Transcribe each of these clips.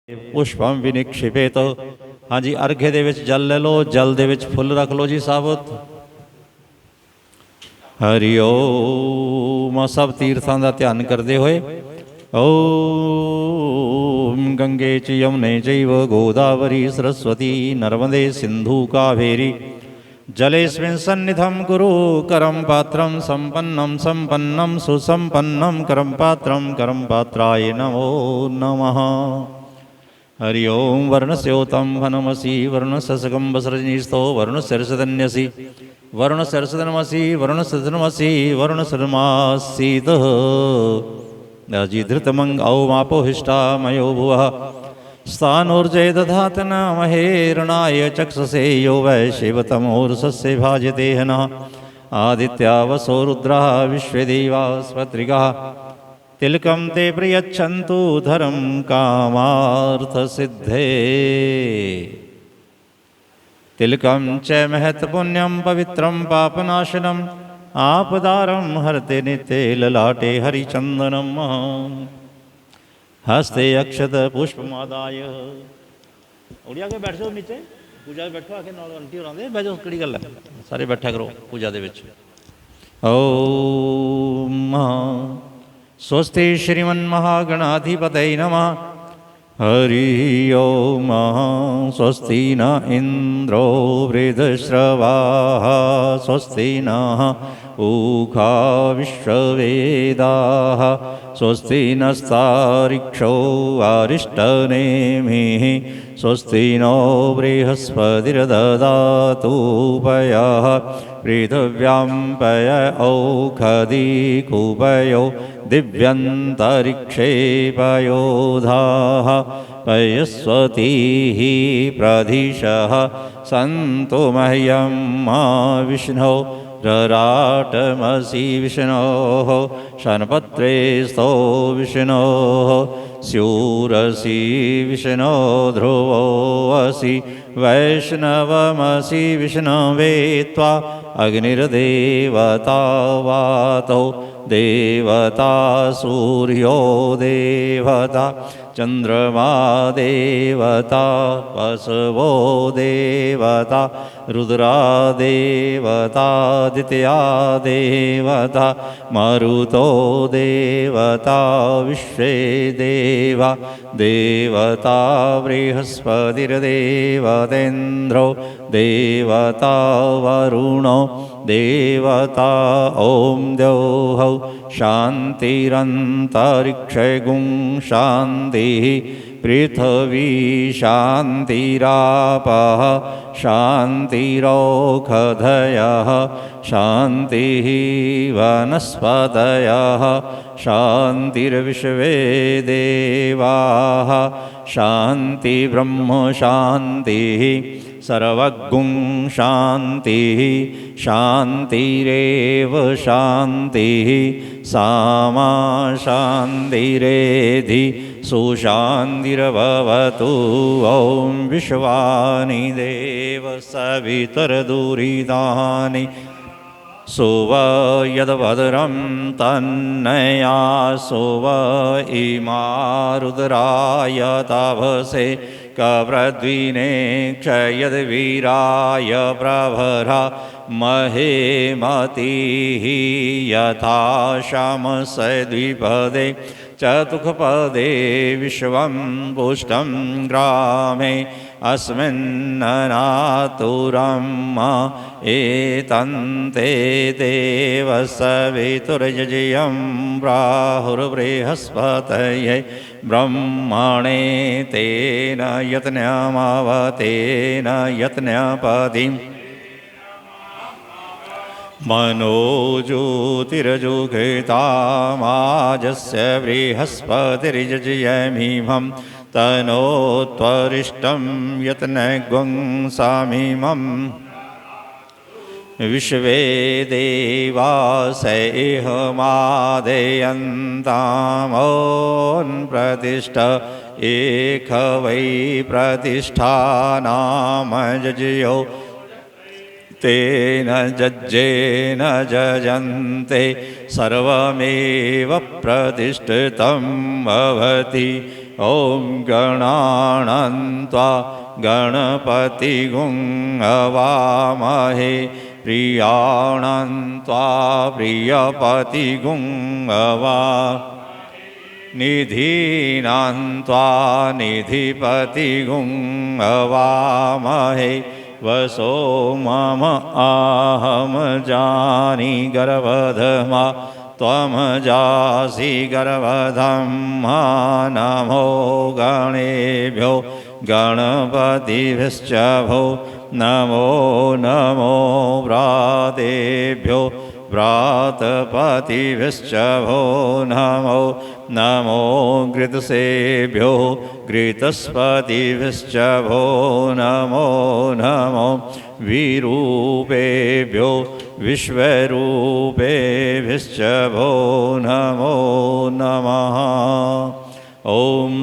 पुष्पम विनिक्षिपेत। हाँ जी, अर्घ्य दे विच जल ले लो, जल दे विच फुल रख लो जी साबुत। हरि ओम। सब तीर्थां दा ध्यान करते हुए ओम गंगे च यमुने चैव गोदावरी सरस्वती नर्मदे सिंधु कावेरी जलेस्मिन् सन्निधं कुरु। करं पात्रं सम्पन्नं सम्पन्नं सुसम्पन्नं करं पात्राय नमो नमः। हरि ओं। वर्णस्योतं वनमसि वर्णससगम्बसरजनीस्थो वरुणसरसदन्यसि वरुणसरसदनमसि वरुणसदनमसि वरुणसदमासीतः धृतमंग औमापोहिष्टा मयो भुवः स्थानोर्जय दधात न महेरणाय चक्षसे यो वै शिवतमोर्षस्य भाजते नः। आदित्या वसो रुद्रः विश्वदेवास्पत्रिकाः तिलकं ते प्रयच्छन्तु धर्म कामार्थसिद्धे। तिलकं च महत्पुण्यं पवित्रं पापनाशनम् आपदारं हरते नित्ये ललाटे हरिचन्दनम्। हस्ते अक्षत पुष्पमादाय। उड़िया के बैठ जाओ नीचे पूजा बैठो, आके नाल आंटी होरां दे बैठ जाओ, किहड़ी गल है, सारे बैठा करो पूजा दे विच। ओम स्वस्ति श्रीमन्महागणाधिपतये नमः। हरि ओम। स्वस्ति न इंद्रो वृद्धश्रवाः स्वस्ति नः ऊखा विश्ववेदाः स्वस्ति नस्तारिक्षो अरिष्टनेमिः स्वस्ति नो बृहस्पतिर्ददातु पयः पृथिव्यां पय औषधिकुपयो दिव्यन्तरिक्षे पयोधाः पयस्वतीः प्रधिशः सन्तु मह्यं मा विष्णो रराटमसि विष्णोः शनपत्रे स्तो विष्णोः स्यूरसि विष्णो ध्रुवोऽसि वैष्णवमसि विष्णवे त्वा अग्निर्देवता वातो देवता सूर्यो देवता चंद्रमा देवता वसवो देवता रुद्रा देवता दित्या देवता मरुतो देवता विश्वे देवा देवता बृहस्पतिर्देवतेन्द्रो देवता वरुणो देवता ओम द्यौः शान्तिरन्तरिक्षगुं शान्तिः पृथ्वी शान्तिरापः शान्तिरोषधयः शान्तिः वनस्पतयः शान्तिर्विश्वे देवाः शान्तिर्ब्रह्म शान्तिः सर्वगुं शान्तिः शान्तिरेव शान्तिः सामा शान्तिरेधि सुशान्तिर्भवतु। ॐ विश्वानि देव सवितुर्दुरितानि सुव यद्भद्रं तन्नयासुव इमा रुद्राय ताभसे कव्रद्विने क्षयद्वीराय प्रभरा महेमतिः यथा शमसे द्विपदे चतुःपदे विश्वं पुष्टं ग्रामे अस्मिन्ननातुरं एतन्ते देवसवितुर्यजयं प्राहुर्बृहस्पतये ब्रह्मणे तेन यत्न्यमवतेन यत्न्यपदिम् मनोज्योतिरजुघृतामाजस्य बृहस्पतिर्यजयमिमं तनो त्वरिष्टं यत्नग्वंसामिमम्। विश्वे देवासेहमादेयन्तामोन्प्रतिष्ठ एक वै प्रतिष्ठानामजयो तेन जज्जेन जजन्ते सर्वमेव प्रतिष्ठितं भवति। ॐ गणानां त्वा गणपतिगुं हवामहे प्रियाणां त्वा प्रियपतिगुं हवामहे निधीनां त्वा निधिपतिगुं हवामहे वसो मम आहम जानी गर्भधमा त्वं जासि गर्भधम्मा नमो गणेभ्यो गणपतिभ्यश्च भो नमो नमो व्रातेभ्यो व्रातपतिभ्यश्च भो नमो नमो घृतसेभ्यो घृतस्पतिभ्यश्च भो नमो नमो विरूपेभ्यो विश्वरूपेभ्यश्च भो नमो नमः। ॐ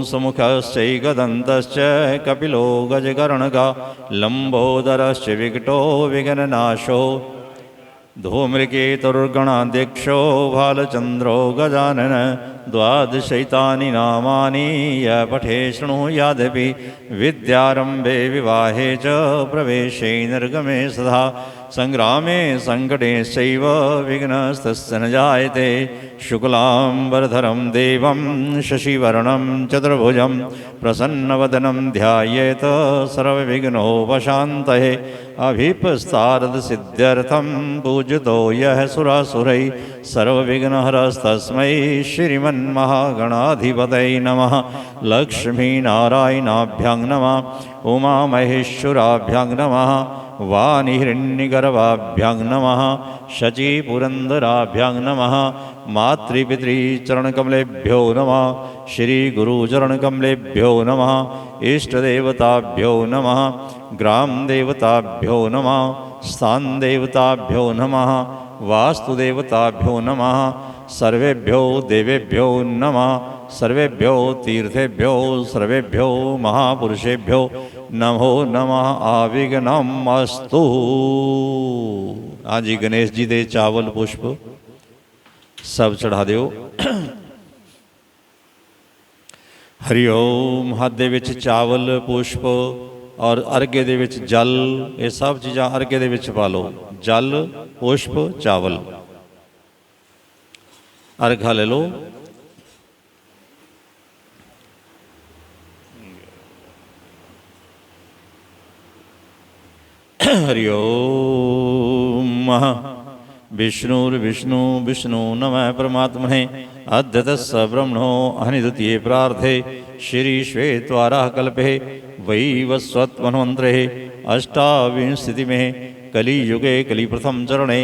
सुमुखश्चैकदन्तश्च कपिलो गजकर्णकः लम्बोदरश्च विकटो विघ्ननाशो धूम्रकेतुर्गणाध्यक्षो भालचन्द्रो गजानन द्वादशैतानि नामानि य पठे शृणुयादपि विद्यारम्भे विवाहे च प्रवेशे निर्गमे सदा संग्रामे संकटेश्चैव विघ्नस्तस्य न जायते। शुक्लाम्बरधरं देवं शशिवर्णं चतुर्भुजं प्रसन्नवदनं ध्यायेत सर्वविघ्नोपशान्तये। अभीप्सिद्ध्यर्थं पूजितो यः सुरासुरैः सर्वविघ्नहरस्तस्मै श्रीमन्महागणाधिपतये नमः। लक्ष्मीनारायणाभ्यां नमः। उमामहेश्वराभ्यां नमः। वाणीहिरण्यगर्भाभ्यां नमः। शचीपुरन्दराभ्यां नमः। मातृपितृचरणकमलेभ्यो नमः। श्रीगुरुचरणकमलेभ्यो नमः। इष्टदेवताभ्यो नमः। ग्रामदेवताभ्यो नमः। स्थानदेवताभ्यो नमः। वास्तुदेवताभ्यो नमः। सर्वेभ्यो देवेभ्यो नमः। सर्वेभ्यो तीर्थेभ्यो सर्वेभ्यो महापुरुषेभ्यो नमो नमः। आविघ्नमस्तु। हाँ जी, गणेश जी दे चावल पुष्प सब चढ़ा दिओ। हरि ओम। हथ दे विच चावल पुष्प और अर्घे दे विच जल, ये सब चीज़ां अर्घे दे विच पा लो। जल पुष्प चावल अर्घा ले लो। हरि ओम। विष्णुर्विष्णु विष्णु नमः परमात्मने अद्यतस्स ब्रह्मणो अनिद्वितीये प्रार्थे श्री श्वेतवाराह कल्पे वैवस्वत्मन्वन्तरे अष्टाविंशतिमे कलियुगे कलिप्रथम चरणे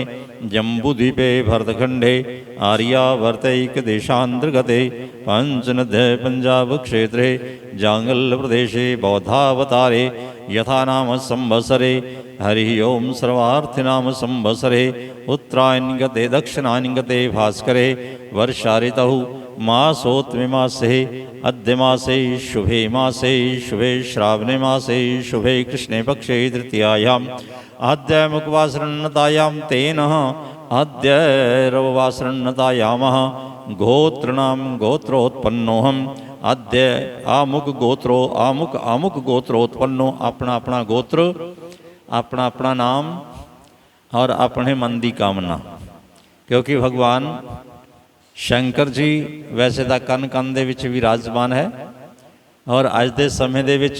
जम्बूद्वीपे भरतखण्डे आर्यावर्तैकदेशान्तर्गते पञ्चनद्य पञ्जाबक्षेत्रे जाङ्गल्प्रदेशे बौद्धावतारे यथा नाम संवत्सरे हरिः ओं सर्वार्थिनाम संवत्सरे उत्तरायणगते दक्षिणायनगते भास्करे वर्षा ऋतौ मासोत्तमे अद्य मासे शुभे मासे शुभे श्रावणे मासे शुभे कृष्णे पक्षे तृतीयायाम् अद्य मुखवासरण्यतायां तेन अद्य रववासरण्यतायामः गोत्रणां गोत्रोत्पन्नोऽहम् अद्य आमुक गोत्रो आमुक आमुक गोत्रोत्पन्नो। अपना अपना गोत्र, अपना अपना नाम और अपने मन की कामना, क्योंकि भगवान शंकर जी वैसे तो कन कन दे विच विराजमान है और अज के समय दे विच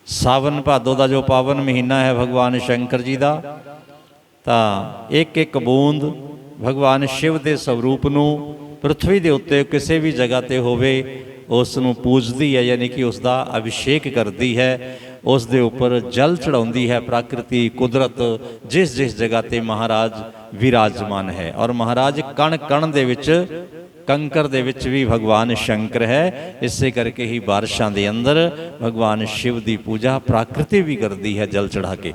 सावन भादो का जो पावन महीना है भगवान शंकर जी का, तो एक एक बूंद भगवान शिव के स्वरूप नूं पृथ्वी के उत्ते किसी भी जगह पर होवे उसनूं पूजदी है, यानी कि उसका अभिषेक करती है, उस दे उपर जल चढ़ाउंदी है। प्रकृति कुदरत जिस जिस जगह पर महाराज विराजमान है, और महाराज कण कण दे विच कंकर दे विच भी भगवान शंकर है। इसे करके ही बारिशां दे अंदर भगवान शिव की पूजा प्रकृति भी करती है जल चढ़ा के।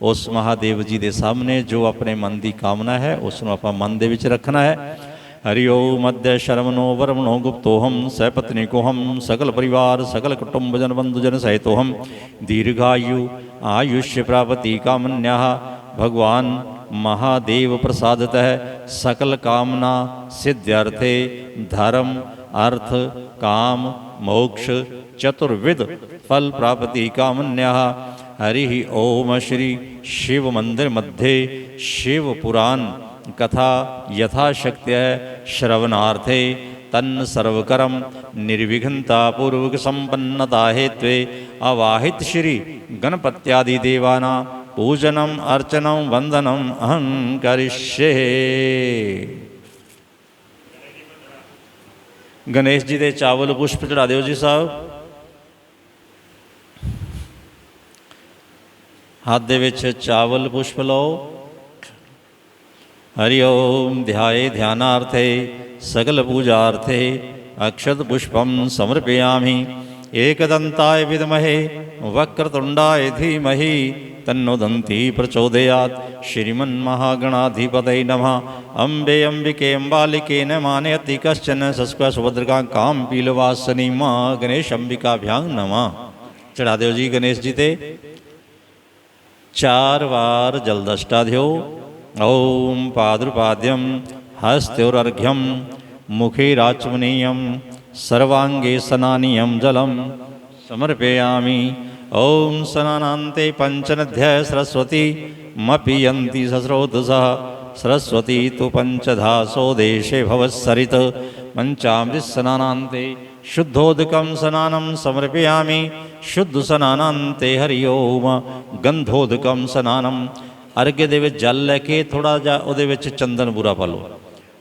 उस महादेव जी के सामने जो अपने मन की कामना है उसनूं आपां मन दे विच रखना है। हरि ओम। अद्य शर्मणो वर्मणो गुप्तोहम सपत्नीकोहम सकल परिवार सकल कुटुंबजन बंधुजन सहितोहम दीर्घायु आयुष्य प्राप्ति कामन्याः भगवान महादेव प्रसादतः सकल कामना सिद्ध्यर्थे धर्म अर्थ काम मोक्ष चतुर्विध फल प्राप्ति कामन्या। हरि ओम श्री शिव मंदिर मध्ये शिव पुराण कथा यथाशक्त्य श्रवणार्थे तन्न सर्वकरम निर्विघ्नता पूर्वक संपन्नता हेत्वे अवाहित श्री गणपत्यादि देवानां पूजनम अर्चनम वंदनम अहं करिष्ये। गणेश जी दे चावल पुष्प चढ़ा दिओ जी साहब। हाथ दे विच चावल पुष्प लो। हरि ओम ध्याये ध्यानार्थे सकल पूजार्थे अक्षत पुष्पम समर्पयामि। एकदंताय विद्महे वक्रतुंडाय धीमहि तन्नो दन्ती प्रचोदयात्। श्रीमन्महागणाधिपतये नमः। अम्बे अम्बिके अम्बालिके न मानयति कश्चन सस्क सुभद्रका काम पीलवासनी माँ गणेश अंबिकाभ्यां नमः। चढ़ा दो जी गणेश जी ते 4 बार जलदष्टा ध्यो। ओम पादुर्पाद्यम हस्तोरर्घ्यम मुखेराचमनीयम सर्वांगे स्नानीयम जलम समर्पयामि। ओम स्नानान्ते पंचनध्य सरस्वती मपीयन्ति सस्रोतसः। सरस्वती तु पंचधा स्वदेशे भवत्सरित। पंचामृत स्नानान्ते शुद्धोदकं स्नानं समर्पयामि। शुद्ध स्नानान्ते हरि ओम गंधोदकं स्नानं। अर्घ्य दे विच जल लैके थोड़ा जा उहदे विच चंदन बूरा पा लो।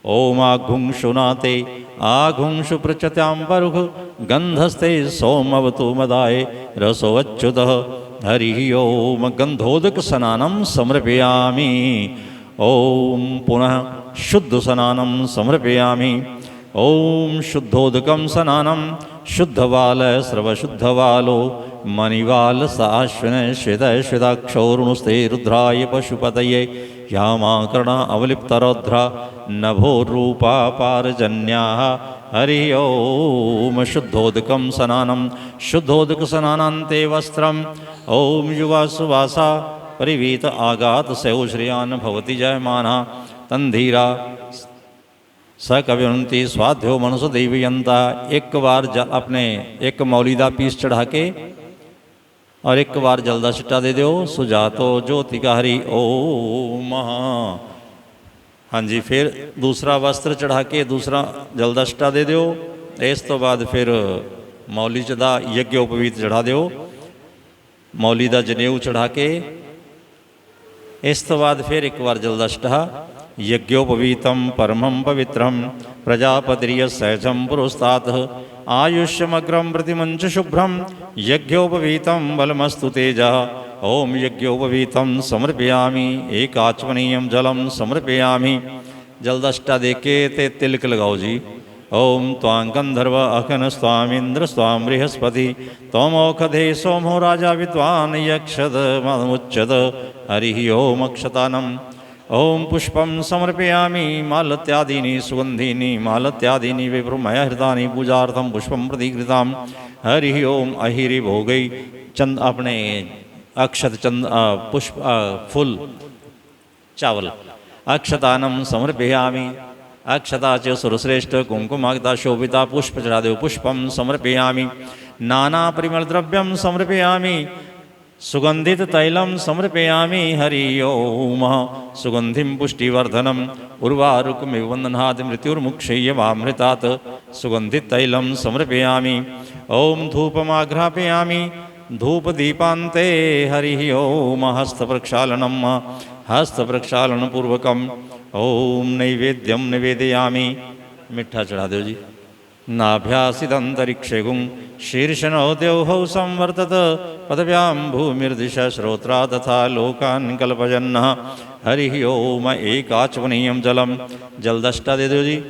ओम आघुंशु नाते आघुंशु प्रचत्यां परुख गंधस्ते सोमवतु मदाय रसोच्युतः। हरि ओम गंधोदक स्नानं समर्पयामि। ओम पुनः शुद्ध स्नानं समर्पयामि। ओम शुद्धोदकं स्नानं शुद्धवाल सर्वशुद्धवालो मणिवाल साश्विन श्वेत श्वेताक्षौरुणुस्ते रुद्राय पशुपतये यामाकर्णा अवलिप्तरौद्रा नभो रूपा पारजन्याः। हरि ओम शुद्धोदकं स्नानं शुद्धोदक स्नानान्ते वस्त्रम्। ओम युवा सुवासा परिवीत आगात सयो श्रियान भवति जयमाना तंधीरा स कविवंती स्वाध्यो मनसो देवीयंता। एक बार अपने एक मौली का पीस चढ़ा के और एक बार जल का छिट्टा दे दो। सुजातो ज्योतिका हरि ओम। हाँ जी, फिर दूसरा वस्त्र चढ़ा के दूसरा जल का छिट्टा दे दो। इस तो बाद फिर मौली दा यज्ञोपवीत चढ़ा दो। मौली का जनेऊ चढ़ा के इस तो बाद फिर एक बार जल का छिट्टा। यज्ञोपवीतं परमं पवित्रं प्रजापतिर्य सहजं पुरस्तात् आयुष्यमग्रं प्रतिमंच शुभ्रं यज्ञोपवीतं बलमस्तु तेजः। ओम यज्ञोपवीतं समर्पयामि। एकाचमनीयं जलम समर्पयामि। जलदष्टा देके ते तिलक लगाओ जी। ओम त्वां गंधर्व अखन स्वामिंद्र स्वाम बृहस्पति तमोखधे सोमो राजा विद्वान् यक्षद मुच्यत। हरि ओम अक्षतानम्। ओम पुष्पं समर्पयामि। मालत्यादीनि सुगंधीनि मालत्यादीनि विभ्रमय हृदानि पूजार्थं पुष्पं प्रतिकृतां। हरि ओम अहिरि भोगै चंद अपने अक्षत चंद पुष्प फुल चावल अक्षतानं समर्पयामि। अक्षता च सुरश्रेष्ठ कुंकुमागता शोभिता पुष्प चढ़ा दो। पुष्पं समर्पयामि। नाना परिमल द्रव्यं समर्पयामि। सुगंधित तैलम समर्पयामि। हरि ओम सुगंधिं पुष्टिवर्धनम् उर्वारुकमिव वन्दनात् मृत्युर्मुक्षय्यमामृतात् सुगंधित तैलम समर्पयामि। ओम धूपमाघ्रापयामि। धूपदीपान्ते हरि ओम हस्तप्रक्षालनम् हस्तप्रक्षालनपूर्वकम्। ओम नैवेद्यं निवेदयामि। मिठा चढ़ा दो जी। नाभ्यासिदन्तरिक्षेगुं शीर्षणो द्यौः संवर्तत पदव्यां भूमिर्दिशा श्रोत्रा तथा लोकान् कल्पयन्नः। हरि ओम एकाचमनीयं जलम। जलदष्टा दे दो जी।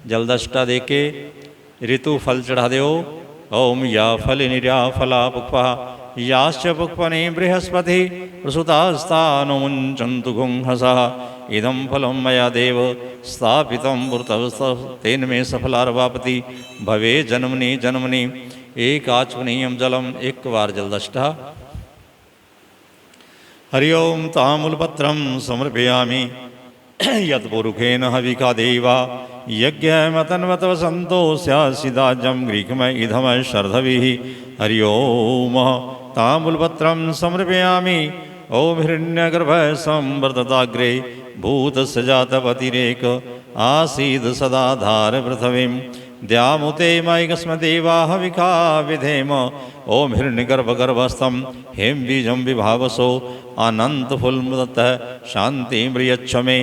जलदष्टा दे के ऋतु फल चढ़ा दो। ओम या फलिनिर्या फला पुष्पा याश्च पुष्पने बृहस्पति प्रसुतास्तानो मुञ्चन्तु गुंहसः। इदं फलं मया देव स्थापितं तेन मे सफलार्वापति भवे जन्मनि जन्मनि। एकाचमनीयं जलम। एक बार जलदष्टा। हरि ओम ताम्बूलपत्रं समर्पयामि। यत्पुरुषेण हविका देवा यज्ञ मतन्वत वसंतो स्यासिदाजम ग्रीकमय इधम शर्धभिः हरि ओम ताम्बूलपत्रं समर्पयामि ओम हिरण्यगर्भ संवर्धताग्रे भूतसजातपतिरेक आसीद सदाधार पृथ्वीं द्यामुते मयिकस्मदेवाः विखा विधेम ओम हिरण्यगर्भगर्भस्थं हेम बीजं विभावसो अनन्तफुल्मुदतः शान्तिम्रियच्छ मे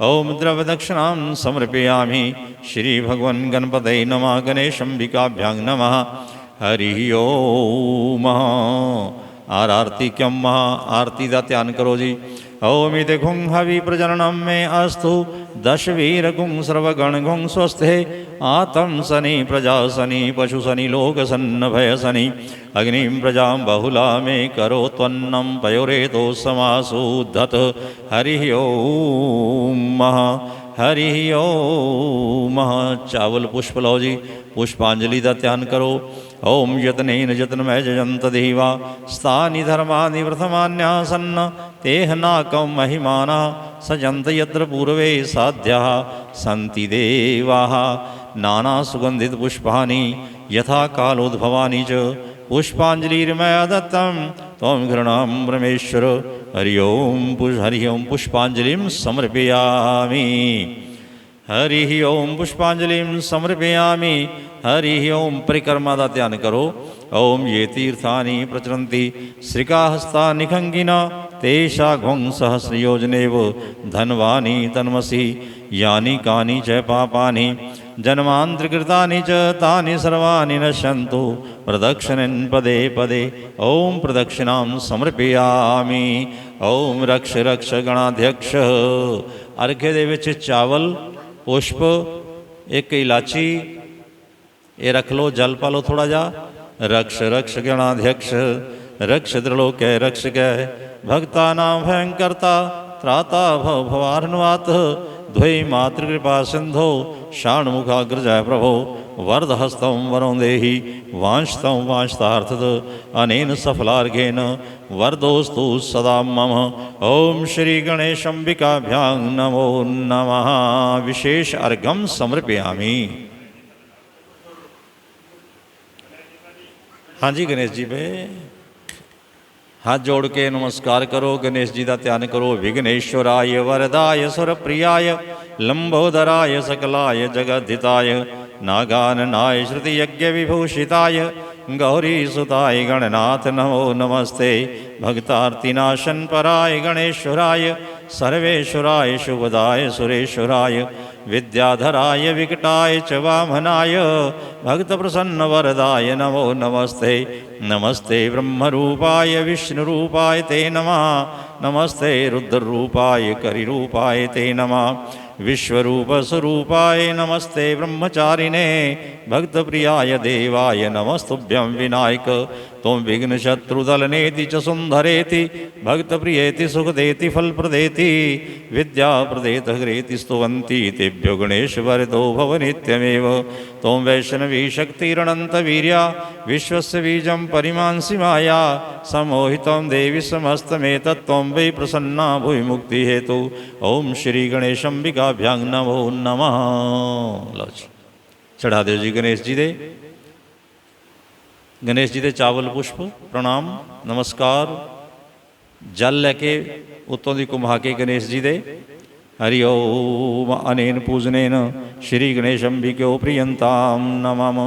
ओम द्रव्यदक्षिणां समर्पयामि श्रीभगवन् गणपतये नमः गणेशम्बिकाभ्यां नमः हरि ओम। आरती क्यों महा आरती का ध्यान करो जी। ओमित घुं हवि प्रजननम में अस्तु दश वीर गुं सर्वगण गुं स्वस्थे आतम सनि प्रजा सनि पशु सनि लोक सन्न भय सनि अग्निं प्रजा बहुला में करो त्वन्नम पयोरेतो समासुद्धत हरि ओम महा हरि ओम। चावल पुष्प लो जी, पुष्पांजलि का ध्यान करो। ओम यतनेन यतनमय जयंत देवा स्थानि धर्मानि प्रथमान्यासन्न तेह नाकं महिमानः सजन्त यत्र पूर्वे साध्याः सन्ति देवाः नानासुगन्धित पुष्पाणि यथा कालोद्भवानि च पुष्पांजलिर्मया दत्तं त्वं घृणां परमेश्वर हरि ओम पुष्पांजलिं समर्पयामि हरि ओम पुष्पांजलिं समर्पयामि हरि ओम। परिक्रमा का ध्यान करो। ओम ये तीर्थानि प्रचरन्ति श्रिकाहस्ता निखंगिना तेषा घुं सहस्रयोजनेव धनवानी तन्मसि यानि कानि च पापानि जन्मान्तरकृतानि च तानि सर्वाणि नश्यन्तु प्रदक्षिणं पदे पदे ओम प्रदक्षिणां समर्पयामि ओम रक्ष रक्ष गणाध्यक्ष। अर्घ्य दे विच चावल पुष्प एक इलाची ये रख लो, जल पा लो थोड़ा जा। रक्ष रक्ष गणाध्यक्ष रक्ष त्रिलोक रक्ष कै भक्ता नाम भयंकर्ता त्राता भव भवार्णवात द्वै मातृकृपा सिंधो षाण्मुखाग्रजय प्रभो वरदहस्तं वरो देहि वांछतं वांछतार्थत अनेन सफलार्घेन वरदोस्तु सदा मम ओम श्री गणेशंबिकाभ्यां नमो नमः। विशेष अर्घ्यं समर्पयामि। हाँ जी गणेश जी पे हाथ जोड़ के नमस्कार करो। गणेश जी का ध्यान करो। विघ्नेश्वराय वरदाय सुरप्रियाय लंबोदराय सकलाय जगद्धिताय नागाननाय श्रुति यज्ञ विभूषिताय गौरी सुताय गणनाथ नमो नमस्ते भक्तार्तिनाशन पराय गणेश्वराय सर्वेश्वराय शुभदाय सुरेश्वराय विद्याधराय विकटाय च वामनाय भक्तप्रसन्न वरदाय नमो नमस्ते नमस्ते ब्रह्मरूपाय विष्णुरूपाय ते नमः नमस्ते रुद्ररूपाय करिरूपाय ते नमः विश्वरूपस्वरूपाय नमस्ते ब्रह्मचारिणे भक्तप्रियाय देवाय नमस्तुभ्यं विनायक त्वं विघ्नशत्रुदलनेति च सुंदरेति भक्तप्रियेति सुखदेति फलप्रदेति विद्याप्रदेत हरेति स्तुवन्ति तेभ्यो गणेश वरदो भव नित्यमेव त्वं वैष्णवी शक्तिरनन्तवीर्या विश्वस्य बीजं परिमांसि माया सम्मोहितं देवी समस्तमेतत्त्वं वै प्रसन्ना भुवि मुक्तिहेतु ओम श्री गणेशंबिकाभ्यां नमो नमः। लो जी चढ़ा दो जी गणेश जी दे चावल पुष्प प्रणाम नमस्कार जल लैके उत्तों दी घुमा के गणेश जी दे हरि ओम अनेन पूजनेन श्री गणेशंबिको प्रियंताम नमः।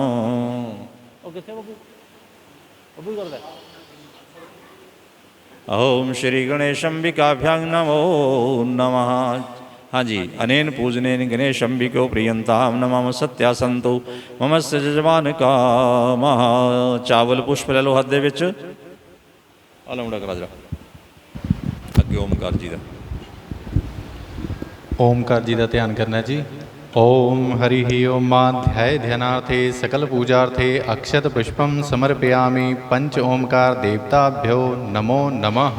ओम श्री गणेशंबिकाभ्यां नमो नमः। हाँ जी अनेन पूजनेन गणेशंबिको प्रियंताम नमः सत्या संतो मम से जजमान का महा। चावल पुष्प ले लो हाथ दे विच मुंडा करा जरा अगे ओमकार जी का ओमकार जी का ध्यान करना जी। ओम हरि ओमाध्याय ध्यानार्थे सकल पूजार्थे अक्षत पुष्पम समर्पयामि पंच ओमकार देवताभ्यो नमो नमः।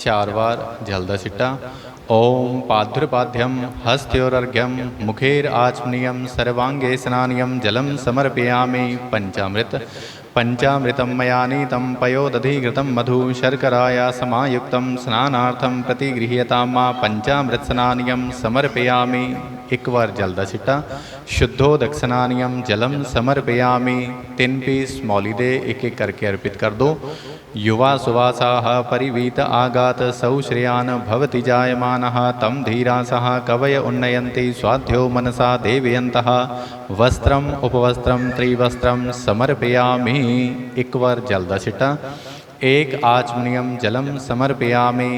4 बार जल दा सिट्टा। ओम पाद्युर्पाध्यम हस्त्योरर्घ्यम मुखेर आचमनीयम सर्वांगे स्नानियम जलम समर्पयामि पंचामृत पंचामृतं मया नीतं पयोदधिघृतं मधु शर्कराया समायुक्तं स्नानार्थं प्रतिगृह्यतां मां पंचामृतस्नानियं समर्पयामि। एक बार जल दा छिट्टा। शुद्धोदक स्नानियम जलम समर्पयामि। 3 पीस मौली दे एक एक करके अर्पित कर दो। युवा सुवासाः परिवीत आगात सौश्रियान भवति जायमानः तम धीरासः कवय उन्नयन्ति स्वाध्यो मनसा देवयन्तः। वस्त्रम उपवस्त्रम त्रिवस्त्रम समर्पयामि। एक बार जल दा छिट्टा। एक आचमनीयम जलम समर्पयामि।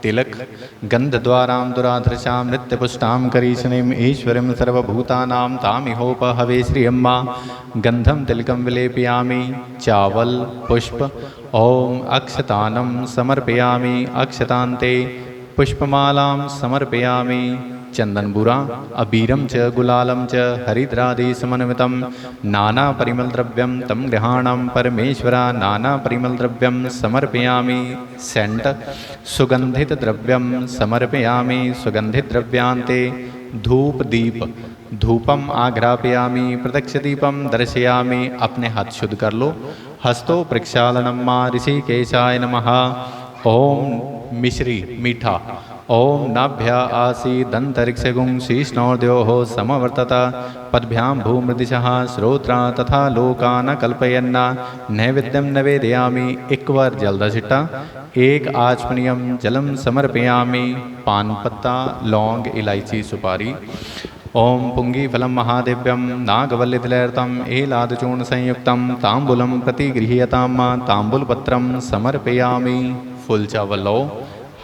तिलक गंधद्वारां दुराधृशां नित्यपुष्टां करीशनीं ईश्वरीं सर्वभूतानां तामिहोपहवे श्रियम्मा। गंधम तिलकं विलेपयामि। चावल पुष्प ओम अक्षतानं समर्पयामि। अक्षतान्ते पुष्पमालां समर्पयामि। चंदनबुरा अबीरम च गुलालम च हरिद्रादि समन्वितं नाना परिमल द्रव्यम तम गृहाणं परमेश्वरा नाना परिमल द्रव्यम समर्पयामि। सेंट सुगंधित द्रव्यम समर्पयामि। सुगंधित द्रव्यांते धूप दीप धूपम आघ्रापयामि। प्रत्यक्ष दीपम दर्शयामि। अपने हाथ शुद्ध कर लो। हस्तो प्रक्षालनम मां ऋषिकेशाय नमः। ओम मिश्री मीठा ओम नाभ्या आसी दंतरिक्षगुं शीष्णोर्द्योः समवर्तत पद्भ्यां भूमृदिशः श्रोत्रा तथा लोकान कल्पयन्ना। नैवेद्यम निवेदयामि। एक बार जल दा छिट्टा। एक आचमनीयम जलम समर्पयामि। पान पत्ता लौंग इलायची सुपारी। ओम पुंगीफलं महादेव्यं नागवल्लितिलयर्तं एलादचूर्ण संयुक्तं तांबूलं प्रतिगृह्यतां मां तांबूलपत्रं समर्पयामि। फुल चावल लो।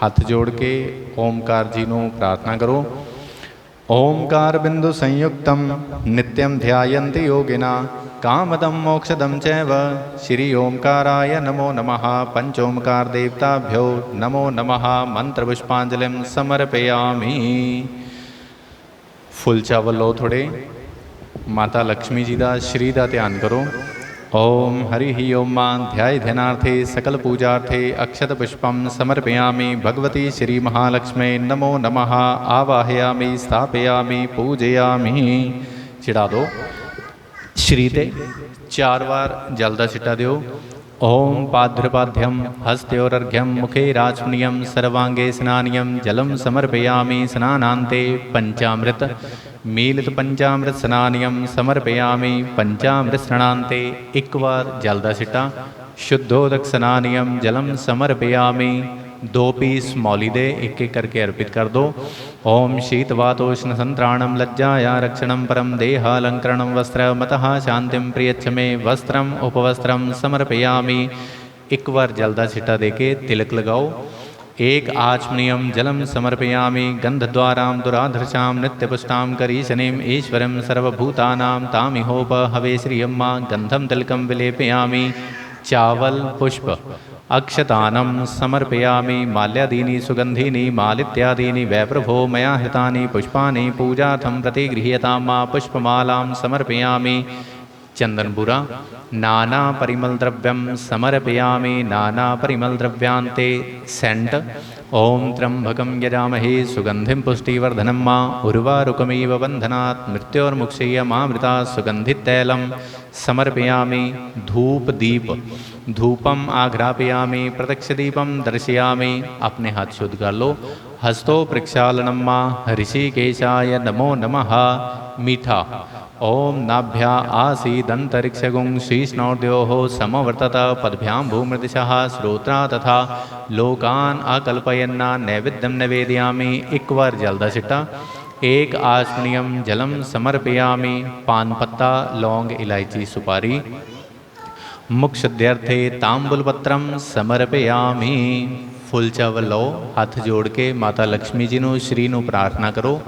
हाथ जोड़ के ओमकार जी नु प्रार्थना करो। ओमकार बिंदु संयुक्तम नित्यं ध्यायन्ति योगिना कामदं मोक्षदं चैव श्री ओमकाराय नमो नमः। पंचोमकार देवताभ्यो नमो नमः। मंत्र पुष्पांजलिं समर्पयामि। फुल चावल लो थोड़े। माता लक्ष्मी जी दा श्री दा ध्यान करो। ओम हरि ओम मां ध्याय ध्यानार्थे सकल पूजार्थे अक्षत पुष्पम समर्पयामि। भगवती श्री महालक्ष्मी नमो नमः। आवाहयामि स्थापयामि पूजयामि। चिड़ा दो श्री ते 4 बार जल दा छिट्टा दियो। ओम पाद्रपाध्यम हस्त्योरर्घ्यम मुखे राचमनीयम सर्वांगे स्नानियम जलम समर्पयामि। स्नानान्ते पंचामृत मीलित पंचामृत स्नानियम समर्पयामि। पंचामृत स्नानान्ते एक बार जल दा छिट्टा। शुद्धोदक स्नानियम जलम समर्पयामि। 2 पीस मौली दे एक एक करके अर्पित कर दो। ओम शीतवातोष्ण संत्राणम लज्जाया रक्षणम परम देहालंकरणम वस्त्रमतः शांतिम प्रियच्छ मे। वस्त्रम उपवस्त्रम समर्पयामि। एक बार जल दा छिट्टा देके तिलक लगाओ। एक आचमनीयम जलम समर्पयामि। गंधद्वारां दुराधृशां नित्यपुष्टां करीशनीं ईश्वरीं सर्वभूतानां तामिहोपहवे श्रियम्मा। गंधम तिलकं विलेपयामि। चावल पुष्प अक्षतानं समर्पयामि। माल्यादीनि सुगंधीनि मालित्यादीनि वै प्रभो मया हृतानि पुष्पाणि पूजार्थं प्रतिगृह्यतां मां। पुष्पमालां समर्पयामि। चंदनबुरा नाना परिमल द्रव्यम समर्पयामि। नाना परिमल द्रव्यांते सेंट ओम त्र्यंबकं यजामहे सुगंधिं पुष्टिवर्धनं मां। उर्वारुकमिव बन्धनात् मृत्योर्मुक्षीयमामृता। सुगंधित तैलं समर्पयामि। धूप दीप धूपम आघ्रापयामि। प्रत्यक्ष दीपम दर्शयामि। अपने हाथ शुद्ध कर लो। हस्तो प्रक्षालनं मां ऋषिकेशाय नमो नमः। मीठा ओम नाभ्या आसीदंतरिक्षगुं शीष्णोर्द्योः समवर्तत पद्भ्यां भूमृदिशः श्रोत्रा तथा लोकान अकल्पयन्ना। नैवेद्यं निवेदयामि। एक बार जल दा छिट्टा। एक आचमनीयम जलम समर्पयामि। पान पत्ता लौंग इलायची सुपारी। मुक्षद्यर्थे तांबूलपत्रम समर्पयामि। फुल चावल लो। हाथ जोड़ के माता लक्ष्मी जी नु श्री नु प्रार्थना करो।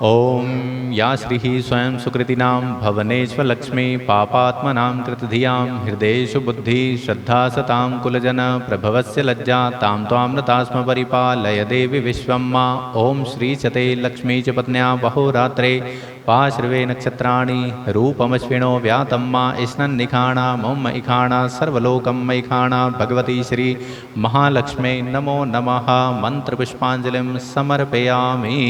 ओम या श्री स्वयं सुकृतिनां भवनेश्वलक्ष्मी पापात्मनां कृतधियां हृदयेषु बुद्धि श्रद्धा सतां कुलजन प्रभवस्य लज्जा तां त्वां नतास्म परिपालय देवी विश्वं मा। ओम श्री चते लक्ष्मी च पत्न्या बहोरात्रे पार्श्वे नक्षत्राणि रूपमश्विनो व्यातं मा। स्नन्निखाणा मम इखाणा सर्वलोकं मयिखाणा। भगवती श्री महालक्ष्मी नमो नमः। मंत्र पुष्पांजलिं समर्पयामि।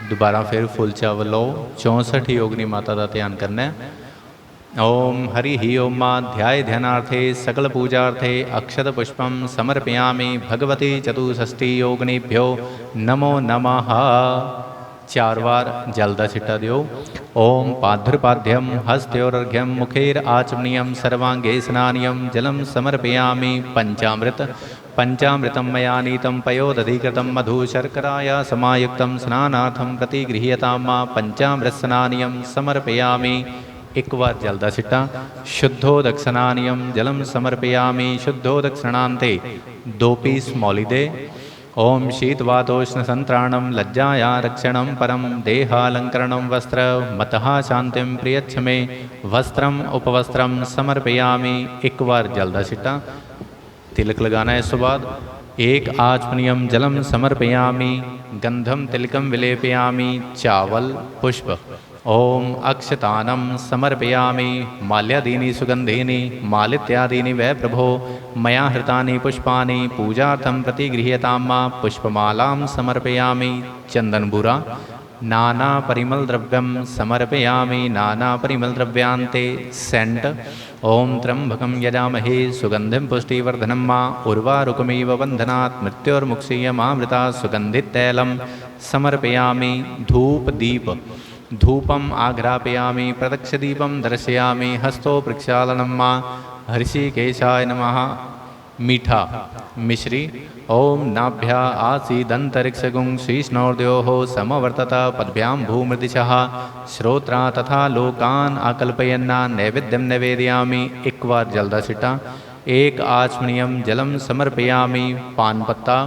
दोबारा फिर फुल चावल लो। 64 योगिनी माता का ध्यान करना है। ओम हरि ओम ध्याय ध्यानार्थे सकल पूजार्थे अक्षत पुष्पम समर्पयामि भगवती चतुष्षष्ठी योगिनीभ्यो नमो नमः। 4 बार जल का छिट्टा दियो। ओम पाद्रपाद्यम हस्तोर्घ्यम मुखेर आचमनीयम सर्वांगे स्नानियम जलम समर्पयामि पंचामृत पंचामृतं मया नीतं पयोदधिकृतं मधु शर्कराया समायुक्तं स्नानार्थं प्रतिगृह्यतां मा पंचामृतस्नानियं समर्पयामि। 1 बार जल का छिट्टा। शुद्धोदक स्नानियम जलम समर्पयामि शुद्धोदक स्नानान्ते 2 पीस मौली दे। ओम शीतवातोष्ण संत्राणम लज्जाया रक्षणम परम देहालंकरणम वस्त्र मतः शांतिम प्रियच्छ मे वस्त्रम उपवस्त्रम समर्पयामि। 1 बार जल का छिट्टा। तिलक लगाना है। इस बाद 1 आचमनीयम जलम समर्पयामि गंधम तिलकम विलेपयामि चावल पुष्प। ओम अक्षतानम समर्पयामि माल्यादीनि सुगंधीनि मालित्यादीनि वै प्रभो मया हृतानि पुष्पानि पूजार्थं प्रतिगृह्यतां मा पुष्पमालां समर्पयामि। चंदनबूरा नाना परिमल द्रव्यम समर्पयामि नाना परिमल द्रव्यांते सेंट। ओम त्र्यंबकं यजामहे सुगंधिं पुष्टिवर्धनं मा उर्वारुकमिव बन्धनात् मृत्योर्मुक्षीयमामृता सुगंधित तैलं समर्पयामि। धूप दीप धूपम आघ्रापयामि प्रदक्षदीपं दर्शयामि हस्तो प्रक्षालनं मा हर्षिकेशाय नमः। मीठा मिश्री। ओम नाभ्या आसीदंतरिक्षगुं शीष्णोर्द्योः समवर्तत पद्भ्यां भूमृदिशः श्रोत्रा तथा लोकान् आकल्पयन्ना नैवेद्यं निवेदयामि। 1 बार जल का छिट्टा। 1 आचमनीयम जलम समर्पयामि पान पत्ता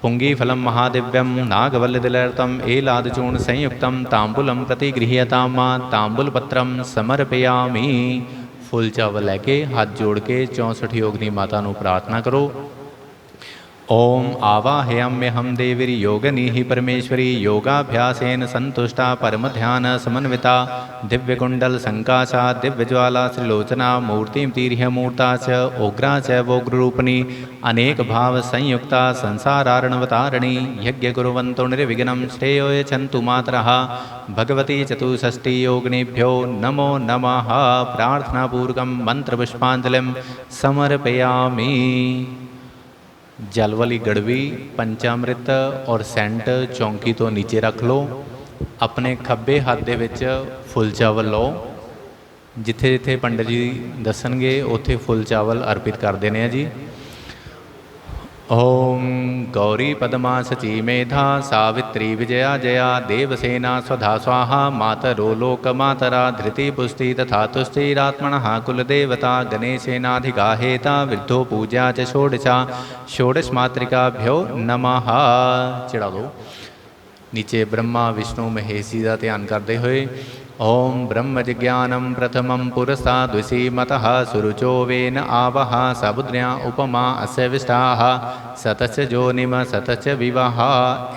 पुंगीफलं महादिव्यं नागवल्लदिलर्तं एलादचूर्ण संयुक्तं तांबूलम प्रतिगृह्यतां मा तांबूलपत्रं समर्पयामि। फुल चावल लैके हाथ जोड़ के 64 योगिनी माता नू प्रार्थना करो। ओम आवाहयाम्यहं देवीर योगनीहि परमेश्वरी योगाभ्यासेन संतुष्टा परम ध्यान समन्विता दिव्यकुंडल संकाशा दिव्यज्वाला श्रीलोचना मूर्तिं तीर्य मूर्ता च उग्रा च वोग्ररूपिणी अनेक भाव संयुक्ता संसारार्णवतारिणी यज्ञ कुर्वन्तो निर्विघ्नं श्रेयो यच्छन्तु मातरः भगवती चतुष्षष्ठी योगिनीभ्यो नमो नमः। प्रार्थनापूर्वकं मंत्रपुष्पांजलिं समर्पयामि। जल वाली गड़वी पंचामृत और सेंट चौंकी तो नीचे रख लो। अपने खब्बे हाथ दे विच फुल चावल लो। जिथे जिथे पंडित जी दसणगे उत्थे फुल चावल अर्पित कर देने हैं जी। ओम गौरी पद्मा सची मेधा सावित्री विजया जया देवसेना स्वधा स्वाहा मातरो लोकमातरा धृति पुष्टि तथा तुष्टिरात्मनः कुलदेवता गणेशेनाधिका हेता वृद्धो पूजा च षोडशा षोडश मातृकाभ्यो नमः। चढ़ा दो। नीचे ब्रह्मा विष्णु महेशी का ध्यान करते हुए ओम ब्रह्म जिज्ञानम प्रथमं पुरस्ताद्विषीमतः सुरुचो वेन आवह सबुद्र्या उपमा अस्य विष्टाः सतच जोनिम सतच विवाह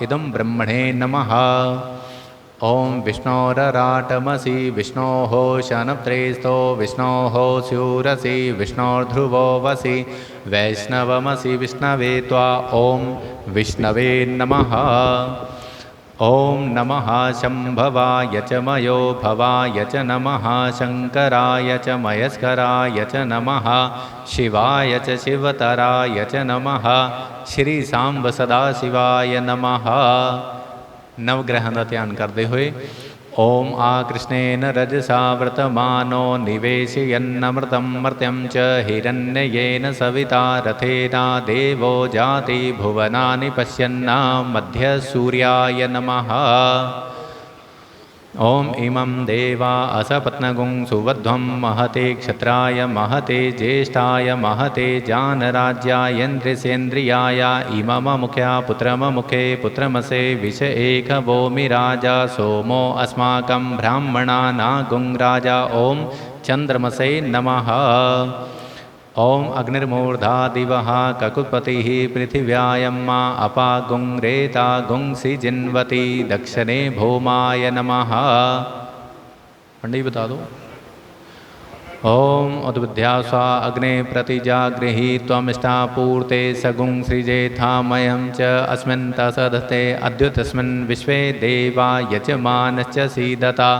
इदं ब्रह्मणे नमः। ओम विष्णोरराटमसि विष्णोः शनप्त्रेस्तो विष्णोः स्यूरसि विष्णोर्ध्रुवो वसि वैष्णवमसि विष्णवे त्वा ओम विष्णवे नमः। ओम नमः शंभवाय च मयो भवाय च नमः शंकराय च मयस्कराय च नमः शिवाय च शिवतराय च नमः श्री सांब सदाशिवाय नमः। नवग्रहों का ध्यान करते हुए ओम आकृष्णेन रजसा व्रतमानो निवेशयन्नमृतं मर्त्यं च हिरण्ययेन सविता रथेना देवो जाति भुवनानि पश्यन्ना मध्यसूर्याय नमः। ओम इमं देवा असपत्नगुं सुवध्वं महते क्षत्राय महते ज्येष्ठाय महते जानराज्यायन्द्रिसेन्द्रियाय इमममुख्या पुत्रममुखे पुत्रमसे विष एकवोमि राजा सोमो अस्माकं ब्राह्मणानागुं राजा ओम चंद्रमसे नमः। ओम अग्निर्मूर्धा दिवः ककुत्पतिः पृथिव्यायम्मा अपागुं रेता गुंसि जिन्वती दक्षिणे भौमाय नमः। पंडित बता दो। ओम उद्बुद्ध्या स्वा अग्ने प्रतिजागृही त्वमिष्टापूर्ते सगुं सृजेथामयं च अस्मिन् तसदस्ते अद्युतस्मिन् विश्वे देवा यजमानश्च सीदता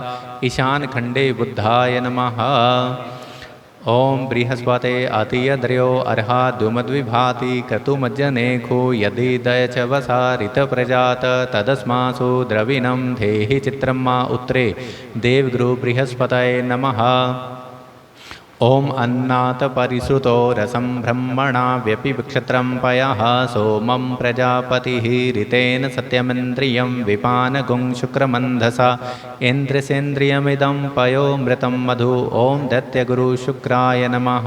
ईशानखण्डे बुद्धाय नमः। ओम बृहस्पते अतीयद्रयो अर्हाद्युमद्विभाति क्रतुमज्जनेखो यदि दय च वसा ऋतप्रजात तदस्मासु द्रविणं धेहि चित्रं मा उत्तरे देवगुरु बृहस्पतये नमः। ओम अन्नात् परिश्रुतो रसं ब्रह्मणा व्यपिक्षत्रं पयः सोमं प्रजापतिः ऋतेन सत्यमिन्द्रियं विपानगुं शुक्रमन्धसा इन्द्रसेन्द्रियमिदं पयोमृतं मधु। ओम दैत्यगुरु शुक्राय नमः।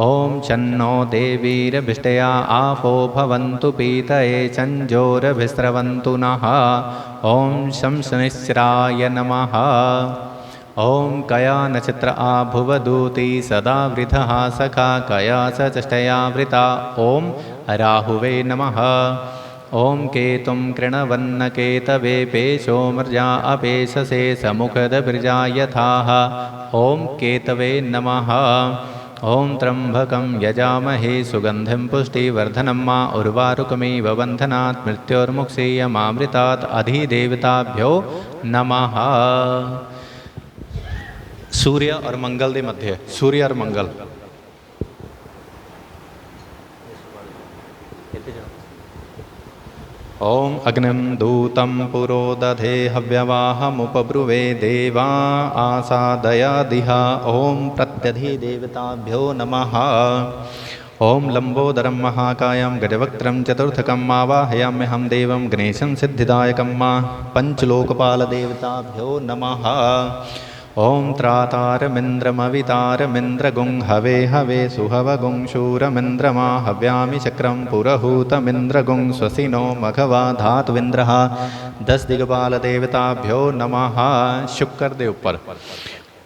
ओम शन्नो देवीरभिष्टया आपो भवन्तु पीतये चञ्जोरभिस्रवन्तु नः। ओम शंसनिश्चराय नमः। ओम कया नक्षत्र आभुवदूती सदा वृथः सखा कया स चष्टया वृता। ओम राहुवे नमः। ओम केतुं कृणवन्नकेतवे पेशो मर्जा अपेशसे समुखदभिर्जा यथाः। ओम केतवे नमः। ओम त्र्यंबकं यजामहे सुगंधिं पुष्टिवर्धनं मा उर्वारुकमिव बन्धनात् मृत्योर्मुक्षीयमामृतात् अधिदेवताभ्यो नमः। सूर्य और मंगल के मध्य सूर्य और मंगल। ओम अग्निम दूतं पुरो दधे हव्यवाहमुपब्रुवे देवा आसादयादिहा। ओम प्रत्यधिदेवताभ्यो नमः। ओम लंबोदरं महाकायं गजवक्त्रं चतुर्थकं आवाहयाम्यहं देवं गणेशं सिद्धिदायकं मा पंचलोकपालदेवताभ्यो नमः। ओम त्रातारमिन्द्रमवितारमिन्द्रगुं हवे हवे सुहवगुं शूरमिन्द्रमा हव्यामि चक्रं पुरहूतमिन्द्रगुं स्वसिनो मघवा धात्विन्द्रः 10 दिग्पाल देवताभ्यो नमः। शुक्र दे ऊपर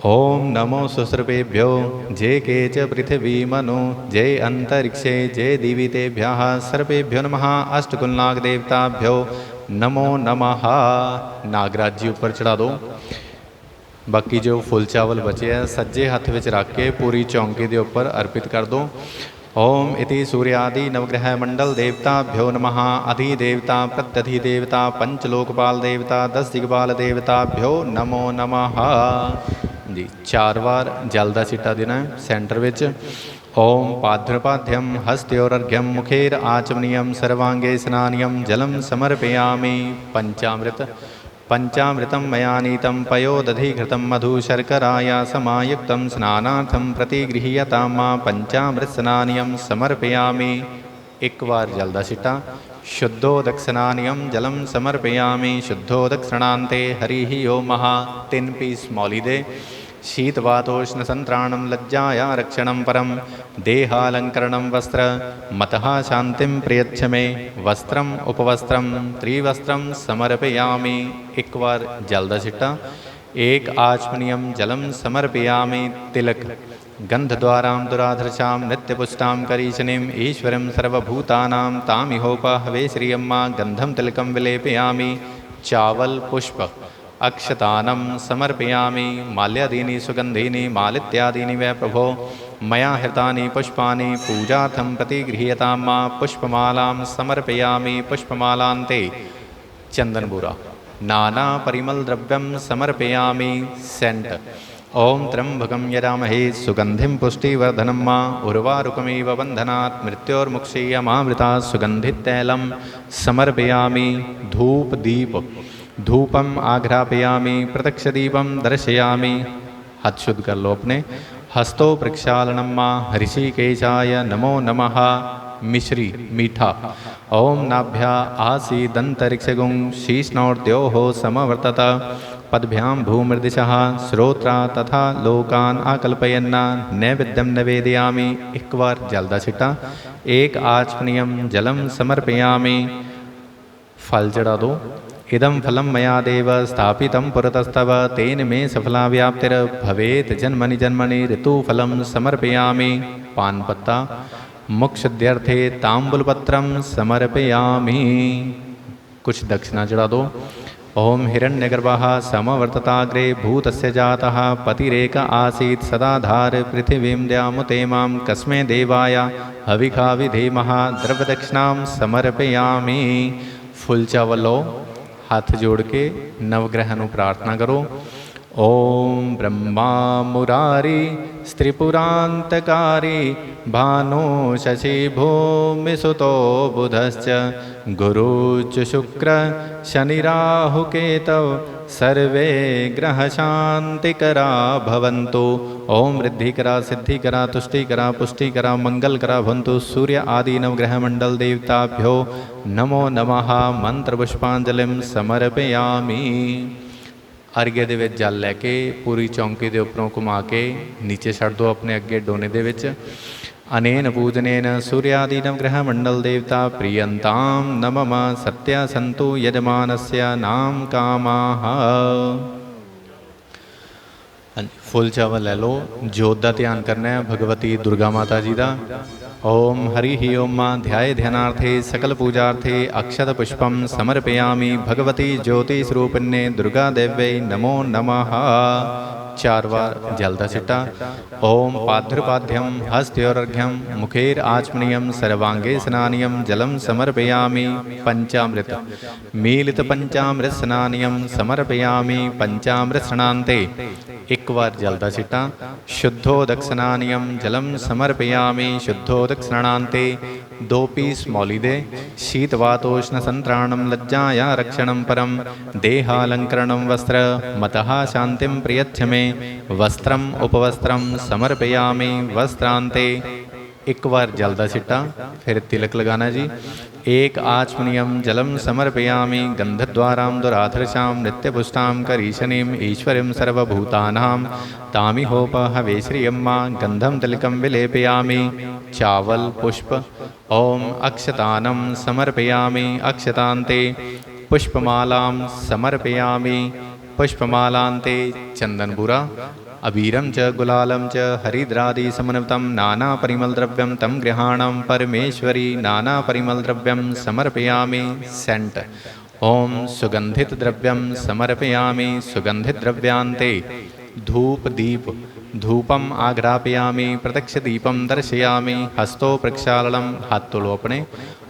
ओम नमो सुसर्पेभ्यो जे के च पृथ्वी मनु जय अंतरिक्षे जय दिवितेभ्यः सर्पेभ्यो नमः। अष्टकुलनाग देवताभ्यो नमो नमः। नागराज जी ऊपर चढ़ा दो। बाकी जो फुल चावल बचे हैं सज्जे हाथ में रख के पूरी चौंकी के ऊपर अर्पित कर दो। ओम इति सूर्यादि नवग्रह मंडल देवताभ्यो नमः। अधिदेवता प्रत्यधिदेवता पंचलोकपाल देवता 10 दिग्पाल देवताभ्यो नमो नमः। जी 4 बार जल का सिट्टा देना है सेंटर विच। ओम पाद्रपाध्यम हस्त्योरर्घ्यम मुखेर आचमनीयम सर्वांगे स्नानियम जलम समर्पयामि। पंचामृतं मया नीतं पयोदधिघृतं मधु शर्कराया समायुक्तं स्नानार्थं प्रतिगृह्यतां मा पंचामृतस्नानियं समर्पयामि। एक बार जल का सिट्टा। शुद्धोदक स्नानियं जलम समर्पयामि। शुद्धोदक स्नानान्ते हरिः ओम। 3 पीस मौली दे। शीतवातोष्ण संत्राणं लज्जाया रक्षणं परम देहालंकरणं वस्त्र मतः शांतिं प्रयच्छ मे। वस्त्रम उपवस्त्रम त्रिवस्त्रम समर्पयामि। एक बार जल का सिट्टा। एक आचमनीयं जलम समर्पयामि। तिलक गंधद्वारां दुराधर्षां नित्यपुष्टां करीशनीं ईश्वरं सर्वभूतानां तामिहोपहवे श्रियम्मा गंधम तिलकं विलेपयामि। चावल पुष्प अक्षतानं समर्पयामि। माल्यादीनि सुगंधीनि मालित्यादीनि वै प्रभो मया हृतानि पुष्पाणि पूजार्थं प्रतिगृह्यतां मा पुष्पमालां समर्पयामि। पुष्पमालान्ते चंदनबूरा नाना परिमल द्रव्यं समर्पयामि। सेंट ओम त्र्यंबकं यजामहे सुगंधिं पुष्टिवर्धनं मा उर्वारुकमिव बन्धनात् मृत्योर्मुक्षीयमामृतात् सुगन्धितैलं समर्पयामि। धूप दीप धूपम आघ्रापयामि। प्रत्यक्षदीपं दर्शयामि। हाथ शुद्ध कर लो अपने। हस्तो प्रक्षालनं मा ऋषिकेशाय नमो नमः। मिश्री मीठा। ओम नाभ्या आसीदंतरिक्षगुं शीर्ष्णोर्द्योः समवर्तत पद्भ्यां भूमृदिशः श्रोत्रा तथा लोकान् आकल्पयन्ना नैवेद्यं निवेदयामि। एक बार जल का सिट्टा। एक आचमनीयं जलम समर्पयामि। फल चढ़ा दो। इदं फलं मया देव स्थापितं पुरतस्तव तेन मे सफला व्याप्तिर्भवेत् जन्मनि जन्मनि ऋतुफलं समर्पयामि। पान पत्ता मोक्षद्यर्थे ताम्बूलपत्रं समर्पयामि। कुछ दक्षिणा चढ़ा दो। ओम हिरण्यगर्भः समवर्तताग्रे भूतस्य जातः पतिरेक आसीत् सदाधार पृथिवीं द्यामुते मां कस्मै देवाय हविखा विधेमः द्रव्यदक्षिणां समर्पयामि। फुल चावल लो, हाथ जोड़ के नवग्रह ਨੂੰ प्रार्थना करो। ओम ब्रह्मा मुरारी स्त्रिपुरांतकारी भानु शशि भूमि सुतो बुधश्च गुरुच शुक्र शनि राहु केतव सर्वे ग्रह शांतिकरा भवन्तु। ओम रिद्धिकरा सिद्धिकरा तुष्टिकरा पुष्टिकरा मंगलकरा भवन्तु। सूर्य आदि नवग्रह मंडल देवताभ्यो नमो नमः। मंत्र पुष्पांजलिं समर्पयामि। अर्घ्य ਦੇ ਵਿੱਚ ਜਲ ਲੈ ਕੇ ਪੂਰੀ ਚੌਂਕੀ ਦੇ ਉੱਪਰੋਂ ਘੁਮਾ ਕੇ ਨੀਚੇ ਛੱਡ ਦਿਓ ਆਪਣੇ ਅੱਗੇ ਡੋਨੇ ਦੇ ਵਿੱਚ। ਅਨੇਨ ਪੂਜਨੇਨ ਸੂर्यादि ਨਵਗ੍ਰਹ ਮੰਡਲ ਦੇਵਤਾ ਪ੍ਰਿਯੰਤਾਮ ਨਮਮ ਸਤਿਆ ਸੰਤੂ ਯਜਮਾਨस्य ਨਾਮ ਕਾਮਾਹ। ਫੁੱਲ ਚਾਵਲ ਲੈ ਲਓ। ਜੋਤ ਦਾ ਧਿਆਨ ਕਰਨਾ ਹੈ ਭਗਵਤੀ ਦੁਰਗਾ ਮਾਤਾ ਜੀ ਦਾ। ओम हरि ही ओम ध्याय ध्यानार्थे सकल पूजार्थे अक्षत पुष्पम समर्पयामि। भगवती ज्योति स्वरूपिणे दुर्गा देव्यै नमो नमः। 4 बार जल का सिट्टा। ओम पाद्रपाद्यम हस्तयोरर्घ्यम मुखेर आचमनीयम सर्वांगे स्नानियम जलम समर्पयामि। पंचामृत मीलित पंचामृत स्नानियम समर्पयामि। पंचामृत स्नान्ते 1 बार जल का सिट्टा। शुद्धोदक स्नानियम जलम समर्पयामि। शुद्धोदक स्नानान्ते 2 पीस मौली दे। शीतवातोष्ण संत्राणम लज्जाया रक्षणम परम देहालंकरणम वस्त्र मतः शांतिम प्रियच्छ मे। वस्त्रम उपवस्त्रम समर्पयामि। वस्त्रांते 1 बार जल का सिट्टा। फिर तिलक लगाना जी। 1 आचमनीयम जलम समर्पयामि। गंधद्वारां दुराधर्षां नित्यपुष्टां करीशनीम ईश्वरीं सर्वभूतानां तामिहोपहवेश्रियम्मा गंधम तिलकम विलेपयामि। चावल पुष्प। ओम अक्षतानं समर्पयामि। अक्षतान्ते पुष्पमालां समर्पयामि। पुष्पमालान्ते चंदनबुरा अबीरं च गुलालं च हरिद्रादि समन्वितं नाना परिमलद्रव्यं तं गृहाणं परमेश्वरी नाना परिमलद्रव्यं समर्पयामि। सेंट। ओम सुगंधित द्रव्यं समर्पयामि। सुगंधित द्रव्यान्ते धूप दीप धूपम आग्रापयामि। प्रत्यक्ष दीपम दर्शयामि। हस्तो प्रक्षालनम हाथ तोलो अपने।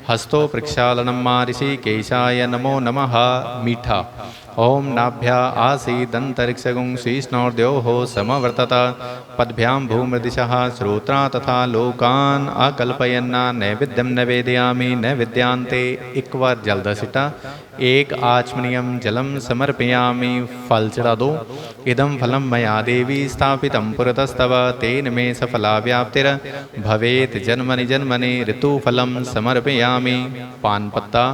हस्तो प्रक्षालनम महर्षि केशाय नमो नमः। मीठा। ओम नाभ्या आसीदंतरिक्षगुं शीष्णोर्द्योः समवर्तत पद्भ्यां भूमृदिशः श्रोत्रा तथा लोकान् अकल्पयन्ना। नैवेद्यं निवेदयामि। नैवेद्यान्ते 1 बार जल का सिट्टा। 1 आचमनीयम जलम समर्पयामि। फल चढ़ा दो। इदं फलं मया देवी स्थापितं पुरतस्तव तेन मे सफला व्याप्तिर भवेत् जन्मनि जन्मनि। ऋतुफलं समर्पयामि। पान पत्ता।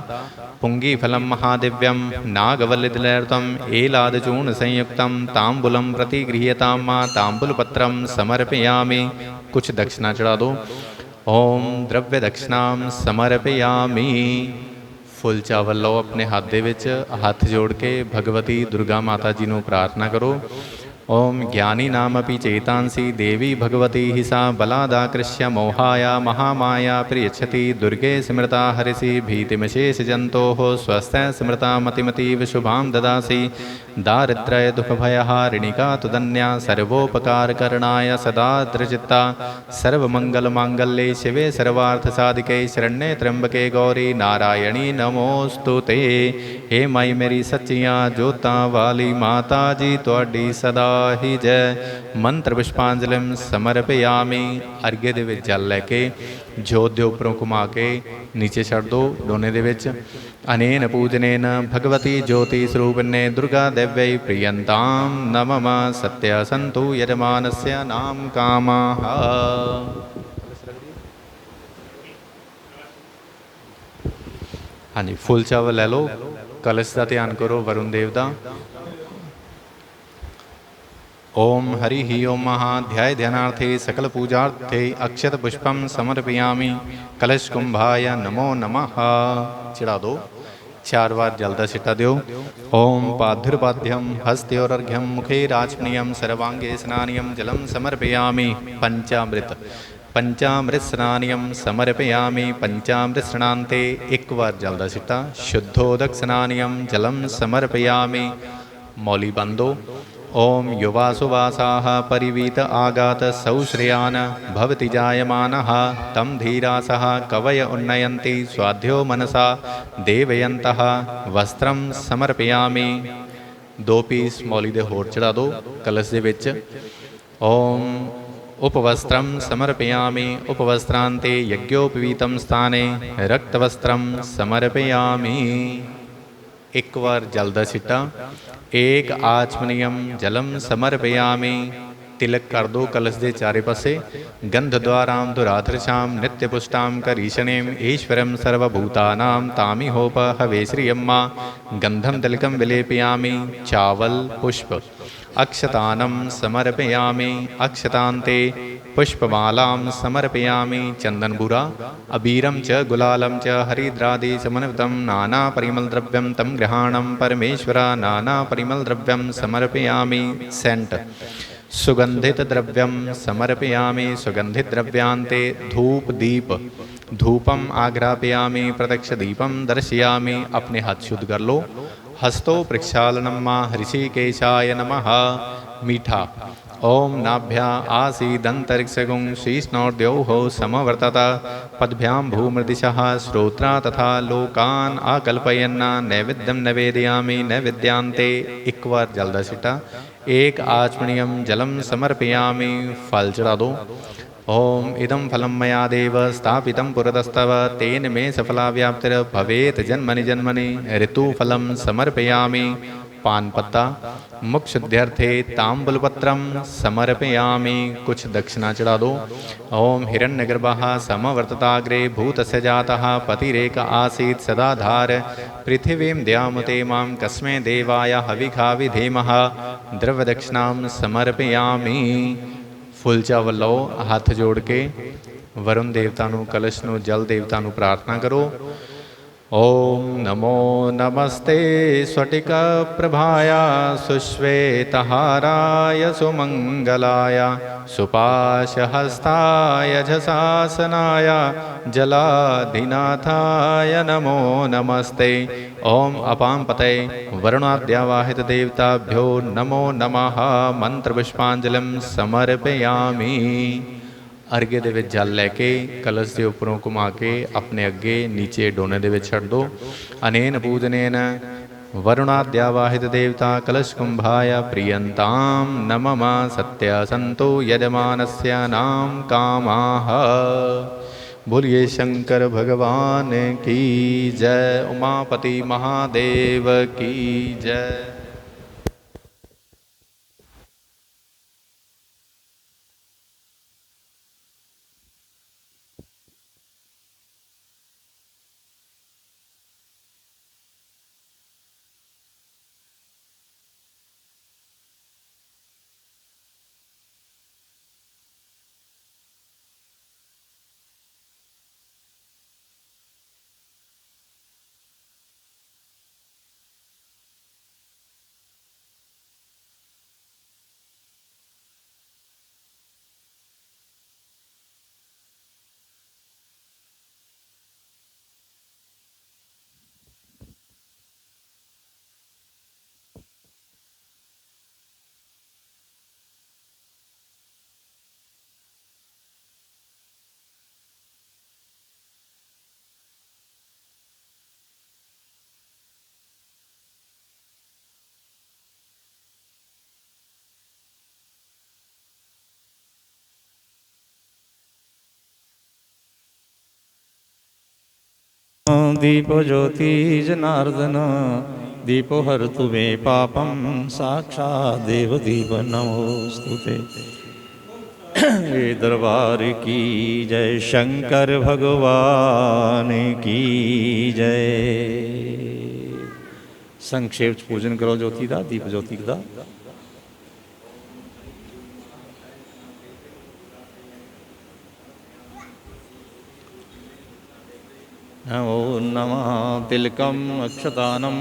पुंगी फलं महादिव्यं नागवल्लिदलैर्तं एलादचूर्ण संयुक्तं तांबूलं प्रतिगृह्यतां मा। तांबूलपत्रं समर्पयामि। कुछ दक्षिणा चढ़ा दो। ओम द्रव्य दक्षिणां समर्पयामि। फुल चावल लो अपने हाथ दे विच। हाथ जोड़ के भगवती दुर्गा माता जी नूं प्रार्थना करो। ओम ज्ञानी नामपि चेतांसी देवी भगवती हि सा बलादाकृष्य मोहाया महामाया प्रियच्छति। दुर्गे स्मृता हरिषि भीतिमशेष जंतोः स्वस्थ स्मृता मतिमतीव शुभां ददासि। दारिद्र्य दुःखभयहारिणिका तुदन्या सर्वोपकारकरणाय सदा दृचित्ता। सर्वमंगलमांगल्ये शिवे सर्वार्थसाधिके शरण्ये त्र्यंबके गौरी नारायणी नमोस्तुते। हे माई मेरी सच्चियाँ जोतां वाली माता जी तुहाडी सदा ही जय। मंत्र पुष्पांजलिम समर्पयामि। अर्घ्य दे विच जल लैके जोत दे उपरों घुमा के नीचे छड़ दो डोने दे विच। अनेन पूजनेन भगवती ज्योति स्वरूपिणे दुर्गा देव्यै प्रियंतां नमः। सत्या संतु यजमानस्य नाम कामाः। हाँ जी फुल चावल ले लो। कलश का ध्यान करो वरुण देव का। ओम हरि ही ओम ध्याय ध्यानार्थे सकल पूजार्थे अक्षत पुष्पम समर्पयामि। कलश कुंभाय नमो नमः। चढ़ा दो। 4 बार जल का सिट्टा दो। ओम पाद्युर्पाद्यम हस्तयोरर्घ्यम मुखे राचमनीयम सर्वांगे स्नानियम जलम समर्पयामि। पंचामृत पंचामृत स्नानियम समर्पयामि। पंचामृत स्नान्ते एक बार जल का सिट्टा। शुद्धोदक स्नानियम जलम समर्पयामि। मौली बंदो। ओम युवासुवासाः परिवीत आगात सौश्रियान भवति जायमानः तम धीरासः कवय उन्नयन्ति स्वाध्यो मनसा देवयन्तः। वस्त्रम समर्पयामि। 2 पीस मौली दे होर चढ़ा दो कलश दे विच। ओम उपवस्त्रम समर्पयामि। उपवस्त्रांते यज्ञोपवीतम स्थाने रक्तवस्त्रम समर्पयामि। एक बार जल का सिट्टा। एक आचमनियम जलम समर्पयामि। तिलक कर दो कलश के चारे पासे। गंधद्वारां दुराधृशाम नित्यपुष्टां करीशनेम ईश्वरम सर्वभूतानां तामिहोप हवे श्रियम्मा। गंधम तिलकम विलेपयामि। चावल पुष्प। अक्षतानं समर्पयामि। अक्षतान्ते पुष्पमालां समर्पयामि। चंदनबुरा अबीरं च गुलालं च हरिद्रादि समन्वितं नानापरिमलद्रव्यं तं गृहाणं परमेश्वर। नानापरिमलद्रव्यं समर्पयामि। सेंट सुगंधित द्रव्यम समर्पयामि। सुगंधित द्रव्यांते धूप दीप। धूपम आग्रापयामि। प्रत्यक्ष दीपम दर्शयामि। अपने हाथ शुद्ध कर लो। हस्तो प्रक्षालनम ऋषिकेशाय नमः। मीठा। ओम नाभ्या आसीदंतरिक्षगुं शीर्ष्णोर्द्यौः समवर्तत। पद्भ्यां भूमृदिशः श्रोत्रा तथा लोकान् आकल्पयन् नैवेद्यं निवेदयामि। नैवेद्यांते एक बार जल का सिट्टा। एक आचमनीयम जलम समर्पयामि। फल चढ़ा दो। ओम इदं फलं मया देव स्थापितं पुरतस्तव तेन मे सफला व्याप्तिर भवेत् जन्मनि जन्मनि। ऋतुफलं समर्पयामि। पान पत्ता। मुख शुद्ध्यर्थे ताम्बूलपत्रम समर्पयामि। कुछ दक्षिणा चढ़ा दो। ओम हिरण्यगर्भः समवर्तताग्रे भूतस्य जातः पतिरेक आसीत् सदाधार। पृथिवीं द्यामते मां कस्मै देवाय हविखा विधेमः। द्रव्यदक्षिणां समर्पयामि। फुल चावल लो हाथ जोड़ के वरुण देवता नू कलश नू जल देवता नू प्रार्थना करो। ओम नमो नमस्ते स्फटिक प्रभाय सुश्वेतहाराय सुमंगलाय सुपाशहस्ताय झसासनाय जलाधिनाथाय नमो नमस्ते। ओम अपां पतये वरुणाद्यावाहित देवताभ्यो नमो नमः। मंत्र पुष्पांजलिं समर्पयामि। अर्घे दे विच जल लैके कलश के उपरों घुमा के अपने अगे नीचे डोने दे विच छड्ड दो। अनेन पूजनेन वरुणाद्यावाहित देवता कलश कुंभाय प्रियंतां नमः। सत्य संतो यजमानस्य नाम कामाः। बोलिए शंकर भगवान की जय। उमापति महादेव की जय। दीपो ज्योति जनार्दन दीपो हरतु मे पापम साक्षात् देव दीप नमोस्तुते। ये दरबार की जय। शंकर भगवान की जय। संक्षेप पूजन करो ज्योति का दीप ज्योति का। नमो नमः। तिलकम अक्षतानम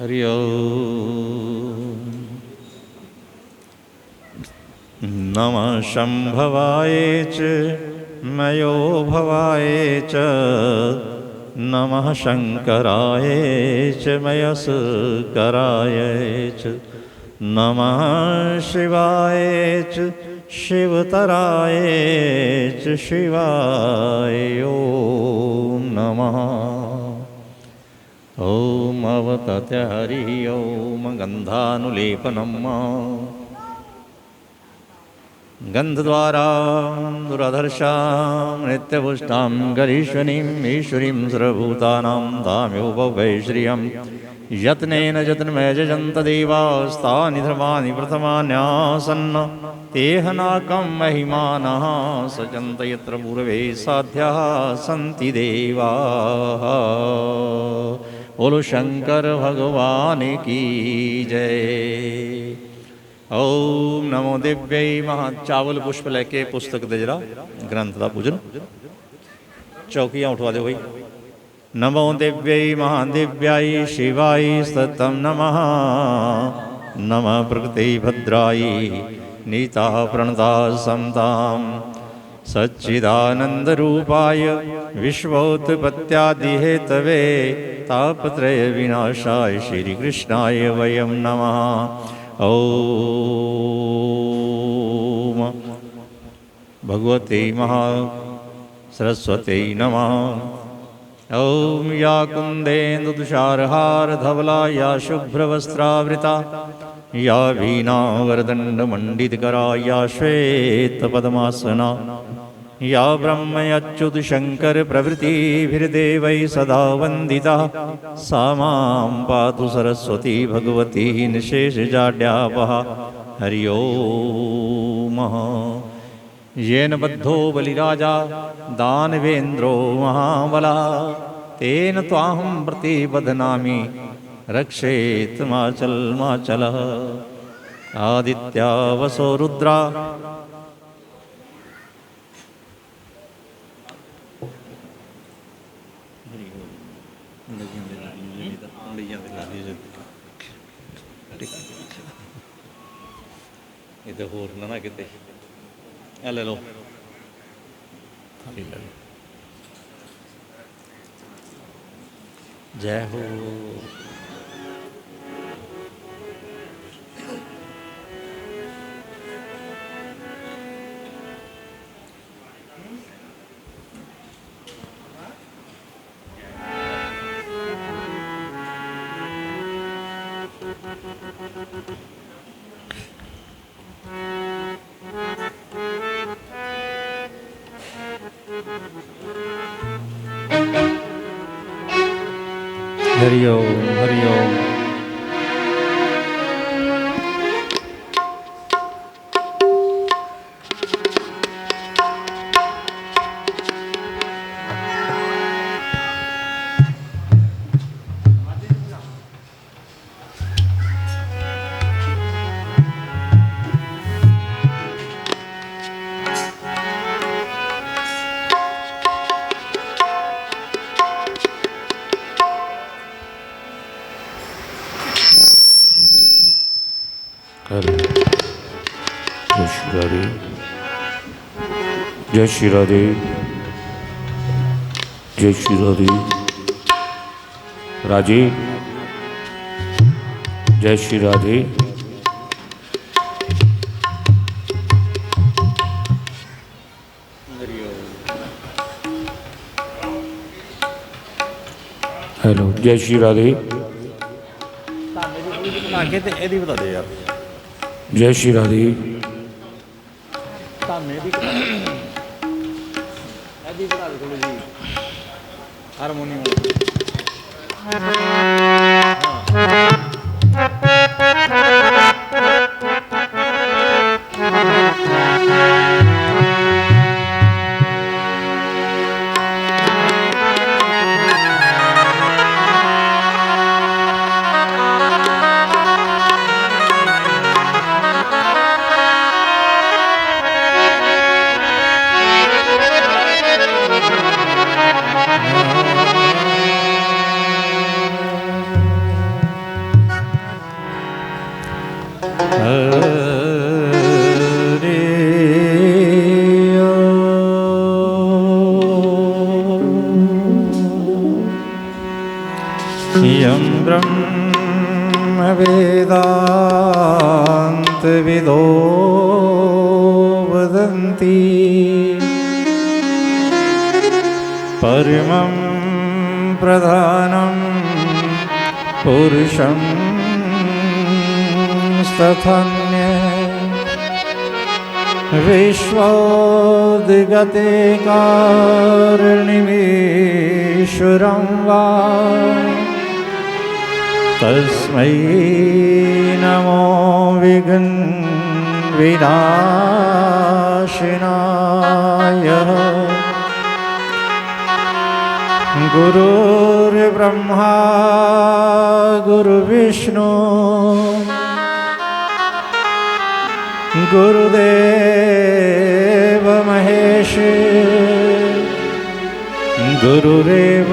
हरि ओम। नमः शंभवाय च मयो भवाय च नमः शंकराय च मयस्कराय च नमः शिवाय च शिवतराय च शिवाय ओम नमः। ओम अवतत हरि ओम गंधानुलेपनम् गंधद्वारा दुराधर्षां नित्यपुष्टां गरीश्वरीं ईश्वरीं सर्वभूतानां धाम्यो भवै श्रियं यत्नेन यत्नमय जजन्त देवास्तानि धर्माणि प्रथमान्यासन्न तेह नाकं महिमानः सजन्त यत्र पूर्वे साध्याः सन्ति देवाः। बोलो शंकर भगवान की जय। ओम नमो दिव्यै महा। चावल पुष्प लैके पुस्तक दे जरा ग्रंथ का पूजन। चौकियां उठवा दो भाई। नमो दिव्यै महादिव्याय शिवाय सततं नमः। नमः प्रकृति भद्राय नीता प्रणता समतां सच्चिदानंदरूपाय विश्वोत्पत्त्यादिहेतवे तापत्रय विनाशाय श्रीकृष्णाय वयं नमः। ओम भगवते महा सरस्वती नमः। ओम या कुंदेन्दुतुषारहार धवला या शुभ्रवस्त्रावृता या वीणावरदण्डमण्डितकरा या श्वेतपद्मासना या ब्रह्मच्युत शंकर प्रभृतिभिर्देवैः सदा वन्दिता सा मां पातु सरस्वती भगवती निशेषजाड्यापहा। हरि ओम। येन बद्धो बलिराजा दानवेन्द्रो महाबलः तेन त्वाहं प्रतिबध्नामि रक्षेत् माचलः। आदित्या वसो रुद्रा इधर होर ना किते ले लो। जय हो। हरि ओम हरि ओम। जय श्री राधे जय श्री राधे। राजे जय श्री राधे। हेलो जय श्री राधे। बता दे यार। जय श्री राधे। हारमोनियम ब्रह्मवेदान्तविदो वदन्ति परमं प्रधानं पुरुषं तथन्य विश्वोद्गते कारणीमीश्वरं वा तस्मै नमो विनाशिनाय। गुरुर्ब्रह्मा गुरुर्विष्णु गुरुदेव महेश गुरुरेव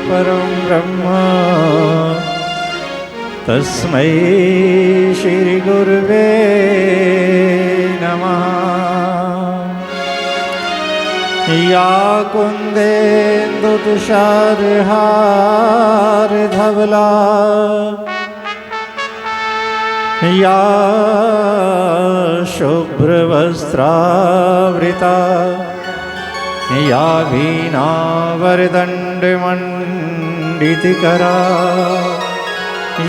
परं ब्रह्म तस्मै श्री गुरुवे नमः। या कुन्देन्दुतुषारहार धवला या शुभ्रवस्त्रावृता या वीणावरदण्डमण्डितकरा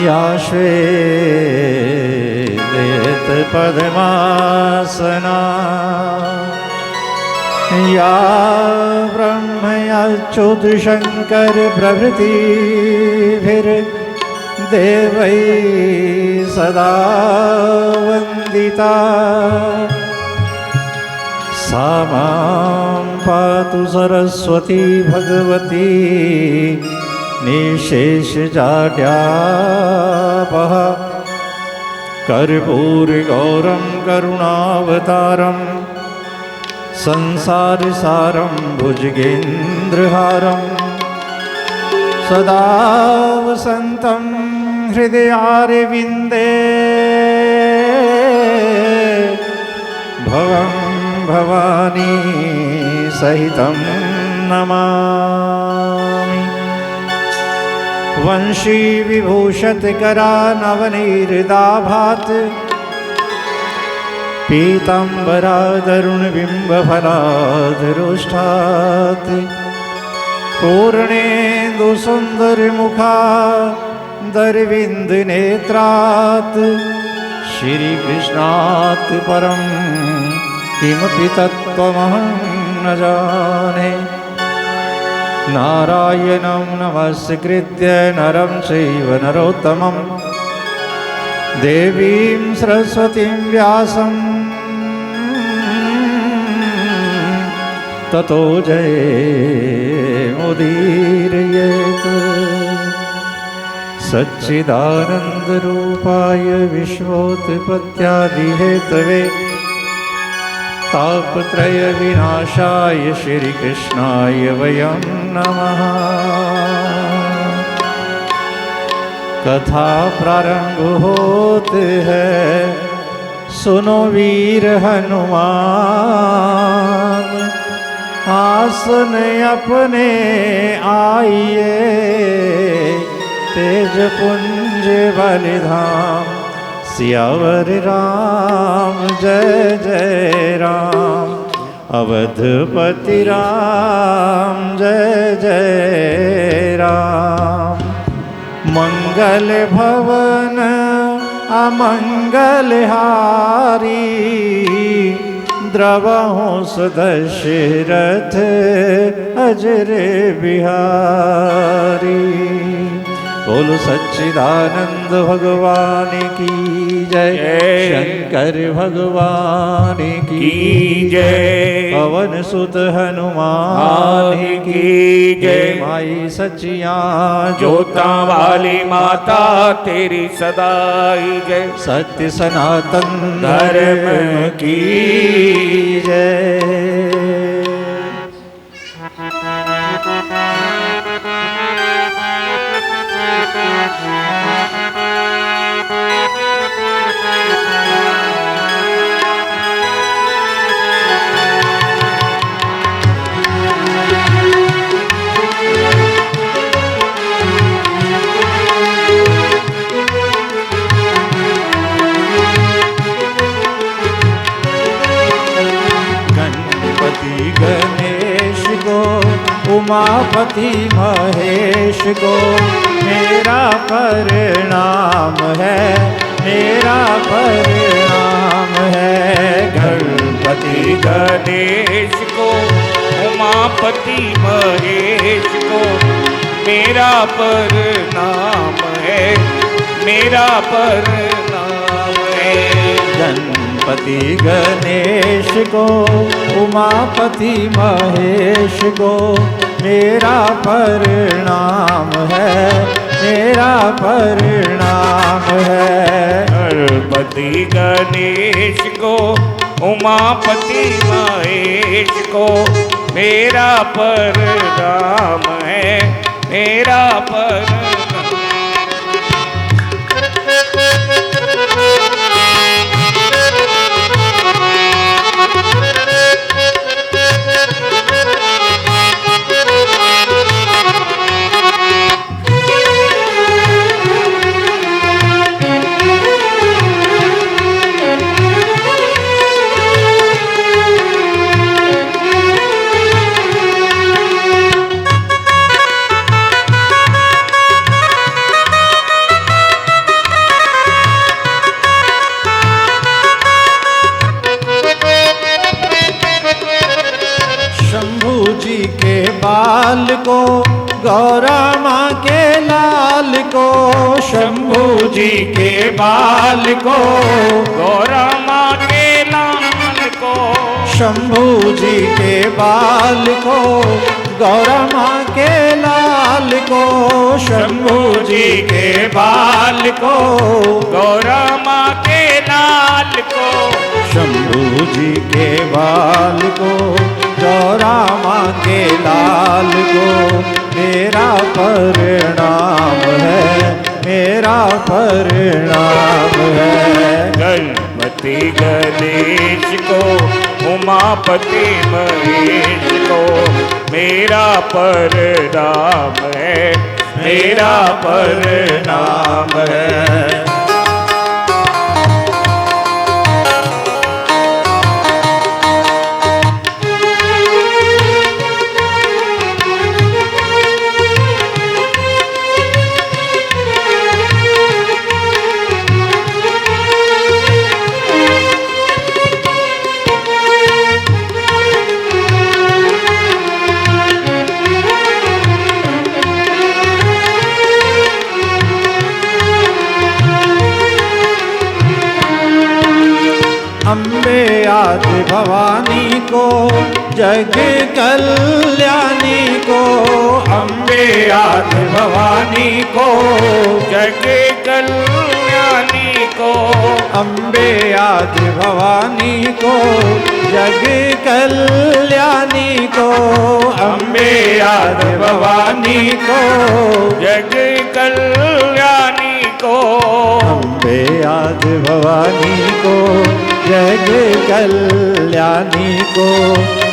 या श्वेतपद्मासना या ब्रह्मयाच्युतशङ्कर प्रभृतिभिर्देवैः सदा वन्दिता सा मां पातु सरस्वती भगवती निःशेषजाड्यापः। कर्पूरगौरं करुणावतारं संसारसारं भुजगेन्द्रहारं सदा वसन्तं हृदयारविन्दे भवं भवानी सहितं नमामि। वंशी विभूषितकरा नवनीरदाभात् पीताम्बरादरुणबिम्बफलाधरोष्ठात् पूर्णेन्दुसुन्दरमुखा दरविन्दनेत्रात् श्रीकृष्णात् परं किमपि तत्त्वमहं न जाने। नारायणं नमस्कृत्य नरं चैव नरोत्तमं देवीं सरस्वतीं व्यासं ततो जयमुदीरयेत्। सच्चिदानन्दरूपाय विश्वोत्पत्त्यादिहेतवे तापत्रयविनाशाय श्रीकृष्णाय वयं नमः। कथा प्रारंभ होते है सुनो वीर हनुमान आसन अपने आइए तेज पुंज बलिधाम सियावर राम जय जय राम अवधपति राम जय जय राम। मंगल भवन अमंगल हारी द्रवहु सुदशरथ अजर बिहारी। बोलो सच्चिदानंद भगवान की जय शंकर भगवान की जय पवन सुत हनुमान की जय। माई सचिया जोता वाली माता तेरी सदाई जय। सत्य सनातन धर्म की जय। गणपति गणेश को, उमापति महेश को मेरा प्रणाम है, मेरा प्रणाम है। गणपति गणेश को, उमापति महेश को मेरा प्रणाम है, मेरा प्रणाम है। गणपति गणेश को, उमापति महेश को मेरा प्रणाम है, मेरा प्रणाम है। गणपति गणेश को, उमापति महेश को मेरा प्रणाम है, मेरा प्रणाम। बाल को, गौरा माँ के लाल को, शंभू जी के बाल को, गौरा माँ के लाल को, शंभू जी के बाल को, गौरा माँ के लाल को, शंभू जी के बाल को, गौरा माँ के लाल को, शंभू जी के बाल को, गौरा माँ के लाल को मेरा प्रणाम है, मेरा प्रणाम है। गणपति गणेश को, उमापति महेश को मेरा प्रणाम है, मेरा प्रणाम है। अम्बे आदि भवानी को, जग कल्याणी को, अम्बे आदि भवानी को, जग कल्याणी को, अम्बे आदि भवानी को, जग कल्याणी को, अम्बे आदि भवानी को, जग कल्याणी को, अम्बे आदि भवानी को, जग कल्याणी को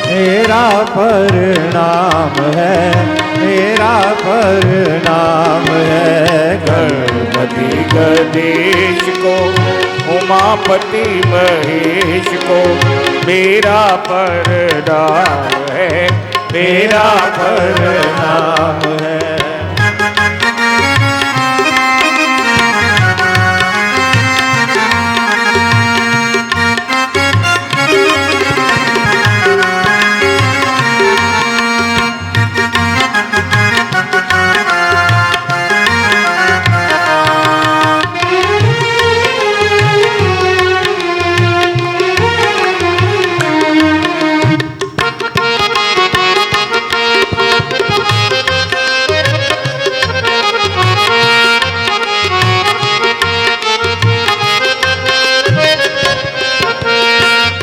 मेरा प्रणाम है, मेरा प्रणाम है। गणपति गणेश को, उमापति महेश को मेरा प्रणाम है, मेरा प्रणाम है।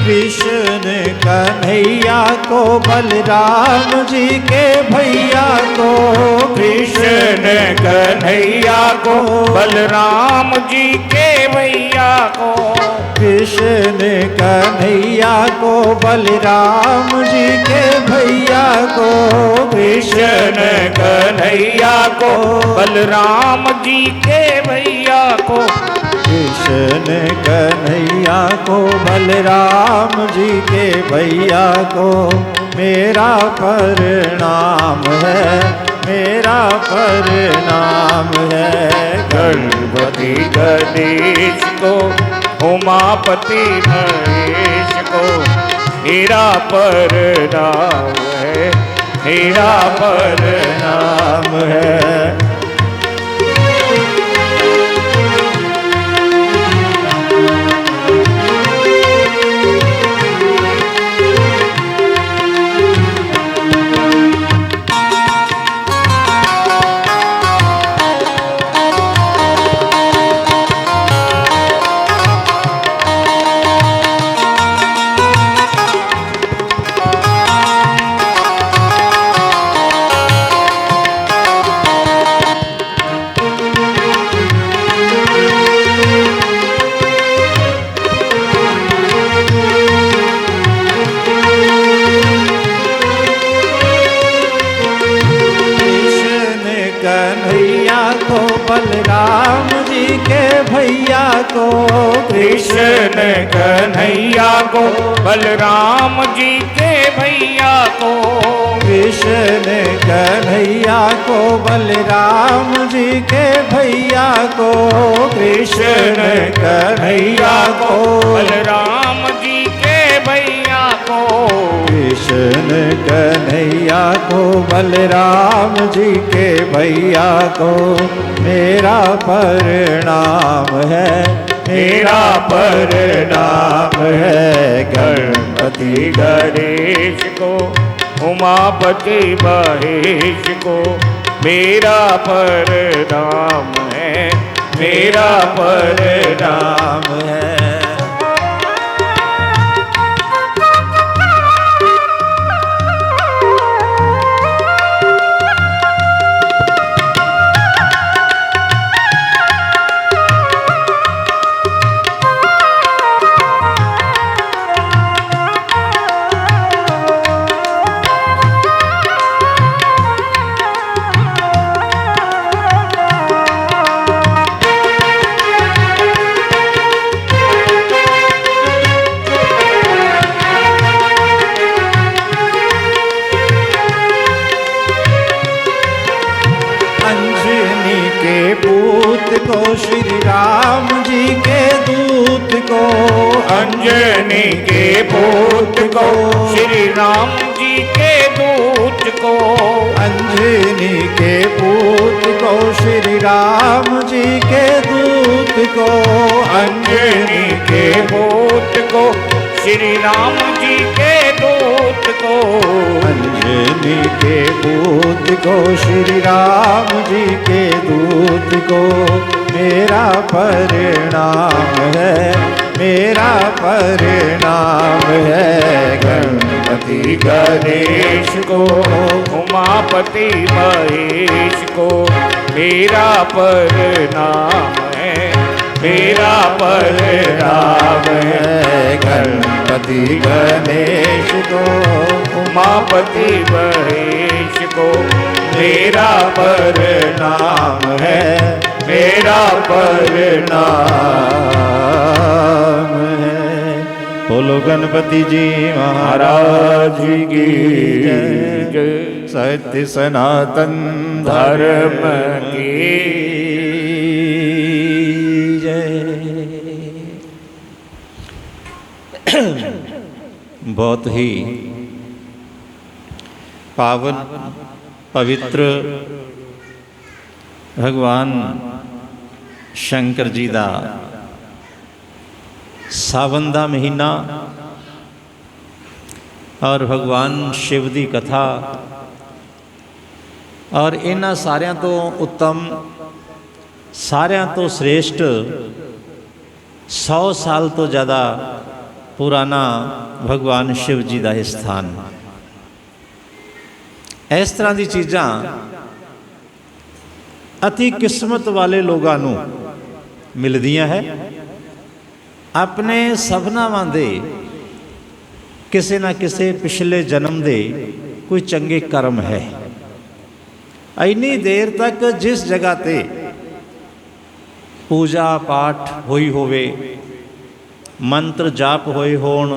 कृष्ण कन्हैया को, बलराम जी के भैया को, कृष्ण कन्हैया को, बलराम जी के भैया को, कृष्ण कन्हैया को, बलराम जी के भैया को, कृष्ण कन्हैया को, बलराम जी के भैया को, कृष्ण कन्हैया को, बलराम जी के भैया को मेरा परिणाम है, मेरा परिणाम है। गणपति गणेश को उमापति महेश को मेरा परिणाम है, मेरा परिणाम है। बलराम जी के भैया को, कृष्ण कन्हैया को बलराम जी के भैया को, कृष्ण कन्हैया को बलराम जी के भैया को, कृष्ण कन्हैया को बलराम जी के भैया को, कृष्ण कन्हैया को बलराम जी के भैया को मेरा परिणाम है, मेरा परिणाम है। गणपति गणेश को उमापति महेश को मेरा परिणाम है, मेरा परिणाम है। को श्री राम जी के दूत को, अंजनी के पूत को श्री राम जी के दूत को, अंजनी के पूत को श्री राम जी के दूत को, अंजनी के पूत को श्री राम जी के दूत को, अंजनी के पूत को श्री राम जी के दूत को मेरा परिणाम है, मेरा परिणाम है। गणपति गणेश को उमापति महेश को मेरा परिणाम है, मेरा परिणाम है। गणपति गणेश को उमापति महेश को मेरा परिणाम है, मेरा परिणाम है। बोलो गणपति जी महाराज की जय, सत्य सनातन धर्म की जय। बहुत ही पावन पवित्र भगवान शंकर जी का सावन का महीना और भगवान शिव की कथा और इन्हां सारियां तो उत्तम सारियां तो श्रेष्ठ 100 साल तो ज़्यादा पुराना भगवान शिव जी का स्थान। इस तरह की चीज़ां अति किस्मत वाले लोगों को मिलदियां है। अपने सभनावां दे किसी ना किसी पिछले जन्म दे कोई चंगे कर्म है। इन्नी देर तक जिस जगह ते पूजा पाठ हुई होवे, मंत्र जाप होए होण,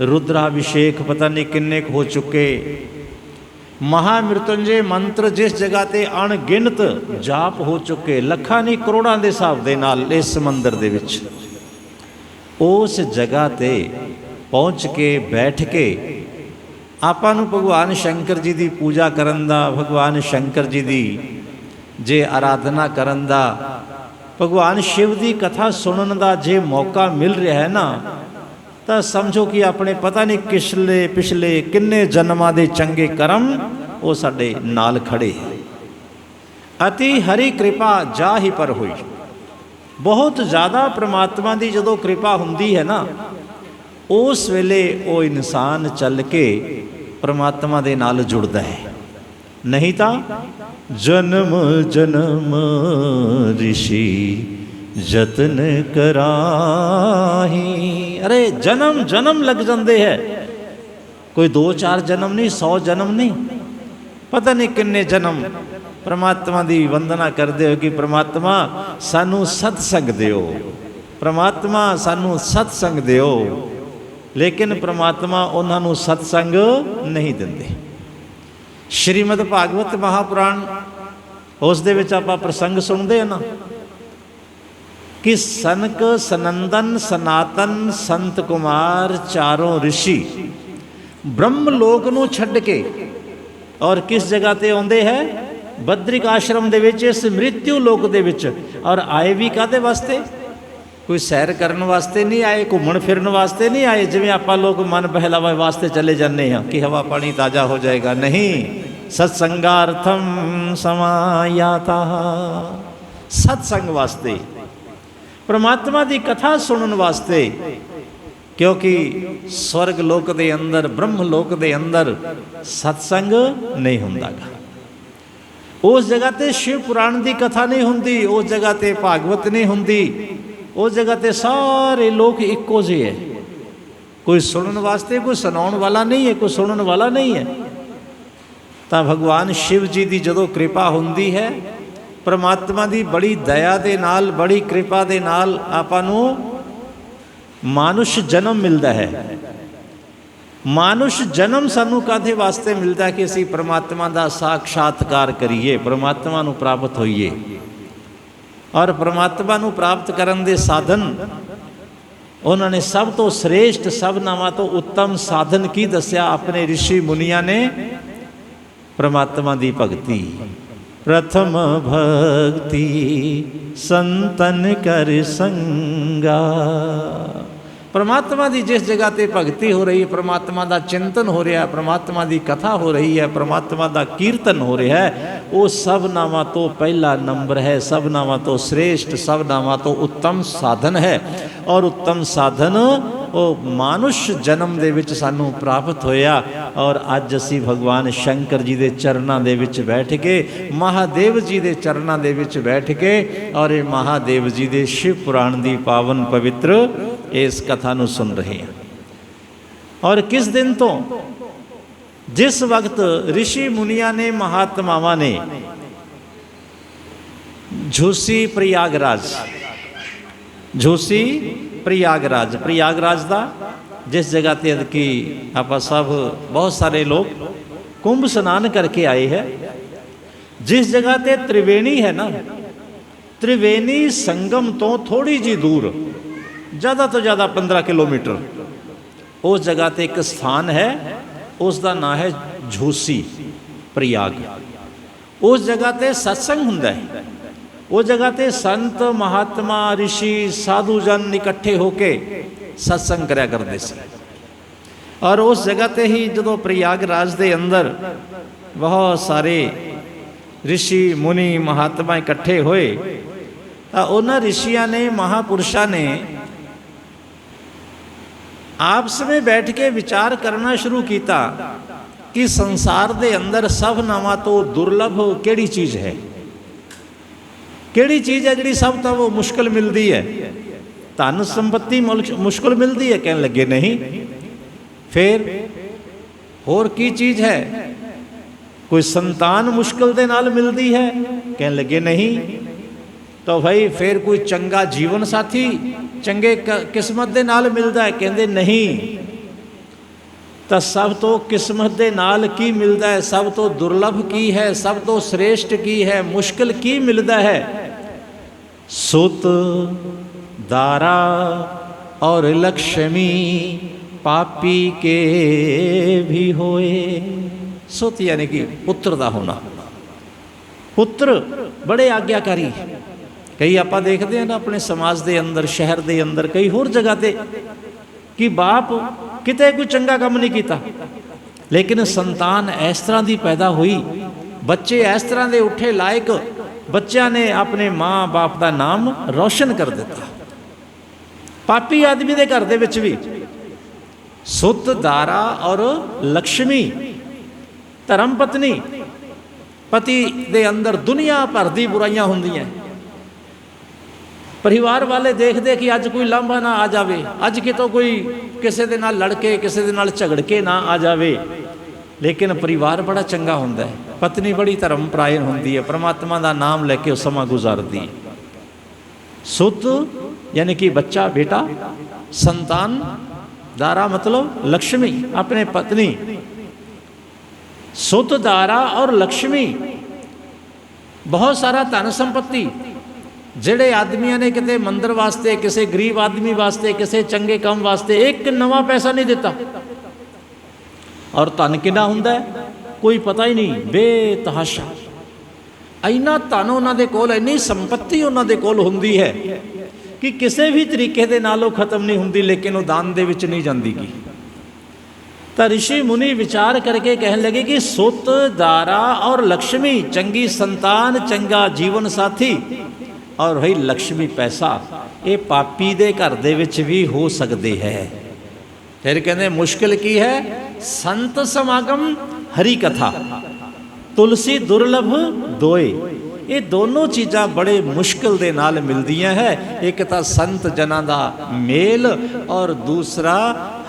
रुद्राभिषेक पता नहीं किन्ने हो चुके, महामृत्युंजय मंत्र जिस जगह ते अणगिनत जाप हो चुके, लखां नहीं करोड़ां दे हिसाब दे नाल इस मंदिर दे विच। उस जगह ते पहुँच के बैठ के आपां नूं भगवान शंकर जी की पूजा करन दा, भगवान शंकर जी की जे आराधना करन दा, भगवान शिव की कथा सुनन दा जे मौका मिल रहा है ना, तो समझो कि अपने पता नहीं पिछले पिछले किन्ने जन्मां दे चंगे कर्म वो साडे नाल खड़े। अति हरि कृपा जा ही पर हुई। बहुत ज़्यादा परमात्मा की जदों कृपा हुंदी है ना, उस वेले वो इंसान चल के परमात्मा दे नाल जुड़दा है। नहीं तो जन्म जन्म ऋषि जतन कराही, अरे जन्म जन्म लग जाते हैं, कोई 2-4 जन्म नहीं, 100 जन्म नहीं, पता नहीं किन्ने जन्म परमात्मा की वंदना करते हो कि परमात्मा सानू सत्संग दिओ, परमात्मा सानू सत्संग दिओ, लेकिन परमात्मा उन्होंने सत्संग नहीं देंदे। श्रीमद भागवत महापुराण उस दे विच आपां प्रसंग सुनते हैं ना कि सनक सनंदन सनातन संत कुमार चारों ऋषि ब्रह्मलोक नूं छड्ड के और किस जगह ते आउंदे है, बद्रिक आश्रम दे विच, इस मृत्यु लोक दे विच। और आए भी काहदे वास्ते? कोई सैर करने वास्ते नहीं आए, घूमन फिरन वास्ते नहीं आए, जिवें आपां लोग मन बहलावे वास्ते चले जाते हैं कि हवा पानी ताज़ा हो जाएगा। नहीं, सत्संगार्थम समायाता, सत्संग वास्ते, परमात्मा की कथा सुनने वास्ते। क्योंकि स्वर्ग लोक दे अंदर, ब्रह्म लोक दे अंदर सत्संग नहीं हुंदा गा। उस जगह ते शिव पुराण की कथा नहीं हुंदी, उस जगह ते भागवत नहीं हुंदी, उस जगह ते सारे लोग इक्को जे है। कोई सुनने वास्ते, कोई सुनाउण वाला नहीं है, कोई सुनने वाला नहीं है। तो भगवान शिव जी की जदों कृपा हुंदी है, परमात्मा की बड़ी दया दे नाल, बड़ी कृपा दे नाल आपां नूं मानुष जन्म मिलता है। मानुष जन्म सानू काहदे वास्ते मिलता है कि असीं परमात्मा का साक्षात्कार करिए, परमात्मा नूं प्राप्त होइए। और परमात्मा नूं प्राप्त करन दे साधन उन्होंने सब तो श्रेष्ठ, सब नावां तो उत्तम साधन की दस्या अपने ऋषि मुनिया ने? परमात्मा की भगती। प्रथम भक्ति संतन कर संगा। परमात्मा की जिस जगह पर भगती हो रही है, परमात्मा का चिंतन हो रहा है, परमात्मा की कथा हो रही है, परमात्मा का कीर्तन हो रहा है, वो सब नावां तो पहला नंबर है, सब नावां तो श्रेष्ठ, सब नावां तो उत्तम साधन है। और उत्तम साधन वो मानुष जन्म दे विच सानू प्राप्त होया। और अज असी भगवान शंकर जी के चरणों दे विच बैठ के, महादेव जी के चरणों दे विच बैठ के, और ये महादेव जी के शिव पुराण की पावन पवित्र इस कथा नूं सुन रहे हैं। और किस दिन तो, जिस वक्त ऋषि मुनिया ने, महात्मावां ने झूसी प्रयागराज, झूसी प्रयागराज, प्रयागराज का जिस जगह ते कि आप सब बहुत सारे लोग कुंभ स्नान करके आए हैं, जिस जगह ते त्रिवेणी है ना, त्रिवेणी संगम तो थोड़ी जी दूर, ज़्यादा तो ज़्यादा 15 किलोमीटर, उस जगह ते एक स्थान है, उसका नाम है झूसी प्रयाग। उस जगह ते सत्संग हुंदा है, उस जगह ते संत महात्मा ऋषि साधुजन इकट्ठे होके सत्संग करया करते सी। और उस जगह ते ही जो प्रयागराज के अंदर बहुत सारे ऋषि मुनि महात्मा इकट्ठे होए, तो उन्होंने ऋषिया ने, महापुरुषों ने आपस में बैठ के विचार करना शुरू किया कि संसार के अंदर सब नावां तो दुर्लभ केड़ी चीज़ है, केड़ी चीज़ है जी सब तो वो मुश्किल मिलती है। धन संपत्ति मुश्किल मिलती है, कहने लगे नहीं। फिर होर की चीज़ है? कोई संतान मुश्किल दे नाल मिलती है, कहने लगे नहीं। तो भाई फिर कोई चंगा जीवन साथी चंगे किस्मत दे नाल मिलता है, कहते नहीं। ਤਾਂ ਸਭ ਤੋਂ ਕਿਸਮਤ ਦੇ ਨਾਲ ਕੀ ਮਿਲਦਾ ਹੈ, ਸਭ ਤੋਂ ਦੁਰਲਭ ਕੀ ਹੈ, ਸਭ ਤੋਂ ਸ੍ਰੇਸ਼ਟ ਕੀ ਹੈ, ਮੁਸ਼ਕਿਲ ਕੀ ਮਿਲਦਾ ਹੈ? ਸੁਤ, ਦਾਰਾ और लक्ष्मी पापी के भी होए। सुत यानी कि पुत्र का होना। पुत्र बड़े आग्याकारी। कई आप देखते हैं ना अपने समाज के अंदर, शहर के अंदर, कई होर जगह ते कि बाप किते कोई चंगा काम नहीं किया, लेकिन संतान इस तरह की पैदा हुई, बच्चे इस तरह के उठे लायक, बच्चों ने अपने माँ बाप का नाम रोशन कर दिता। पापी आदमी के घर दे विच भी सुत, दारा और लक्ष्मी, धर्म पत्नी, पति दे अंदर दुनिया भर दी बुराइयां होंदियां। परिवार वाले देखते कि अज कोई लांभा ना आ जाए, अज कितों कोई किसी दे नाल लड़ के, किसी दे नाल झगड़ के ना आ जाए, लेकिन परिवार बड़ा चंगा होंदा है। पत्नी बड़ी धर्मपरायण होंदी है, परमात्मा का नाम लैके समा गुजारती है। सुत यानी कि बच्चा, बेटा, संतान, दारा मतलब लक्ष्मी, अपने पत्नी। सुत, दारा और लक्ष्मी, बहुत सारा धन संपत्ति। ਜਿਹੜੇ ਆਦਮੀਆਂ ਨੇ ਕਿਤੇ ਮੰਦਰ ਵਾਸਤੇ, ਕਿਸੇ ਗਰੀਬ ਆਦਮੀ ਵਾਸਤੇ, ਕਿਸੇ ਚੰਗੇ ਕੰਮ ਵਾਸਤੇ ਇੱਕ ਨਵਾਂ ਪੈਸਾ ਨਹੀਂ ਦਿੱਤਾ। ਔਰ ਧਨ ਕਿੰਨਾ ਹੁੰਦਾ ਹੈ ਕੋਈ ਪਤਾ ਹੀ ਨਹੀਂ, ਬੇਤਹਾਸ਼ਾ। ਇੰਨਾ ਧਨ ਉਹਨਾਂ ਦੇ ਕੋਲ, ਇੰਨੀ ਸੰਪत्ति ਉਹਨਾਂ ਦੇ ਕੋਲ ਹੁੰਦੀ ਹੈ ਕਿ ਕਿਸੇ ਵੀ ਤਰੀਕੇ ਦੇ ਨਾਲ ਉਹ ਖਤਮ ਨਹੀਂ ਹੁੰਦੀ, ਲੇਕਿਨ ਉਹ ਦਾਨ ਦੇ ਵਿੱਚ ਨਹੀਂ ਜਾਂਦੀ ਗੀ। ਤਾਂ ऋषि मुनि विचार करके कहने लगे कि सुत, दारा और लक्ष्मी, चंगी संतान, चंगा जीवन साथी और भाई लक्ष्मी पैसा, ये पापी दे घर दे विच भी हो सकते हैं। फिर कहते मुश्किल की है? संत समागम, हरी कथा, तुलसी दुर्लभ दोए। ये दोनों चीज़ां बड़े मुश्किल दे नाल मिलदियां है। एक तो संत जना दा मेल और दूसरा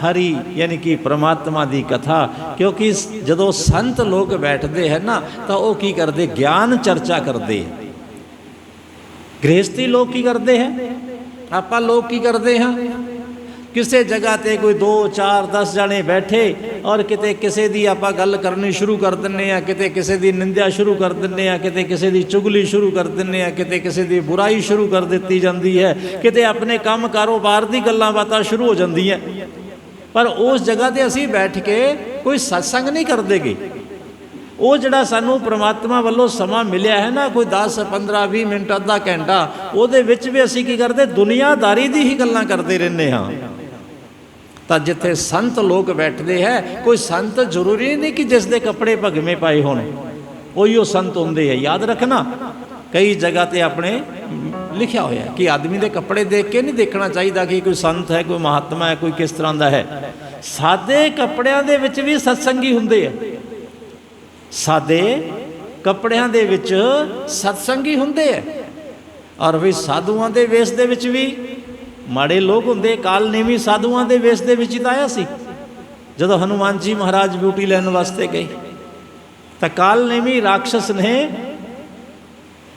हरी यानी कि परमात्मा दी कथा। क्योंकि जदों संत लोग बैठते हैं ना तो वो की करते, ज्ञान चर्चा करते। गृहस्थी लोग की करते हैं, आपा लोग की करते हैं, किसी जगह ते कोई 2, 4, 10 जने बैठे और किते किसी दी आपां गल करनी शुरू कर दिंदे आ, किते किसी दी निंदा शुरू कर दिंदे आ, किते किसी दी चुगली शुरू कर दिंदे आ, किते किसी दी बुराई शुरू कर दी जाती है, किते अपने काम कारोबार दी गल्लां बातां शुरू हो जांदियां। पर उस जगह ते असीं बैठ के कोई सत्संग नहीं करदे गे। वो जिहड़ा सानू परमात्मा वालों समा मिलिया है ना, कोई 10, 15, 20 मिनट, अद्धा घंटा, उहदे विच भी असीं की करदे, दुनियादारी दी ही गल्लां करदे रहिंदे हां। तो जिथे संत लोग बैठते हैं, कोई संत जरूरी नहीं कि जिसके कपड़े भगवे पाए होण उही वो संत होंदे है। याद रखना, कई जगह ते अपने लिखा होया कि आदमी के कपड़े देख के नहीं देखना चाहिए कि कोई संत है, कोई महात्मा है, कोई किस तरह का है। सादे कपड़ियां दे विच भी सत्संगी हुंदे है, सादे कपड़ियां दे विच सत्संगी हुंदे है। और भी साधुआं दे वेश दे विच भी माड़े लोग होंदे। काल नेमी साधुआं दे वेश दे विच आया सी। जदों हनुमान जी महाराज ब्यूटी लैन वास्ते गए तो काल नेमी राक्षस ने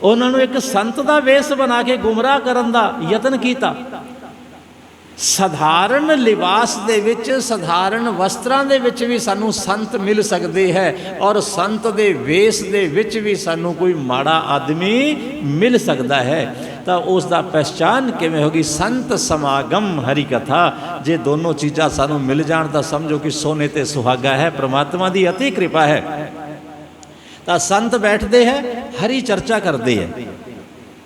उन्होंने एक संत का वेश बना के गुमराह करन दा यतन किया। साधारण लिबास दे विच, साधारण वस्त्रां दे विच भी सानू संत मिल सकते हैं और संत दे वेश दे विच भी सानू कोई माड़ा आदमी मिल सकता है। तो उसका पहचान किवें होगी? संत समागम, हरी कथा। जे दोनों चीज़ां सानू मिल जाण तो समझो कि सोने ते सुहागा है, परमात्मा की अति कृपा है। तो संत बैठते हैं, हरी चर्चा करते हैं,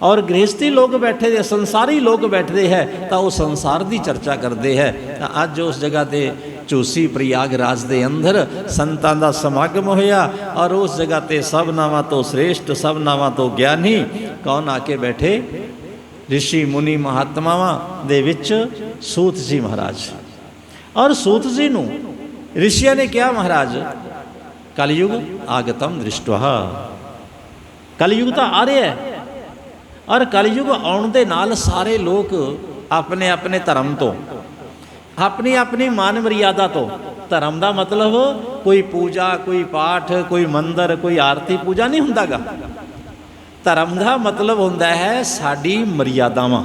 और गृहस्थी लोग बैठे दे, संसारी लोग बैठते हैं तो वो संसार की चर्चा करते हैं। तो अज उस जगह ते झूसी प्रयागराज के अंदर संतां दा समागम होया और उस जगह ते सब नावां तो श्रेष्ठ, सब नावां तो ज्ञानी कौन आके बैठे? ऋषि मुनि महात्मावां दे विच सूत जी महाराज। और सूत जी नूं ऋषियों ने कहा, महाराज कलयुग आगतम दृष्टवा, कलयुग तो आ रहा है और कलयुग आउण दे नाल सारे लोग अपने अपने धर्म तो, अपनी अपनी मान मर्यादा तो, धर्म का मतलब कोई पूजा, कोई पाठ, कोई मंदिर, कोई आरती पूजा नहीं हुंदा गा। धर्म का मतलब होंदा है साडी मर्यादावां,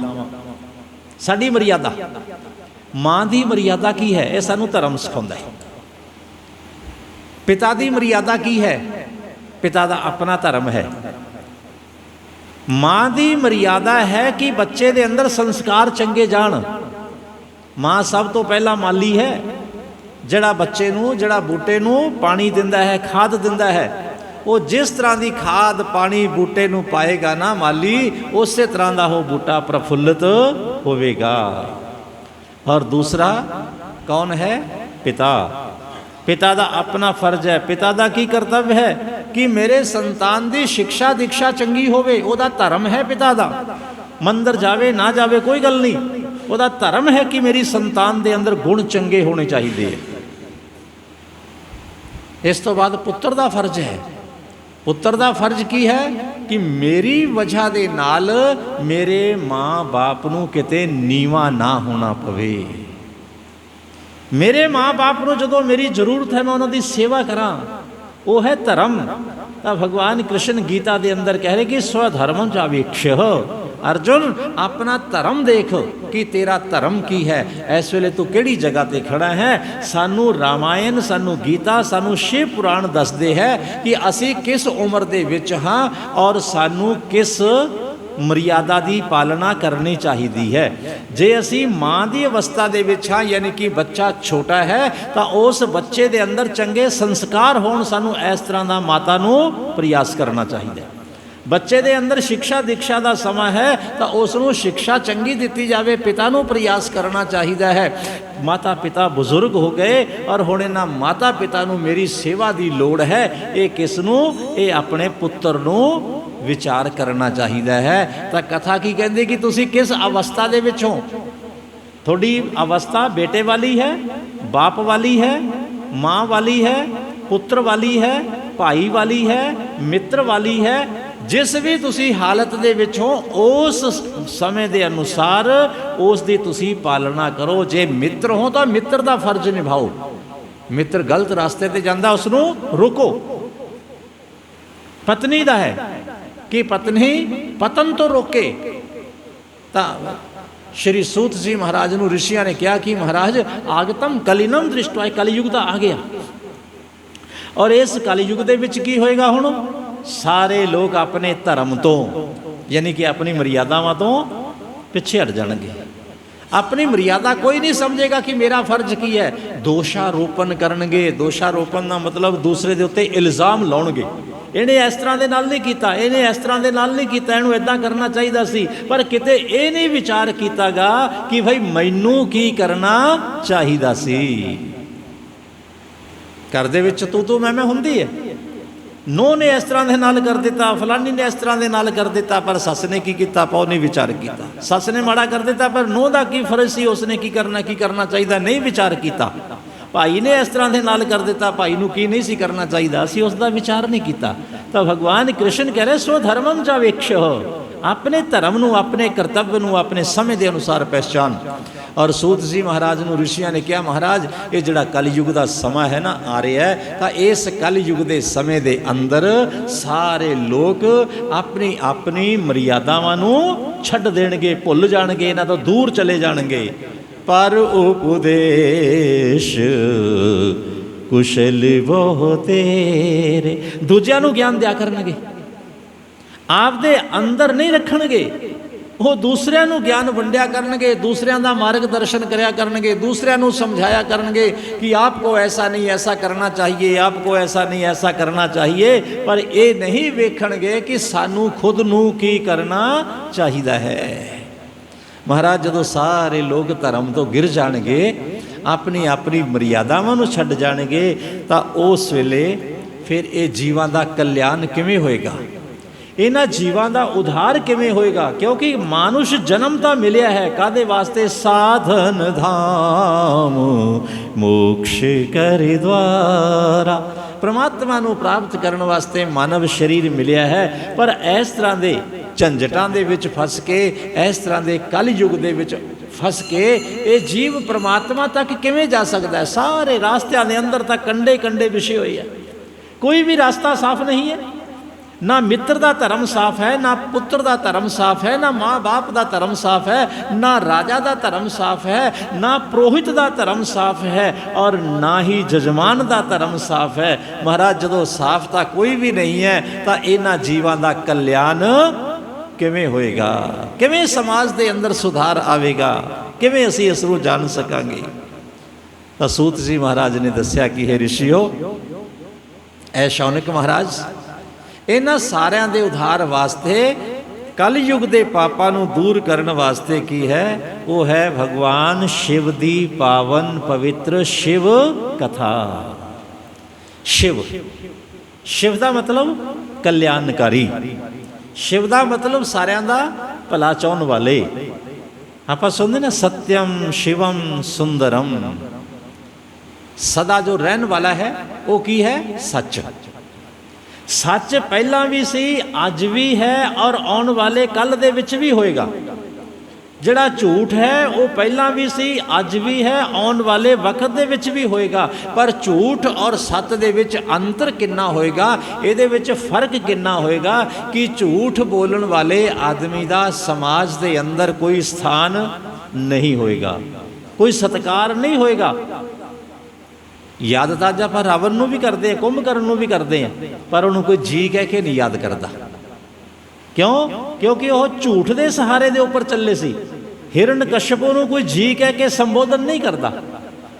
साडी मर्यादा। माँ की मर्यादा की है, यह सानू धर्म सिखाउंदा है। ਪਿਤਾ ਦੀ ਮਰਿਆਦਾ ਕੀ ਹੈ? ਪਿਤਾ ਦਾ ਆਪਣਾ ਧਰਮ ਹੈ। ਮਾਂ ਦੀ ਮਰਿਆਦਾ ਹੈ ਕਿ ਬੱਚੇ ਦੇ ਅੰਦਰ ਸੰਸਕਾਰ ਚੰਗੇ ਜਾਣ। ਮਾਂ ਸਭ ਤੋਂ ਪਹਿਲਾਂ ਮਾਲੀ ਹੈ, ਜਿਹੜਾ ਬੱਚੇ ਨੂੰ, ਜਿਹੜਾ ਬੂਟੇ ਨੂੰ ਪਾਣੀ ਦਿੰਦਾ ਹੈ, ਖਾਦ ਦਿੰਦਾ ਹੈ। ਉਹ ਜਿਸ ਤਰ੍ਹਾਂ ਦੀ ਖਾਦ ਪਾਣੀ ਬੂਟੇ ਨੂੰ ਪਾਏਗਾ ਨਾ ਮਾਲੀ, ਉਸੇ ਤਰ੍ਹਾਂ ਦਾ ਉਹ ਬੂਟਾ ਪ੍ਰਫੁੱਲਿਤ ਹੋਵੇਗਾ। ਔਰ ਦੂਸਰਾ ਕੌਣ ਹੈ? ਪਿਤਾ। ਪਿਤਾ ਦਾ ਆਪਣਾ ਫਰਜ਼ ਹੈ। ਪਿਤਾ ਦਾ ਕੀ ਕਰਤੱਵ ਹੈ ਕਿ ਮੇਰੇ ਸੰਤਾਨ ਦੀ ਸਿੱਖਿਆ ਦੀਕਸ਼ਾ ਚੰਗੀ ਹੋਵੇ। ਉਹਦਾ ਧਰਮ ਹੈ ਪਿਤਾ ਦਾ। ਮੰਦਰ ਜਾਵੇ ਨਾ ਜਾਵੇ ਕੋਈ ਗੱਲ ਨਹੀਂ, ਉਹਦਾ ਧਰਮ ਹੈ ਕਿ ਮੇਰੀ ਸੰਤਾਨ ਦੇ ਅੰਦਰ ਗੁਣ ਚੰਗੇ ਹੋਣੇ ਚਾਹੀਦੇ ਹੈ। ਇਸ ਤੋਂ ਬਾਅਦ ਪੁੱਤਰ ਦਾ ਫਰਜ਼ ਹੈ। ਪੁੱਤਰ ਦਾ ਫਰਜ਼ ਕੀ ਹੈ ਕਿ ਮੇਰੀ ਵਜ੍ਹਾ ਦੇ ਨਾਲ ਮੇਰੇ ਮਾਂ-ਬਾਪ ਨੂੰ ਕਿਤੇ ਨੀਵਾਂ ਨਾ ਹੋਣਾ ਪਵੇ। ਮੇਰੇ ਮਾਂ-ਬਾਪ ਨੂੰ ਜਦੋਂ ਮੇਰੀ ਜ਼ਰੂਰਤ ਹੈ ਮੈਂ ਉਹਨਾਂ ਦੀ ਸੇਵਾ ਕਰਾਂ, ਉਹ ਹੈ ਧਰਮ। ਤਾਂ ਭਗਵਾਨ ਕ੍ਰਿਸ਼ਨ ਗੀਤਾ ਦੇ ਅੰਦਰ ਕਹਿ ਰਹੇ ਕਿ ਸਵਧਰਮੰ ਚਾਵੇਕਸ਼। ਅਰਜੁਨ ਆਪਣਾ ਧਰਮ ਦੇਖ ਕਿ ਤੇਰਾ ਧਰਮ ਕੀ ਹੈ। ਇਸ ਵੇਲੇ ਤੂੰ ਕਿਹੜੀ ਜਗ੍ਹਾ ਤੇ ਖੜਾ ਹੈ। ਸਾਨੂੰ ਰਾਮਾਇਣ, ਸਾਨੂੰ ਗੀਤਾ, ਸਾਨੂੰ ਸ਼ਿਵ ਪੁਰਾਣ ਦੱਸਦੇ ਹੈ ਕਿ ਅਸੀਂ ਕਿਸ ਉਮਰ ਦੇ ਵਿੱਚ ਹਾਂ ਔਰ ਸਾਨੂੰ ਕਿਸ ਮਰਿਆਦਾ ਦੀ ਪਾਲਣਾ ਕਰਨੀ ਚਾਹੀਦੀ ਹੈ। ਜੇ ਅਸੀਂ ਮਾਂ ਦੀ ਅਵਸਥਾ ਦੇ ਵਿੱਚ ਹਾਂ, ਯਾਨੀ ਕਿ ਬੱਚਾ ਛੋਟਾ ਹੈ, ਤਾਂ ਉਸ ਬੱਚੇ ਦੇ ਅੰਦਰ ਚੰਗੇ ਸੰਸਕਾਰ ਹੋਣ। ਸਾਨੂੰ ਇਸ ਤਰ੍ਹਾਂ ਦਾ ਮਾਤਾ ਨੂੰ ਪ੍ਰਯਾਸ ਕਰਨਾ ਚਾਹੀਦਾ ਹੈ। ਬੱਚੇ ਦੇ ਅੰਦਰ ਸਿੱਖਿਆ ਦੀਕਸ਼ਾ ਦਾ ਸਮਾਂ ਹੈ ਤਾਂ ਉਸ ਨੂੰ ਸਿੱਖਿਆ ਚੰਗੀ ਦਿੱਤੀ ਜਾਵੇ। ਪਿਤਾ ਨੂੰ ਪ੍ਰਯਾਸ ਕਰਨਾ ਚਾਹੀਦਾ ਹੈ। ਮਾਤਾ ਪਿਤਾ ਬਜ਼ੁਰਗ ਹੋ ਗਏ ਔਰ ਹੁਣ ਇਹਨਾਂ ਮਾਤਾ ਪਿਤਾ ਨੂੰ ਮੇਰੀ ਸੇਵਾ ਦੀ ਲੋੜ ਹੈ। ਇਹ ਕਿਸ ਨੂੰ? ਇਹ ਆਪਣੇ ਪੁੱਤਰ ਨੂੰ ਵਿਚਾਰ ਕਰਨਾ ਚਾਹੀਦਾ ਹੈ। ਤਾਂ ਕਥਾ ਕੀ ਕਹਿੰਦੀ ਕਿ ਤੁਸੀਂ ਕਿਸ ਅਵਸਥਾ ਦੇ ਵਿੱਚ ਹੋ? ਤੁਹਾਡੀ ਅਵਸਥਾ ਬੇਟੇ ਵਾਲੀ ਹੈ, ਬਾਪ ਵਾਲੀ ਹੈ, ਮਾਂ ਵਾਲੀ ਹੈ, ਪੁੱਤਰ ਵਾਲੀ ਹੈ, ਭਾਈ ਵਾਲੀ ਹੈ, ਮਿੱਤਰ ਵਾਲੀ ਹੈ। ਜਿਸ ਵੀ ਤੁਸੀਂ ਹਾਲਤ ਦੇ ਵਿੱਚ ਹੋ ਉਸ ਸਮੇਂ ਦੇ ਅਨੁਸਾਰ ਉਸ ਦੀ ਤੁਸੀਂ ਪਾਲਣਾ ਕਰੋ। ਜੇ ਮਿੱਤਰ ਹੋ ਤਾਂ ਮਿੱਤਰ ਦਾ ਫਰਜ਼ ਨਿਭਾਓ। ਮਿੱਤਰ ਗਲਤ ਰਸਤੇ ਤੇ ਜਾਂਦਾ, ਉਸ ਨੂੰ ਰੋਕੋ। ਪਤਨੀ ਦਾ ਹੈ ਕਿ ਪਤਨੀ ਪਤਨ ਤੋਂ ਰੋਕੇ। ਤਾਂ ਸ਼੍ਰੀ ਸੂਤ ਜੀ ਮਹਾਰਾਜ ਨੂੰ ਰਿਸ਼ੀਆਂ ਨੇ ਕਿਹਾ ਕਿ ਮਹਾਰਾਜ ਆਗਤਮ ਕਲਿਨਮ ਦ੍ਰਿਸ਼ਟਵਾ, ਕਲਯੁਗ ਦਾ ਆ ਗਿਆ। ਔਰ ਇਸ ਕਲਯੁਗ ਦੇ ਵਿੱਚ ਕੀ ਹੋਏਗਾ? ਹੁਣ ਸਾਰੇ ਲੋਕ ਆਪਣੇ ਧਰਮ ਤੋਂ ਯਾਨੀ ਕਿ ਆਪਣੀ ਮਰਿਆਦਾਵਾਂ ਤੋਂ ਪਿੱਛੇ ਹਟ ਜਾਣਗੇ। ਆਪਣੀ ਮਰਿਆਦਾ ਕੋਈ ਨਹੀਂ ਸਮਝੇਗਾ ਕਿ ਮੇਰਾ ਫਰਜ਼ ਕੀ ਹੈ। ਦੋਸ਼ਾਰੋਪਣ ਕਰਨਗੇ। ਦੋਸ਼ਾਰੋਪਣ ਦਾ ਮਤਲਬ ਦੂਸਰੇ ਦੇ ਉੱਤੇ ਇਲਜ਼ਾਮ ਲਾਉਣਗੇ। ਇਹਨੇ ਇਸ ਤਰ੍ਹਾਂ ਦੇ ਨਾਲ ਨਹੀਂ ਕੀਤਾ, ਇਹਨੇ ਇਸ ਤਰ੍ਹਾਂ ਦੇ ਨਾਲ ਨਹੀਂ ਕੀਤਾ, ਇਹਨੂੰ ਇਦਾਂ ਕਰਨਾ ਚਾਹੀਦਾ ਸੀ। ਪਰ ਕਿਤੇ ਇਹ ਨਹੀਂ ਵਿਚਾਰ ਕੀਤਾਗਾ ਕਿ ਭਾਈ ਮੈਨੂੰ ਕੀ ਕਰਨਾ ਚਾਹੀਦਾ ਸੀ। ਘਰ ਦੇ ਵਿੱਚ ਤੂੰ ਮੈਂ ਹੁੰਦੀ ਹੈ। ਨੂੰਹ ਨੇ ਇਸ ਤਰ੍ਹਾਂ ਦੇ ਨਾਲ ਕਰ ਦਿੱਤਾ, ਫਲਾਨੀ ਨੇ ਇਸ ਤਰ੍ਹਾਂ ਦੇ ਨਾਲ ਕਰ ਦਿੱਤਾ, ਪਰ ਸੱਸ ਨੇ ਕੀ ਕੀਤਾ? ਆਪਾਂ ਉਹ ਨਹੀਂ ਵਿਚਾਰ ਕੀਤਾ। ਸੱਸ ਨੇ ਮਾੜਾ ਕਰ ਦਿੱਤਾ, ਪਰ ਨੂੰਹ ਦਾ ਕੀ ਫਰਜ਼ ਸੀ? ਉਸਨੇ ਕੀ ਕਰਨਾ ਚਾਹੀਦਾ, ਨਹੀਂ ਵਿਚਾਰ ਕੀਤਾ। ਭਾਈ ਨੇ ਇਸ ਤਰ੍ਹਾਂ ਦੇ ਨਾਲ ਕਰ ਦਿੱਤਾ, ਭਾਈ ਨੂੰ ਕੀ ਨਹੀਂ ਸੀ ਕਰਨਾ ਚਾਹੀਦਾ, ਅਸੀਂ ਉਸ ਦਾ ਵਿਚਾਰ ਨਹੀਂ ਕੀਤਾ। ਤਾਂ ਭਗਵਾਨ ਕ੍ਰਿਸ਼ਨ ਕਹਿ ਰਹੇ ਸੋ ਧਰਮਮ ਚਾਵੇਕਸ਼। ਆਪਣੇ ਧਰਮ ਨੂੰ, ਆਪਣੇ ਕਰਤੱਵ ਨੂੰ ਆਪਣੇ ਸਮੇਂ ਦੇ ਅਨੁਸਾਰ ਪਹਿਚਾਨ। ਔਰ ਸੂਤ ਜੀ ਮਹਾਰਾਜ ਨੂੰ ਰਿਸ਼ੀਆਂ ਨੇ ਕਿਹਾ ਮਹਾਰਾਜ ਇਹ ਜਿਹੜਾ ਕਲਯੁਗ ਦਾ ਸਮਾਂ ਹੈ ਨਾ ਆ ਰਿਹਾ ਹੈ, ਤਾਂ ਇਸ ਕਲਯੁਗ ਦੇ ਸਮੇਂ ਦੇ ਅੰਦਰ ਸਾਰੇ ਲੋਕ ਆਪਣੀ ਆਪਣੀ ਮਰਿਆਦਾਵਾਂ ਨੂੰ ਛੱਡ ਦੇਣਗੇ, ਭੁੱਲ ਜਾਣਗੇ, ਇਹਨਾਂ ਤੋਂ ਦੂਰ ਚਲੇ ਜਾਣਗੇ। ਪਰ ਉਪਦੇਸ਼ ਕੁਸ਼ਲ ਬਹੁ ਤੇਰੇ, ਦੂਜਿਆਂ ਨੂੰ ਗਿਆਨ ਦਿਆ ਕਰਨਗੇ, ਆਪਦੇ ਅੰਦਰ ਨਹੀਂ ਰੱਖਣਗੇ। ਉਹ ਦੂਸਰਿਆਂ ਨੂੰ ਗਿਆਨ ਵੰਡਿਆ ਕਰਨਗੇ, ਦੂਸਰਿਆਂ ਦਾ ਮਾਰਗਦਰਸ਼ਨ ਕਰਿਆ ਕਰਨਗੇ, ਦੂਸਰਿਆਂ ਨੂੰ ਸਮਝਾਇਆ ਕਰਨਗੇ ਕਿ ਆਪਕੋ ਐਸਾ ਨਹੀਂ ਐਸਾ ਕਰਨਾ ਚਾਹੀਏ, ਆਪਕੋ ਐਸਾ ਨਹੀਂ ਐਸਾ ਕਰਨਾ ਚਾਹੀਏ। ਪਰ ਇਹ ਨਹੀਂ ਵੇਖਣਗੇ ਕਿ ਸਾਨੂੰ ਖੁਦ ਨੂੰ ਕੀ ਕਰਨਾ ਚਾਹੀਦਾ ਹੈ। ਮਹਾਰਾਜ ਜਦੋਂ ਸਾਰੇ ਲੋਕ ਧਰਮ ਤੋਂ ਗਿਰ ਜਾਣਗੇ, ਆਪਣੀ ਆਪਣੀ ਮਰਿਆਦਾਵਾਂ ਨੂੰ ਛੱਡ ਜਾਣਗੇ, ਤਾਂ ਉਸ ਵੇਲੇ ਫਿਰ ਇਹ ਜੀਵਾਂ ਦਾ ਕਲਿਆਣ ਕਿਵੇਂ ਹੋਏਗਾ? ਇਹਨਾਂ ਜੀਵਾਂ ਦਾ ਉਧਾਰ ਕਿਵੇਂ ਹੋਏਗਾ? ਕਿਉਂਕਿ ਮਾਨੁਸ਼ ਜਨਮ ਤਾਂ ਮਿਲਿਆ ਹੈ ਕਾਹਦੇ ਵਾਸਤੇ? ਸਾਧਨ ਧਾਮ ਮੋਕਸ਼ ਕਰਿ ਦਵਾਰਾ, ਪ੍ਰਮਾਤਮਾ ਨੂੰ ਪ੍ਰਾਪਤ ਕਰਨ ਵਾਸਤੇ ਮਾਨਵ ਸਰੀਰ ਮਿਲਿਆ ਹੈ। ਪਰ ਇਸ ਤਰ੍ਹਾਂ ਦੇ ਝੰਜਟਾਂ ਦੇ ਵਿੱਚ ਫਸ ਕੇ, ਇਸ ਤਰ੍ਹਾਂ ਦੇ ਕਲਯੁਗ ਦੇ ਵਿੱਚ ਫਸ ਕੇ ਇਹ ਜੀਵ ਪ੍ਰਮਾਤਮਾ ਤੱਕ ਕਿਵੇਂ ਜਾ ਸਕਦਾ ਹੈ? ਸਾਰੇ ਰਾਸਤਿਆਂ ਦੇ ਅੰਦਰ ਤਾਂ ਕੰਡੇ ਕੰਡੇ ਵਿਛੇ ਹੋਏ ਆ, ਕੋਈ ਵੀ ਰਸਤਾ ਸਾਫ਼ ਨਹੀਂ ਹੈ। ਨਾ ਮਿੱਤਰ ਦਾ ਧਰਮ ਸਾਫ਼ ਹੈ, ਨਾ ਪੁੱਤਰ ਦਾ ਧਰਮ ਸਾਫ਼ ਹੈ, ਨਾ ਮਾਂ ਬਾਪ ਦਾ ਧਰਮ ਸਾਫ਼ ਹੈ, ਨਾ ਰਾਜਾ ਦਾ ਧਰਮ ਸਾਫ਼ ਹੈ, ਨਾ ਪ੍ਰੋਹਿਤ ਦਾ ਧਰਮ ਸਾਫ਼ ਹੈ, ਔਰ ਨਾ ਹੀ ਜਜਮਾਨ ਦਾ ਧਰਮ ਸਾਫ਼ ਹੈ। ਮਹਾਰਾਜ ਜਦੋਂ ਸਾਫ਼ ਤਾਂ ਕੋਈ ਵੀ ਨਹੀਂ ਹੈ ਤਾਂ ਇਹਨਾਂ ਜੀਵਾਂ ਦਾ ਕਲਿਆਣ ਕਿਵੇਂ ਹੋਏਗਾ, ਕਿਵੇਂ ਸਮਾਜ ਦੇ ਅੰਦਰ ਸੁਧਾਰ ਆਵੇਗਾ, ਕਿਵੇਂ ਅਸੀਂ ਇਸ ਨੂੰ ਜਾਣ ਸਕਾਂਗੇ। ਤਾਂ ਸੂਤ ਜੀ ਮਹਾਰਾਜ ਨੇ ਦੱਸਿਆ ਕਿ हे ਰਿਸ਼ੀਓ, ਐ ਸ਼ੌਨਕ ਮਹਾਰਾਜ, ਇਹਨਾਂ ਸਾਰਿਆਂ ਦੇ ਉਧਾਰ ਵਾਸਤੇ, ਕਲਯੁਗ ਦੇ ਪਾਪਾਂ ਨੂੰ ਦੂਰ ਕਰਨ ਵਾਸਤੇ ਕੀ ਹੈ, ਉਹ ਹੈ ਭਗਵਾਨ ਸ਼ਿਵ ਦੀ ਪਾਵਨ ਪਵਿੱਤਰ ਸ਼ਿਵ ਕਥਾ। ਸ਼ਿਵ, ਸ਼ਿਵ ਦਾ ਮਤਲਬ ਕਲਿਆਣਕਾਰੀ, ਸ਼ਿਵ ਦਾ ਮਤਲਬ ਸਾਰਿਆਂ ਦਾ ਭਲਾ ਚਾਹੁਣ ਵਾਲੇ। ਆਪਾਂ ਸੁਣਦੇ ਨਾ, ਸਤਿਅਮ ਸ਼ਿਵਮ ਸੁੰਦਰਮ। ਸਦਾ ਜੋ ਰਹਿਣ ਵਾਲਾ ਹੈ ਉਹ ਕੀ ਹੈ, ਸੱਚ। ਸੱਚ ਪਹਿਲਾਂ ਵੀ ਸੀ, ਅੱਜ ਵੀ ਹੈ, ਔਰ ਆਉਣ ਵਾਲੇ ਕੱਲ ਦੇ ਵਿੱਚ ਵੀ ਹੋਏਗਾ। ਜਿਹੜਾ ਝੂਠ ਹੈ ਉਹ ਪਹਿਲਾਂ ਵੀ ਸੀ, ਅੱਜ ਵੀ ਹੈ, ਆਉਣ ਵਾਲੇ ਵਕਤ ਦੇ ਵਿੱਚ ਵੀ ਹੋਏਗਾ। ਪਰ ਝੂਠ ਔਰ ਸੱਚ ਦੇ ਵਿੱਚ ਅੰਤਰ ਕਿੰਨਾ ਹੋਏਗਾ, ਇਹਦੇ ਵਿੱਚ ਫਰਕ ਕਿੰਨਾ ਹੋਏਗਾ ਕਿ ਝੂਠ ਬੋਲਣ ਵਾਲੇ ਆਦਮੀ ਦਾ ਸਮਾਜ ਦੇ ਅੰਦਰ ਕੋਈ ਸਥਾਨ ਨਹੀਂ ਹੋਏਗਾ, ਕੋਈ ਸਤਿਕਾਰ ਨਹੀਂ ਹੋਏਗਾ। ਯਾਦ ਤਾਂ ਅੱਜ ਆਪਾਂ ਰਾਵਣ ਨੂੰ ਵੀ ਕਰਦੇ ਹਾਂ, ਕੁੰਭਕਰਨ ਨੂੰ ਵੀ ਕਰਦੇ ਹਾਂ, ਪਰ ਉਹਨੂੰ ਕੋਈ ਜੀ ਕਹਿ ਕੇ ਨਹੀਂ ਯਾਦ ਕਰਦਾ। ਕਿਉਂ? ਕਿਉਂਕਿ ਉਹ ਝੂਠ ਦੇ ਸਹਾਰੇ ਦੇ ਉੱਪਰ ਚੱਲੇ ਸੀ। ਹਿਰਣਕਸ਼ਪੂ ਨੂੰ ਕੋਈ ਜੀ ਕਹਿ ਕੇ ਸੰਬੋਧਨ ਨਹੀਂ ਕਰਦਾ,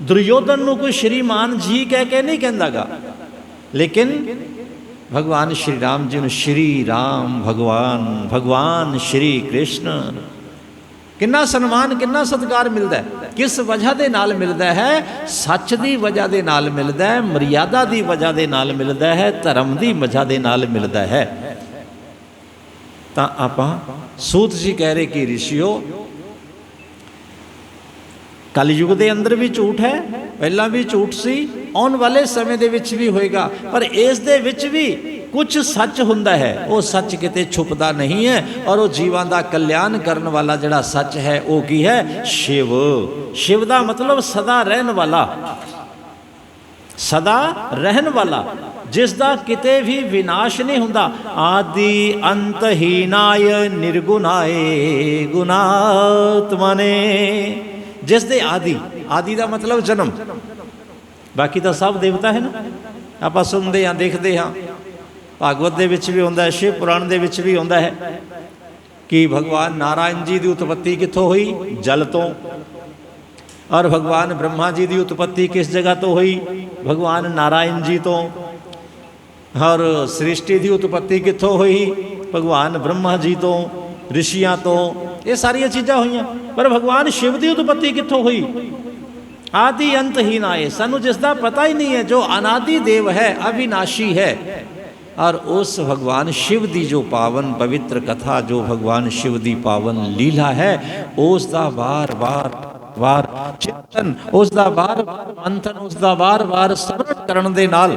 ਦੁਰਯੋਧਨ ਨੂੰ ਕੋਈ ਸ਼੍ਰੀਮਾਨ ਜੀ ਕਹਿ ਕੇ ਨਹੀਂ ਕਹਿੰਦਾਗਾ। ਲੇਕਿਨ ਭਗਵਾਨ ਸ਼੍ਰੀ ਰਾਮ ਜੀ ਨੂੰ ਸ਼੍ਰੀ ਰਾਮ ਭਗਵਾਨ, ਭਗਵਾਨ ਸ਼੍ਰੀ ਕ੍ਰਿਸ਼ਨ, ਕਿੰਨਾ ਸਨਮਾਨ, ਕਿੰਨਾ ਸਤਿਕਾਰ ਮਿਲਦਾ ਹੈ। ਕਿਸ ਵਜ੍ਹਾ ਦੇ ਨਾਲ ਮਿਲਦਾ ਹੈ? ਸੱਚ ਦੀ ਵਜ੍ਹਾ ਦੇ ਨਾਲ ਮਿਲਦਾ ਹੈ, ਮਰਿਆਦਾ ਦੀ ਵਜ੍ਹਾ ਦੇ ਨਾਲ ਮਿਲਦਾ ਹੈ, ਧਰਮ ਦੀ ਵਜ੍ਹਾ ਦੇ ਨਾਲ ਮਿਲਦਾ ਹੈ। ਤਾਂ ਆਪਾਂ ਸੂਤ ਜੀ ਕਹਿ ਰਹੇ ਕਿ ਰਿਸ਼ੀਓ, ਕਲਯੁਗ ਦੇ ਅੰਦਰ ਵੀ ਝੂਠ ਹੈ, ਪਹਿਲਾਂ ਵੀ ਝੂਠ ਸੀ, ਆਉਣ ਵਾਲੇ ਸਮੇਂ ਦੇ ਵਿੱਚ ਵੀ ਹੋਏਗਾ। ਪਰ ਇਸ ਦੇ ਵਿੱਚ ਵੀ ਕੁਝ ਸੱਚ ਹੁੰਦਾ ਹੈ, ਉਹ ਸੱਚ ਕਿਤੇ ਛੁਪਦਾ ਨਹੀਂ ਹੈ। ਔਰ ਉਹ ਜੀਵਾਂ ਦਾ ਕਲਿਆਣ ਕਰਨ ਵਾਲਾ ਜਿਹੜਾ ਸੱਚ ਹੈ ਉਹ ਕੀ ਹੈ? ਸ਼ਿਵ। ਸ਼ਿਵ ਦਾ ਮਤਲਬ ਸਦਾ ਰਹਿਣ ਵਾਲਾ, ਸਦਾ ਰਹਿਣ ਵਾਲਾ, ਜਿਸ ਦਾ ਕਿਤੇ ਵੀ ਵਿਨਾਸ਼ ਨਹੀਂ ਹੁੰਦਾ। ਆਦਿ ਅੰਤਹੀਨਾਯ ਨਿਰਗੁਣਾਏ ਗੁਣਾਤਮਨੇ, ਜਿਸ ਦੇ ਆਦਿ, ਆਦਿ ਦਾ ਮਤਲਬ ਜਨਮ, ਬਾਕੀ ਤਾਂ ਸਭ ਦੇਵਤਾ ਹੈ ਨਾ। ਆਪਾਂ ਸੁਣਦੇ ਹਾਂ, ਦੇਖਦੇ ਹਾਂ, ਭਾਗਵਤ ਦੇ ਵਿੱਚ ਵੀ ਹੁੰਦਾ ਹੈ, ਸ਼ਿਵ ਪੁਰਾਣ ਦੇ ਵਿੱਚ ਵੀ ਹੁੰਦਾ ਹੈ ਕਿ ਭਗਵਾਨ ਨਾਰਾਇਣ ਜੀ ਦੀ ਉਤਪत्ति ਕਿੱਥੋਂ ਹੋਈ? ਜਲ ਤੋਂ। ਔਰ ਭਗਵਾਨ ਬ੍ਰਹਮਾ ਜੀ ਦੀ ਉਤਪत्ति ਕਿਸ ਜਗ੍ਹਾ ਤੋਂ ਹੋਈ? ਭਗਵਾਨ ਨਾਰਾਇਣ ਜੀ ਤੋਂ। ਔਰ ਸ੍ਰਿਸ਼ਟੀ ਦੀ ਉਤਪत्ति ਕਿੱਥੋਂ ਹੋਈ? ਭਗਵਾਨ ਬ੍ਰਹਮਾ ਜੀ ਤੋਂ, ਰਿਸ਼ੀਆਂ ਤੋਂ। ਇਹ ਸਾਰੀਆਂ ਚੀਜ਼ਾਂ ਹੋਈਆਂ, ਪਰ ਭਗਵਾਨ ਸ਼ਿਵ ਦੀ ਉਤਪत्ति ਕਿੱਥੋਂ ਹੋਈ? ਆਦਿ ਅੰਤਹੀਨ ਆਏ, ਸਾਨੂੰ ਜਿਸ ਦਾ ਪਤਾ ਹੀ ਨਹੀਂ ਹੈ, ਜੋ ਅਨਾਦਿ ਦੇਵ ਹੈ, ਅਵਿਨਾਸ਼ੀ ਹੈ। और उस भगवान शिव की जो पावन पवित्र कथा, जो भगवान शिव की पावन लीला है, उसका बार बार वार चिंतन, उसका बार बार मंथन, उसका बार बार स्मरण करने दे नाल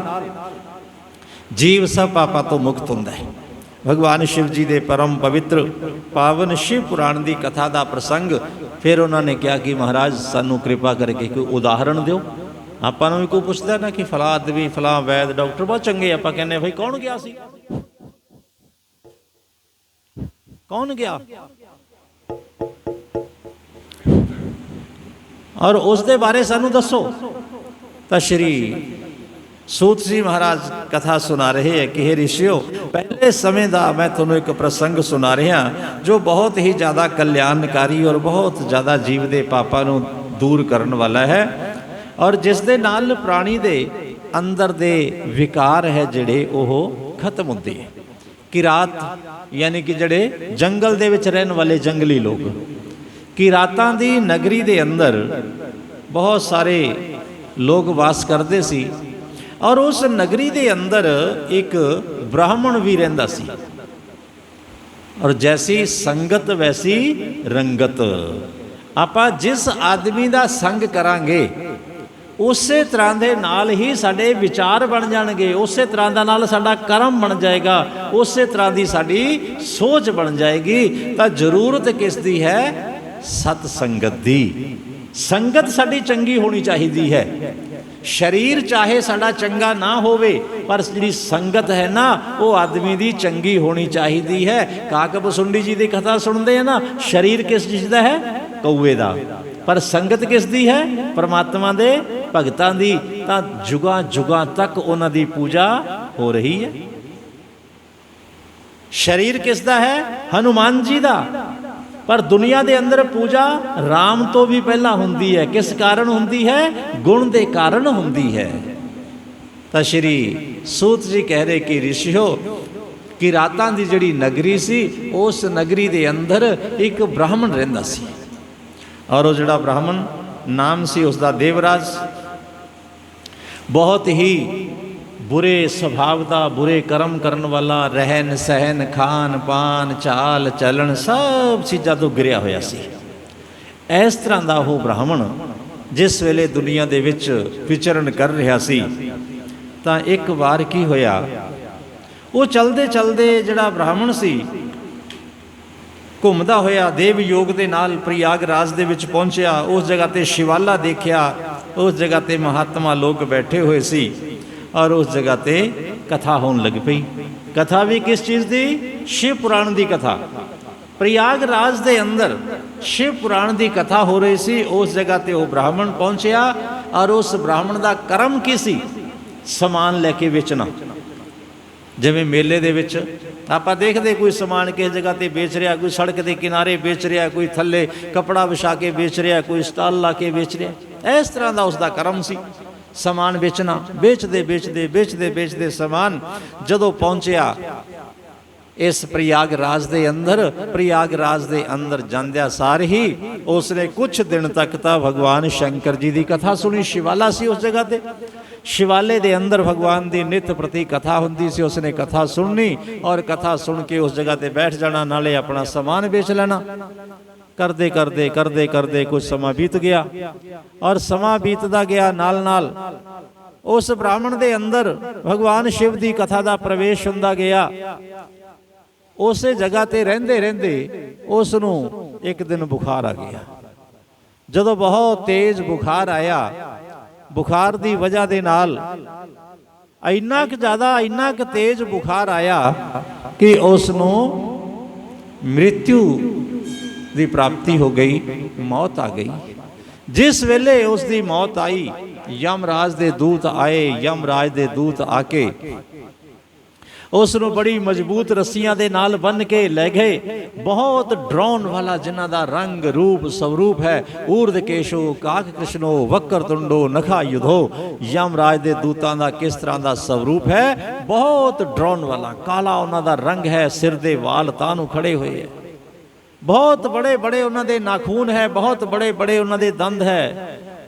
जीव सब पापां तो मुक्त हुंदा है। भगवान शिव जी के परम पवित्र पावन शिव पुराण की कथा का प्रसंग। फिर उन्होंने कहा कि महाराज सानू कृपा करके कोई उदाहरण दिओ। ਆਪਾਂ ਨੂੰ ਵੀ ਕੋਈ ਪੁੱਛਦਾ ਨਾ ਕਿ ਫਲਾ ਆਦਮੀ, ਫਲਾ ਵੈਦ, ਡਾਕਟਰ ਬਹੁਤ ਚੰਗੇ, ਆਪਾਂ ਕਹਿੰਦੇ ਭਾਈ ਕੌਣ ਗਿਆ ਸੀ, ਕੌਣ ਗਿਆ, ਔਰ ਉਸ ਦੇ ਬਾਰੇ ਸਾਨੂੰ ਦੱਸੋ। ਤਾਂ ਸ਼੍ਰੀ ਸੂਤ ਜੀ ਮਹਾਰਾਜ ਕਥਾ ਸੁਣਾ ਰਹੇ ਹੈ ਕਿ हे ਰਿਸ਼ੀਓ, ਪਹਿਲੇ ਸਮੇਂ ਦਾ ਮੈਂ ਤੁਹਾਨੂੰ ਇੱਕ ਪ੍ਰਸੰਗ ਸੁਣਾ ਰਿਹਾ ਜੋ ਬਹੁਤ ਹੀ ਜ਼ਿਆਦਾ ਕਲਿਆਣਕਾਰੀ ਔਰ ਬਹੁਤ ਜ਼ਿਆਦਾ ਜੀਵ ਦੇ ਪਾਪਾਂ ਨੂੰ ਦੂਰ ਕਰਨ ਵਾਲਾ ਹੈ। ਔਰ ਜਿਸ ਦੇ ਨਾਲ ਪ੍ਰਾਣੀ ਦੇ ਅੰਦਰ ਦੇ ਵਿਕਾਰ ਹੈ ਜਿਹੜੇ ਉਹ ਖਤਮ ਹੁੰਦੇ ਹੈ। ਕਿਰਾਤ ਯਾਨੀ ਕਿ ਜਿਹੜੇ ਜੰਗਲ ਦੇ ਵਿੱਚ ਰਹਿਣ ਵਾਲੇ ਜੰਗਲੀ ਲੋਕ, ਕਿਰਾਤਾਂ ਦੀ ਨਗਰੀ ਦੇ ਅੰਦਰ ਬਹੁਤ ਸਾਰੇ ਲੋਕ ਵਾਸ ਕਰਦੇ ਸੀ। ਔਰ ਉਸ ਨਗਰੀ ਦੇ ਅੰਦਰ ਇੱਕ ਬ੍ਰਾਹਮਣ ਵੀ ਰਹਿੰਦਾ ਸੀ। ਔਰ ਜੈਸੀ ਸੰਗਤ ਵੈਸੀ ਰੰਗਤ। ਆਪਾਂ ਜਿਸ ਆਦਮੀ ਦਾ ਸੰਗ ਕਰਾਂਗੇ ਉਸੇ ਤਰ੍ਹਾਂ ਦੇ ਨਾਲ ਹੀ ਸਾਡੇ ਵਿਚਾਰ ਬਣ ਜਾਣਗੇ, ਉਸੇ ਤਰ੍ਹਾਂ ਦਾ ਨਾਲ ਸਾਡਾ ਕਰਮ ਬਣ ਜਾਏਗਾ, ਉਸੇ ਤਰ੍ਹਾਂ ਦੀ ਸਾਡੀ ਸੋਚ ਬਣ ਜਾਏਗੀ। ਤਾਂ ਜ਼ਰੂਰਤ ਕਿਸ ਦੀ ਹੈ? ਸਤ ਸੰਗਤ ਦੀ। ਸੰਗਤ ਸਾਡੀ ਚੰਗੀ ਹੋਣੀ ਚਾਹੀਦੀ ਹੈ। शरीर चाहे साडा चंगा ना होवे पर जिहड़ी संगत है ना वो आदमी दी चंगी होनी चाहिदी है। काक बसुंडी जी की कथा सुनते हैं ना, शरीर किस चीज़ का है? कौए का, पर संगत किस दी है? परमात्मा दे भगतां दी। तां जुगां जुगां तक उन्हां दी पूजा हो रही है। शरीर किस दा है? हनुमान जी दा, पर दुनिया दे अंदर पूजा राम तो भी पहला हुंदी है। किस कारण हुंदी है? गुण दे कारण हुंदी है। तां श्री सूत जी कह रहे कि ऋषियो कि रातां दी जिहड़ी नगरी सी उस नगरी दे अंदर एक ब्राह्मण रहिंदा सी, और वो जिहड़ा ब्राह्मण नाम सी उसका देवराज, बहुत ही बुरे सुभाव का, बुरे कर्म करन वाला, रहन सहन खान पान चाल चलन सब चीज़ों तो गिरिया होया सी। इस तरह का वो ब्राह्मण जिस वेले दुनिया दे विच विचरण कर रहा सी, तां एक बार की होया, वो चलते चलते जिहड़ा ब्राह्मण सी घूमदा होया देव योग के नाल प्रयागराज दे विच पहुंचया। उस जगह ते शिवाला देखा, उस जगह ते महात्मा लोग बैठे हुए सी, और उस जगह ते कथा होने लग पई। कथा भी किस चीज़ की? शिव पुराण की कथा। प्रयागराज दे अंदर शिव पुराण की कथा हो रही सी। उस जगह ते वो ब्राह्मण पहुंचया, और उस ब्राह्मण का कर्म की सी? समान लैके बेचना। जिवें मेले दे विच आपां देखदे कोई समान किस जगह ते बेच रहा, कोई सड़क के किनारे बेच रहा, कोई थल्ले कपड़ा विछा के बेच रहा, कोई स्टाल ला के बेच रहा। इस तरह का उसका कर्म सी, समान बेचना। बेचते बेचते बेचते बेचते समान जदों पहुंचया इस प्रयागराज दे अंदर, प्रयागराज दे अंदर जांदिया सार ही उसने कुछ दिन तक तो भगवान शंकर जी की कथा सुनी। शिवाला सी उस जगह ते, शिवाले दे अंदर भगवान की नित प्रति कथा हुंदी सी। उसने कथा सुननी और कथा सुन के उस जगह ते बैठ जाना, नाले अपना समान बेच लेना। करते करते करते करते कुछ समा बीत गया, और समा बीतदा गया नाल नाल उस ब्राह्मण दे अंदर भगवान शिव की कथा का प्रवेश हुंदा गया। उस जगह ते रहंदे रहंदे उसनूं एक दिन बुखार आ गया। जदों बहुत तेज बुखार आया, बुखार की वजह दे नाल इन्ना क ज़्यादा, इन्ना क तेज बुखार आया कि उसनूं मृत्यु की प्राप्ति हो गई, मौत आ गई। जिस वेले उसकी मौत आई, यमराज दे दूत आए। यमराज दे दूत आके उसनूं बड़ी मजबूत रस्सियां दे नाल बन के ले गए। बहुत डराउन वाला जिन्हां दा रंग रूप स्वरूप है, ऊर्ध केशो काक कृष्णो वक्र तुंडो नखा युधो। यमराज दे दूतां दा किस तरह का स्वरूप है? बहुत डराउन वाला, काला उन्हां दा रंग है, सिर दे वाल तानू खड़े हुए है, बहुत बड़े बड़े उन्हां दे नाखून है, बहुत बड़े बड़े उन्हां दे दंद है,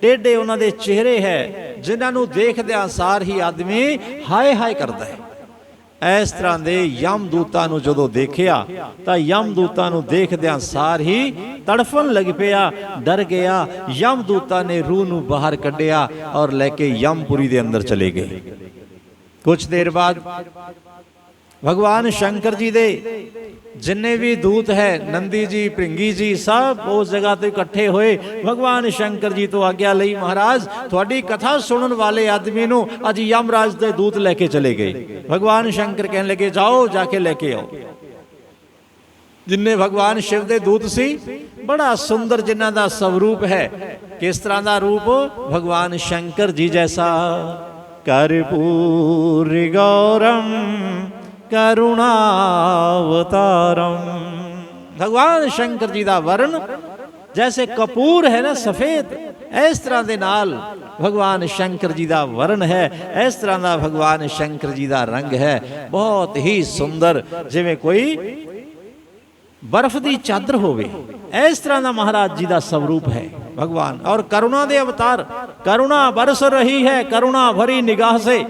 टेढ़े उन्हां दे चेहरे है, जिन्हां नूं देखदिआं सार ही आदमी हाय हाय करदा है। इस तरह के यमदूतां नूं जदों देखिया तां यमदूतां नूं देखदिआं सार ही तड़फन लग पिया, डर गया। यमदूतां ने रूह नूं बाहर कढ़िया और लैके यमपुरी दे अंदर चले गए। कुछ देर बाद भगवान शंकर जी दे जिन्ने भी दूत है, नंदी जी भृंगी जी सब उस जगह तो इकट्ठे हुए। भगवान शंकर जी तो आज्ञा लई, महाराज थोड़ी कथा सुनने वाले आदमी नूं अज यमराज दे दूत लेके चले गए। भगवान शंकर कहने लगे जाओ जाके लेके आओ। जिन्ने भगवान शिव दे दूत सी, बड़ा सुंदर जिन्हां दा स्वरूप है। किस तरह का रूप? भगवान शंकर जी जैसा। कर्पूरी गौरम करुणावतारम। भगवान शंकर जी का वर्ण जैसे कपूर है ना सफेद, इस तरह के नाल भगवान शंकर जी का वर्ण है। इस तरह का भगवान शंकर जी का रंग है, बहुत ही सुंदर, जिवें कोई बर्फ की चादर होवे, इस तरह का महाराज जी का स्वरूप है भगवान। और करुणा दे अवतार, करुणा बरस रही है करुणा भरी निगाह से।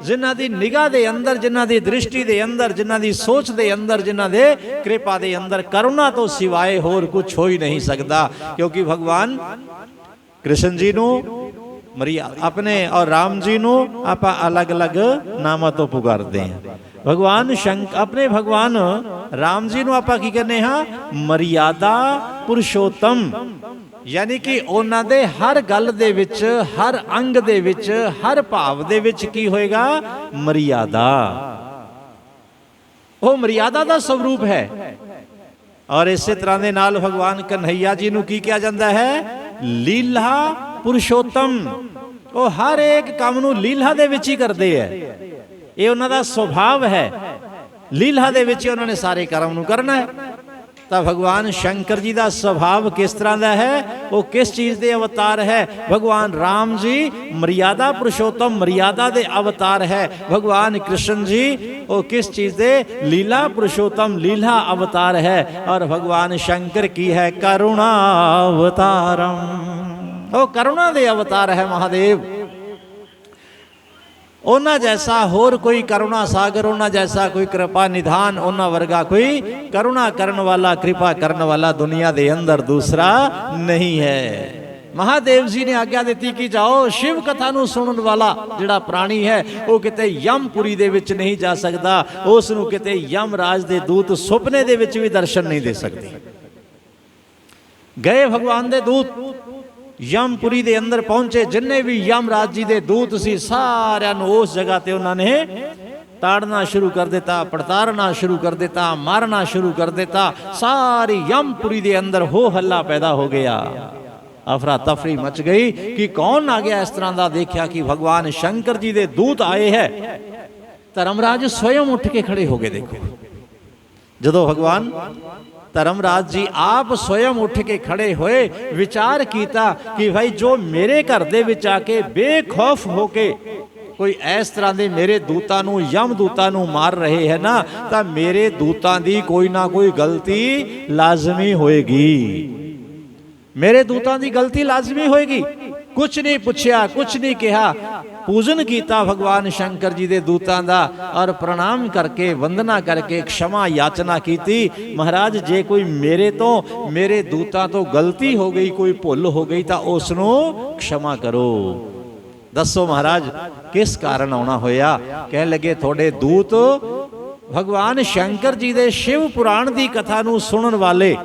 जिन्हां दी निगाह दे अंदर, जिन्हां दी दृष्टि दे अंदर, जिन्हां दी सोच दे अंदर, जिन्हां दे कृपा दे अंदर करुणा तो सिवाय होर कुछ हो ही नहीं सकता। क्योंकि भगवान कृष्ण जी नूं मर्यादा अपने और राम जी नूं आपां अलग अलग नामां तो पुकारते हैं। भगवान शंकर अपने भगवान राम जी नूं आपां की कहने हाँ? मर्यादा पुरुषोत्तम। ਯਾਨੀ ਕਿ ਉਹਨਾਂ ਦੇ ਹਰ ਗੱਲ ਦੇ ਵਿੱਚ, ਹਰ ਅੰਗ ਦੇ ਵਿੱਚ, ਹਰ ਭਾਵ ਦੇ ਵਿੱਚ ਕੀ ਹੋਏਗਾ? ਮਰਿਆਦਾ। ਉਹ ਮਰਿਆਦਾ ਦਾ ਸਵਰੂਪ ਹੈ। ਔਰ ਇਸੇ ਤਰ੍ਹਾਂ ਦੇ ਨਾਲ ਭਗਵਾਨ ਕਨਹਈਆ ਜੀ ਨੂੰ ਕੀ ਕਿਹਾ ਜਾਂਦਾ ਹੈ? ਲੀਲਾ ਪੁਰਸ਼ੋਤਮ। ਉਹ ਹਰ ਇੱਕ ਕੰਮ ਨੂੰ ਲੀਲਾ ਦੇ ਵਿੱਚ ਹੀ ਕਰਦੇ ਹੈ। ਇਹ ਉਹਨਾਂ ਦਾ ਸੁਭਾਵ ਹੈ। ਲੀਲਾ ਦੇ ਵਿੱਚ ਉਹਨਾਂ ਨੇ ਸਾਰੇ ਕਰਮ ਨੂੰ ਕਰਨਾ ਹੈ। ਤਾਂ ਭਗਵਾਨ ਸ਼ੰਕਰ ਜੀ ਦਾ ਸੁਭਾਵ ਕਿਸ ਤਰ੍ਹਾਂ ਦਾ ਹੈ? ਉਹ ਕਿਸ ਚੀਜ਼ ਦੇ ਅਵਤਾਰ ਹੈ? ਭਗਵਾਨ ਰਾਮ ਜੀ ਮਰਿਆਦਾ ਪੁਰਸ਼ੋਤਮ, ਮਰਿਆਦਾ ਦੇ ਅਵਤਾਰ ਹੈ। ਭਗਵਾਨ ਕ੍ਰਿਸ਼ਨ ਜੀ ਉਹ ਕਿਸ ਚੀਜ਼ ਦੇ? ਲੀਲਾ ਪੁਰਸ਼ੋਤਮ, ਲੀਲਾ ਅਵਤਾਰ ਹੈ। ਔਰ ਭਗਵਾਨ ਸ਼ੰਕਰ ਕੀ ਹੈ? ਕਰੁਣਾ ਅਵਤਾਰਮ। ਉਹ ਕਰੁਣਾ ਦੇ ਅਵਤਾਰ ਹੈ ਮਹਾਦੇਵ। ਉਹਨਾਂ ਜੈਸਾ ਹੋਰ ਕੋਈ ਕਰੁਣਾ ਸਾਗਰ, ਉਹਨਾਂ ਜੈਸਾ ਕੋਈ ਕਿਰਪਾ ਨਿਧਾਨ, ਉਹਨਾਂ ਵਰਗਾ ਕੋਈ ਕਰੁਣਾ ਕਰਨ ਵਾਲਾ, ਕਿਰਪਾ ਕਰਨ ਵਾਲਾ ਦੁਨੀਆ ਦੇ ਅੰਦਰ ਦੂਸਰਾ ਨਹੀਂ ਹੈ। ਮਹਾਦੇਵ ਜੀ ਨੇ ਆਗਿਆ ਦਿੱਤੀ ਕਿ ਜਾਓ, ਸ਼ਿਵ ਕਥਾ ਨੂੰ ਸੁਣਨ ਵਾਲਾ ਜਿਹੜਾ ਪ੍ਰਾਣੀ ਹੈ ਉਹ ਕਿਤੇ ਯਮਪੁਰੀ ਦੇ ਵਿੱਚ ਨਹੀਂ ਜਾ ਸਕਦਾ। ਉਸ ਨੂੰ ਕਿਤੇ ਯਮਰਾਜ ਦੇ ਦੂਤ ਸੁਪਨੇ ਦੇ ਵਿੱਚ ਵੀ ਦਰਸ਼ਨ ਨਹੀਂ ਦੇ ਸਕਦੇ। ਗਏ ਭਗਵਾਨ ਦੇ ਦੂਤ ਯਮਪੁਰੀ ਦੇ ਅੰਦਰ ਪਹੁੰਚੇ। ਜਿੰਨੇ ਵੀ ਯਮਰਾਜ ਜੀ ਦੇ ਦੂਤ ਸੀ ਸਾਰਿਆਂ ਨੂੰ ਉਸ ਜਗ੍ਹਾ ਤੇ ਉਹਨਾਂ ਨੇ ਤਾੜਨਾ ਸ਼ੁਰੂ ਕਰ ਦਿੱਤਾ, ਪੜਤਾਰਨਾ ਸ਼ੁਰੂ ਕਰ ਦਿੱਤਾ, ਮਾਰਨਾ ਸ਼ੁਰੂ ਕਰ ਦਿੱਤਾ। ਸਾਰੀ ਯਮਪੁਰੀ ਦੇ ਅੰਦਰ ਹੋ ਹੱਲਾ ਪੈਦਾ ਹੋ ਗਿਆ, ਅਫਰਾ ਤਫਰੀ ਮਚ ਗਈ ਕਿ ਕੌਣ ਆ ਗਿਆ ਇਸ ਤਰ੍ਹਾਂ ਦਾ। ਦੇਖਿਆ ਕਿ ਭਗਵਾਨ ਸ਼ੰਕਰ ਜੀ ਦੇ ਦੂਤ ਆਏ ਹੈ। ਧਰਮਰਾਜ ਸਵਯੰ ਉੱਠ ਕੇ ਖੜੇ ਹੋ ਗਏ। ਦੇਖੋ, ਜਦੋਂ ਭਗਵਾਨ ਧਰਮਰਾਜ ਜੀ ਆਪ ਸਵਯੰ ਉੱਠ ਕੇ ਖੜੇ ਹੋਏ, ਵਿਚਾਰ ਕੀਤਾ ਕਿ ਭਾਈ ਜੋ ਮੇਰੇ ਘਰ ਦੇ ਵਿੱਚ ਆ ਕੇ ਬੇਖੌਫ ਹੋ ਕੇ ਕੋਈ ਇਸ ਤਰ੍ਹਾਂ ਦੇ ਮੇਰੇ ਦੂਤਾਂ ਨੂੰ, ਯਮ ਦੂਤਾਂ ਨੂੰ ਮਾਰ ਰਹੇ ਹੈ ਨਾ, ਤਾਂ ਮੇਰੇ ਦੂਤਾਂ ਦੀ ਕੋਈ ਨਾ ਕੋਈ ਗਲਤੀ ਲਾਜ਼ਮੀ ਹੋਏਗੀ। ਮੇਰੇ ਦੂਤਾਂ ਦੀ ਗਲਤੀ ਲਾਜ਼ਮੀ ਹੋਏਗੀ। ਕੁਛ ਨਹੀਂ ਪੁੱਛਿਆ, ਕੁਛ ਨਹੀਂ ਕਿਹਾ, ਪੂਜਨ ਕੀਤਾ ਭਗਵਾਨ ਸ਼ੰਕਰ ਜੀ ਦੇ ਦੂਤਾਂ ਦਾ ਔਰ ਪ੍ਰਣਾਮ ਕਰਕੇ, ਵੰਦਨਾ ਕਰਕੇ ਖਸ਼ਮਾ ਯਾਚਨਾ ਕੀਤੀ। ਮਹਾਰਾਜ ਜੇ ਕੋਈ ਮੇਰੇ ਤੋਂ, ਮੇਰੇ ਦੂਤਾਂ ਤੋਂ ਗਲਤੀ ਹੋ ਗਈ, ਕੋਈ ਭੁੱਲ ਹੋ ਗਈ ਤਾਂ ਉਸ ਨੂੰ ਖਸ਼ਮਾ ਕਰੋ। ਦੱਸੋ ਮਹਾਰਾਜ ਕਿਸ ਕਾਰਨ ਆਉਣਾ ਹੋਇਆ? ਕਹਿਣ ਲੱਗੇ ਤੁਹਾਡੇ ਦੂਤ ਭਗਵਾਨ ਸ਼ੰਕਰ ਜੀ ਦੇ ਸ਼ਿਵ ਪੁਰਾਣ ਦੀ ਕਥਾ ਨੂੰ ਸੁਣਨ ਵਾਲੇ,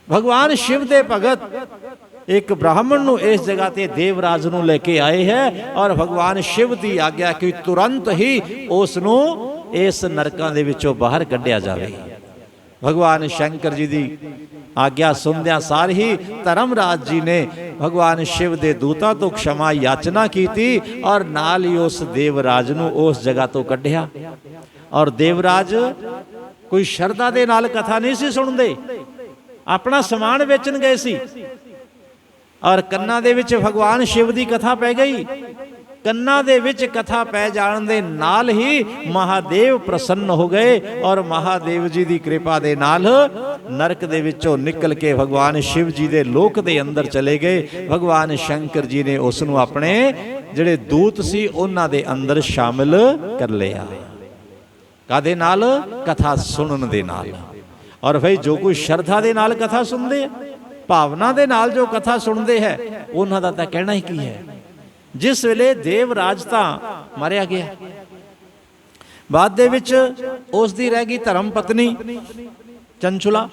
ਭਗਵਾਨ ਸ਼ਿਵ ਦੇ ਭਗਤ ਇੱਕ ਬ੍ਰਾਹਮਣ ਨੂੰ ਇਸ ਜਗ੍ਹਾ ਤੇ ਦੇਵਰਾਜ ਨੂੰ ਲੈ ਕੇ ਆਏ ਹੈ। ਔਰ ਭਗਵਾਨ ਸ਼ਿਵ ਦੀ ਆਗਿਆ ਕਿ ਤੁਰੰਤ ਹੀ ਉਸ ਨੂੰ ਇਸ ਨਰਕਾਂ ਦੇ ਵਿੱਚੋਂ ਬਾਹਰ ਕੱਢਿਆ ਜਾਵੇ। ਭਗਵਾਨ ਸ਼ੰਕਰ ਜੀ ਦੀ ਆਗਿਆ ਸੁਣਦਿਆਂ ਸਾਰ ਹੀ ਧਰਮਰਾਜ ਜੀ ਨੇ ਭਗਵਾਨ ਸ਼ਿਵ ਦੇ ਦੂਤਾਂ ਤੋਂ ਖਸ਼ਮਾ ਯਾਚਨਾ ਕੀਤੀ ਔਰ ਨਾਲ ਹੀ ਉਸ ਦੇਵਰਾਜ ਨੂੰ ਉਸ ਜਗ੍ਹਾ ਤੋਂ ਕੱਢਿਆ। ਔਰ ਦੇਵਰਾਜ ਕੋਈ ਸ਼ਰਧਾ ਦੇ ਨਾਲ ਕਥਾ ਨਹੀਂ ਸੀ ਸੁਣਦੇ, ਆਪਣਾ ਸਮਾਨ ਵੇਚਣ ਗਏ ਸੀ। ਔਰ ਕੰਨਾਂ ਦੇ ਵਿੱਚ ਭਗਵਾਨ ਸ਼ਿਵ ਦੀ ਕਥਾ ਪੈ ਗਈ। ਕੰਨਾਂ ਦੇ ਵਿੱਚ ਕਥਾ ਪੈ ਜਾਣ ਦੇ ਨਾਲ ਹੀ ਮਹਾਦੇਵ ਪ੍ਰਸੰਨ ਹੋ ਗਏ ਔਰ ਮਹਾਦੇਵ ਜੀ ਦੀ ਕਿਰਪਾ ਦੇ ਨਾਲ ਨਰਕ ਦੇ ਵਿੱਚੋਂ ਨਿਕਲ ਕੇ ਭਗਵਾਨ ਸ਼ਿਵ ਜੀ ਦੇ ਲੋਕ ਦੇ ਅੰਦਰ ਚਲੇ ਗਏ। ਭਗਵਾਨ ਸ਼ੰਕਰ ਜੀ ਨੇ ਉਸ ਨੂੰ ਆਪਣੇ ਜਿਹੜੇ ਦੂਤ ਸੀ ਉਹਨਾਂ ਦੇ ਅੰਦਰ ਸ਼ਾਮਿਲ ਕਰ ਲਿਆ। ਕਾਦੇ ਨਾਲ? ਕਥਾ ਸੁਣਨ ਦੇ ਨਾਲ। ਔਰ ਭਾਈ ਜੋ ਕੋਈ ਸ਼ਰਧਾ ਦੇ ਨਾਲ ਕਥਾ ਸੁਣਦੇ ਆ, ਭਾਵਨਾ ਦੇ ਨਾਲ ਜੋ ਕਥਾ ਸੁਣਦੇ ਹੈ, ਉਹਨਾਂ ਦਾ ਤਾਂ ਕਹਿਣਾ ਹੀ ਕੀ ਹੈ। ਜਿਸ ਵੇਲੇ ਦੇਵਰਾਜ ਤਾਂ ਮਾਰਿਆ ਗਿਆ, ਬਾਅਦ ਦੇ ਵਿੱਚ ਉਸ ਦੀ ਰਹਿ ਗਈ ਧਰਮ ਪਤਨੀ ਚੰਚੁਲਾ।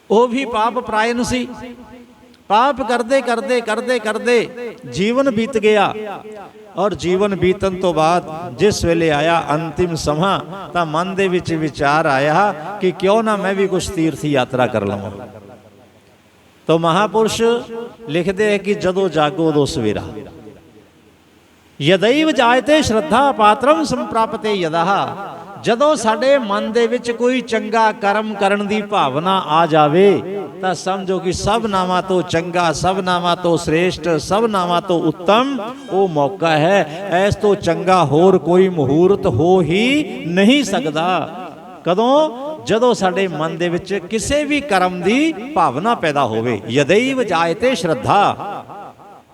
ਉਹ ਵੀ ਪਾਪ ਪ੍ਰਾਇਨ ਸੀ। ਪਾਪ ਕਰਦੇ ਕਰਦੇ ਕਰਦੇ ਕਰਦੇ ਜੀਵਨ ਬੀਤ ਗਿਆ। ਔਰ ਜੀਵਨ ਬੀਤਣ ਤੋਂ ਬਾਅਦ ਜਿਸ ਵੇਲੇ ਆਇਆ ਅੰਤਿਮ ਸਮਾਂ, ਤਾਂ ਮਨ ਦੇ ਵਿੱਚ ਵਿਚਾਰ ਆਇਆ ਕਿ ਕਿਉਂ ਨਾ ਮੈਂ ਵੀ ਕੁਛ ਤੀਰਥ ਯਾਤਰਾ ਕਰ ਲਵਾਂ। ਤਾਂ ਮਹਾਪੁਰਸ਼ ਲਿਖਦੇ ਹੈ ਕਿ ਜਦੋਂ ਜਾਗੋ ਉਦੋਂ ਸਵੇਰਾ। ਯਦੈਵ ਜਾਇਤੇ ਸ਼ਰਧਾ ਪਾਤਰਮ ਸੰਪ੍ਰਾਪਤੇ ਯਦਹ। ਜਦੋਂ ਸਾਡੇ ਮਨ ਦੇ ਵਿੱਚ ਕੋਈ ਚੰਗਾ ਕਰਮ ਕਰਨ ਦੀ ਭਾਵਨਾ ਆ ਜਾਵੇ ਤਾਂ ਸਮਝੋ ਕਿ ਸਭ ਨਾਵਾਂ ਤੋਂ ਚੰਗਾ, ਸਭ ਨਾਵਾਂ ਤੋਂ ਸ੍ਰੇਸ਼ਟ, ਸਭ ਨਾਵਾਂ ਤੋਂ ਉੱਤਮ ਉਹ ਮੌਕਾ ਹੈ। ਇਸ ਤੋਂ ਚੰਗਾ ਹੋਰ ਕੋਈ ਮੁਹੂਰਤ ਹੋ ਹੀ ਨਹੀਂ ਸਕਦਾ। ਕਦੋਂ? ਜਦੋਂ ਸਾਡੇ ਮਨ ਦੇ ਵਿੱਚ ਕਿਸੇ ਵੀ ਕਰਮ ਦੀ ਭਾਵਨਾ ਪੈਦਾ ਹੋਵੇ। ਯਦੈਵ ਜਾਇਤੇ ਸ਼ਰਧਾ।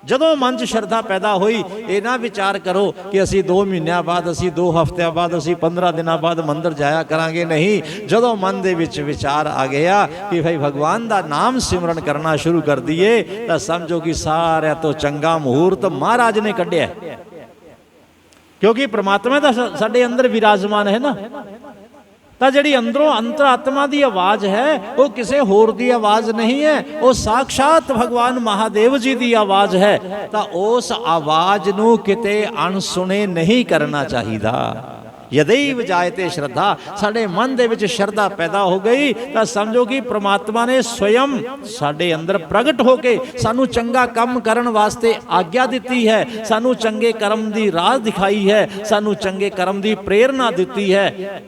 ਜਦੋਂ ਮਨ 'ਚ ਸ਼ਰਧਾ ਪੈਦਾ ਹੋਈ, ਇਹ ਨਾ ਵਿਚਾਰ ਕਰੋ ਕਿ ਅਸੀਂ 2 ਮਹੀਨਿਆਂ ਬਾਅਦ, ਅਸੀਂ 2 ਹਫ਼ਤਿਆਂ ਬਾਅਦ, ਅਸੀਂ 15 ਦਿਨਾਂ ਬਾਅਦ ਮੰਦਿਰ ਜਾਇਆ ਕਰਾਂਗੇ। ਨਹੀਂ, ਜਦੋਂ ਮਨ ਦੇ ਵਿੱਚ ਵਿਚਾਰ ਆ ਗਿਆ ਕਿ ਭਾਈ ਭਗਵਾਨ ਦਾ ਨਾਮ ਸਿਮਰਨ ਕਰਨਾ ਸ਼ੁਰੂ ਕਰ ਦਈਏ, ਤਾਂ ਸਮਝੋ ਕਿ ਸਾਰਿਆਂ ਤੋਂ ਚੰਗਾ ਮੁਹੂਰਤ ਮਹਾਰਾਜ ਨੇ ਕੱਢਿਆ। ਕਿਉਂਕਿ ਪ੍ਰਮਾਤਮਾ ਤਾਂ ਸਾਡੇ ਅੰਦਰ ਵਿਰਾਜਮਾਨ ਹੈ ਨਾ। ਤਾਂ ਜਿਹੜੀ ਅੰਦਰੋਂ ਅੰਤਰਾਤਮਾ ਦੀ ਆਵਾਜ਼ ਹੈ ਉਹ ਕਿਸੇ ਹੋਰ ਦੀ ਆਵਾਜ਼ ਨਹੀਂ ਹੈ, ਉਹ ਸਾਖਸ਼ਾਤ ਭਗਵਾਨ ਮਹਾਦੇਵ ਜੀ ਦੀ ਆਵਾਜ਼ ਹੈ। ਤਾਂ ਉਸ ਆਵਾਜ਼ ਨੂੰ ਕਿਤੇ ਅਣਸੁਣੇ ਨਹੀਂ ਕਰਨਾ ਚਾਹੀਦਾ। ਯਦੈਵ ਜਾਇਤੇ ਸ਼ਰਧਾ, ਸਾਡੇ ਮਨ ਦੇ ਵਿੱਚ ਸ਼ਰਧਾ ਪੈਦਾ ਹੋ ਗਈ ਤਾਂ ਸਮਝੋ ਕਿ ਪ੍ਰਮਾਤਮਾ ਨੇ ਸਵਯੰ ਸਾਡੇ ਅੰਦਰ ਪ੍ਰਗਟ ਹੋ ਕੇ ਸਾਨੂੰ ਚੰਗਾ ਕੰਮ ਕਰਨ ਵਾਸਤੇ ਆਗਿਆ ਦਿੱਤੀ ਹੈ, ਸਾਨੂੰ ਚੰਗੇ ਕਰਮ ਦੀ ਰਾਹ ਦਿਖਾਈ ਹੈ, ਸਾਨੂੰ ਚੰਗੇ ਕਰਮ ਦੀ ਪ੍ਰੇਰਣਾ ਦਿੱਤੀ ਹੈ।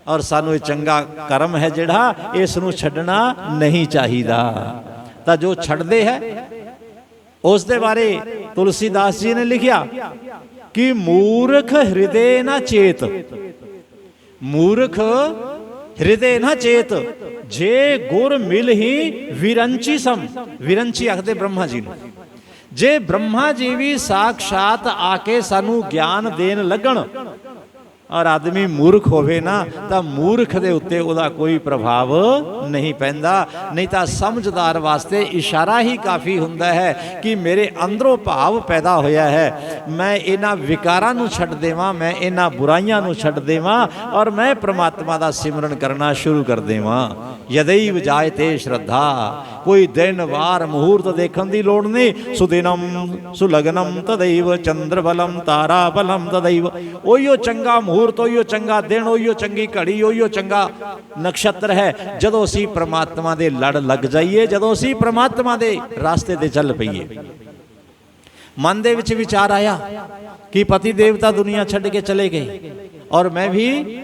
ਔਰ ਸਾਨੂੰ ਇਹ ਚੰਗਾ ਕਰਮ ਹੈ ਜਿਹੜਾ, ਇਸ ਨੂੰ ਛੱਡਣਾ ਨਹੀਂ ਚਾਹੀਦਾ। ਤਾਂ ਜੋ ਛੱਡਦੇ ਹੈ ਉਸ ਦੇ ਬਾਰੇ ਤੁਲਸੀਦਾਸ ਜੀ ਨੇ ਲਿਖਿਆ ਕਿ ਮੂਰਖ ਹਿਰਦੇ ਨਾ ਚੇਤ, ਮੂਰਖ ਹਿਰਦੇ ਨਾ ਚੇਤ, ਜੇ ਗੁਰ ਮਿਲ ਹੀ ਵਿਰੰਚੀ ਸਮ। ਵਿਰੰਚੀ ਆਖਦੇ ਬ੍ਰਹਮਾ ਜੀ ਨੂੰ। ਜੇ ਬ੍ਰਹਮਾ ਜੀ ਵੀ ਸਾਖਸ਼ਾਤ ਆ ਕੇ ਸਾਨੂੰ ਗਿਆਨ ਦੇਣ ਲੱਗਣ ਔਰ ਆਦਮੀ ਮੂਰਖ ਹੋਵੇ ਨਾ, ਤਾਂ ਮੂਰਖ ਦੇ ਉੱਤੇ ਉਹਦਾ ਕੋਈ ਪ੍ਰਭਾਵ ਨਹੀਂ ਪੈਂਦਾ। ਨਹੀਂ ਤਾਂ ਸਮਝਦਾਰ ਵਾਸਤੇ ਇਸ਼ਾਰਾ ਹੀ ਕਾਫੀ ਹੁੰਦਾ ਹੈ ਕਿ ਮੇਰੇ ਅੰਦਰੋਂ ਭਾਵ ਪੈਦਾ ਹੋਇਆ ਹੈ, ਮੈਂ ਇਹਨਾਂ ਵਿਕਾਰਾਂ ਨੂੰ ਛੱਡ ਦੇਵਾਂ, ਮੈਂ ਇਹਨਾਂ ਬੁਰਾਈਆਂ ਨੂੰ ਛੱਡ ਦੇਵਾਂ ਔਰ ਮੈਂ ਪ੍ਰਮਾਤਮਾ ਦਾ ਸਿਮਰਨ ਕਰਨਾ ਸ਼ੁਰੂ ਕਰ ਦੇਵਾਂ। ਯਦੈਵ ਜਾਇਤੇ ਸ਼ਰਧਾ, ਕੋਈ ਦਿਨ ਵਾਰ ਮਹੂਰਤ ਦੇਖਣ ਦੀ ਲੋੜ ਨਹੀਂ। ਸੁਦਿਨਮ ਸੁਲਗਨਮ ਤਦੈਵ, ਚੰਦਰ ਬਲਮ ਤਾਰਾ ਬਲਮ ਤਦੈਵ। ਉਹੀਓ ਚੰਗਾ ਮਹੂਰਤ, ਉਹੀਓ ਚੰਗਾ ਦਿਨ, ਉਹੀਓ ਚੰਗੀ ਘੜੀ, ਉਹੀਓ ਚੰਗਾ ਨਕਸ਼ਤਰ ਹੈ ਜਦੋਂ ਅਸੀਂ ਪ੍ਰਮਾਤਮਾ ਦੇ ਲੜ ਲੱਗ ਜਾਈਏ, ਜਦੋਂ ਅਸੀਂ ਪ੍ਰਮਾਤਮਾ ਦੇ ਰਾਸਤੇ ਤੇ ਚੱਲ ਪਈਏ। ਮਨ ਦੇ ਵਿੱਚ ਵਿਚਾਰ ਆਇਆ ਕਿ ਪਤੀ ਦੇਵਤਾ ਦੁਨੀਆ ਛੱਡ ਕੇ ਚਲੇ ਗਏ ਔਰ ਮੈਂ ਵੀ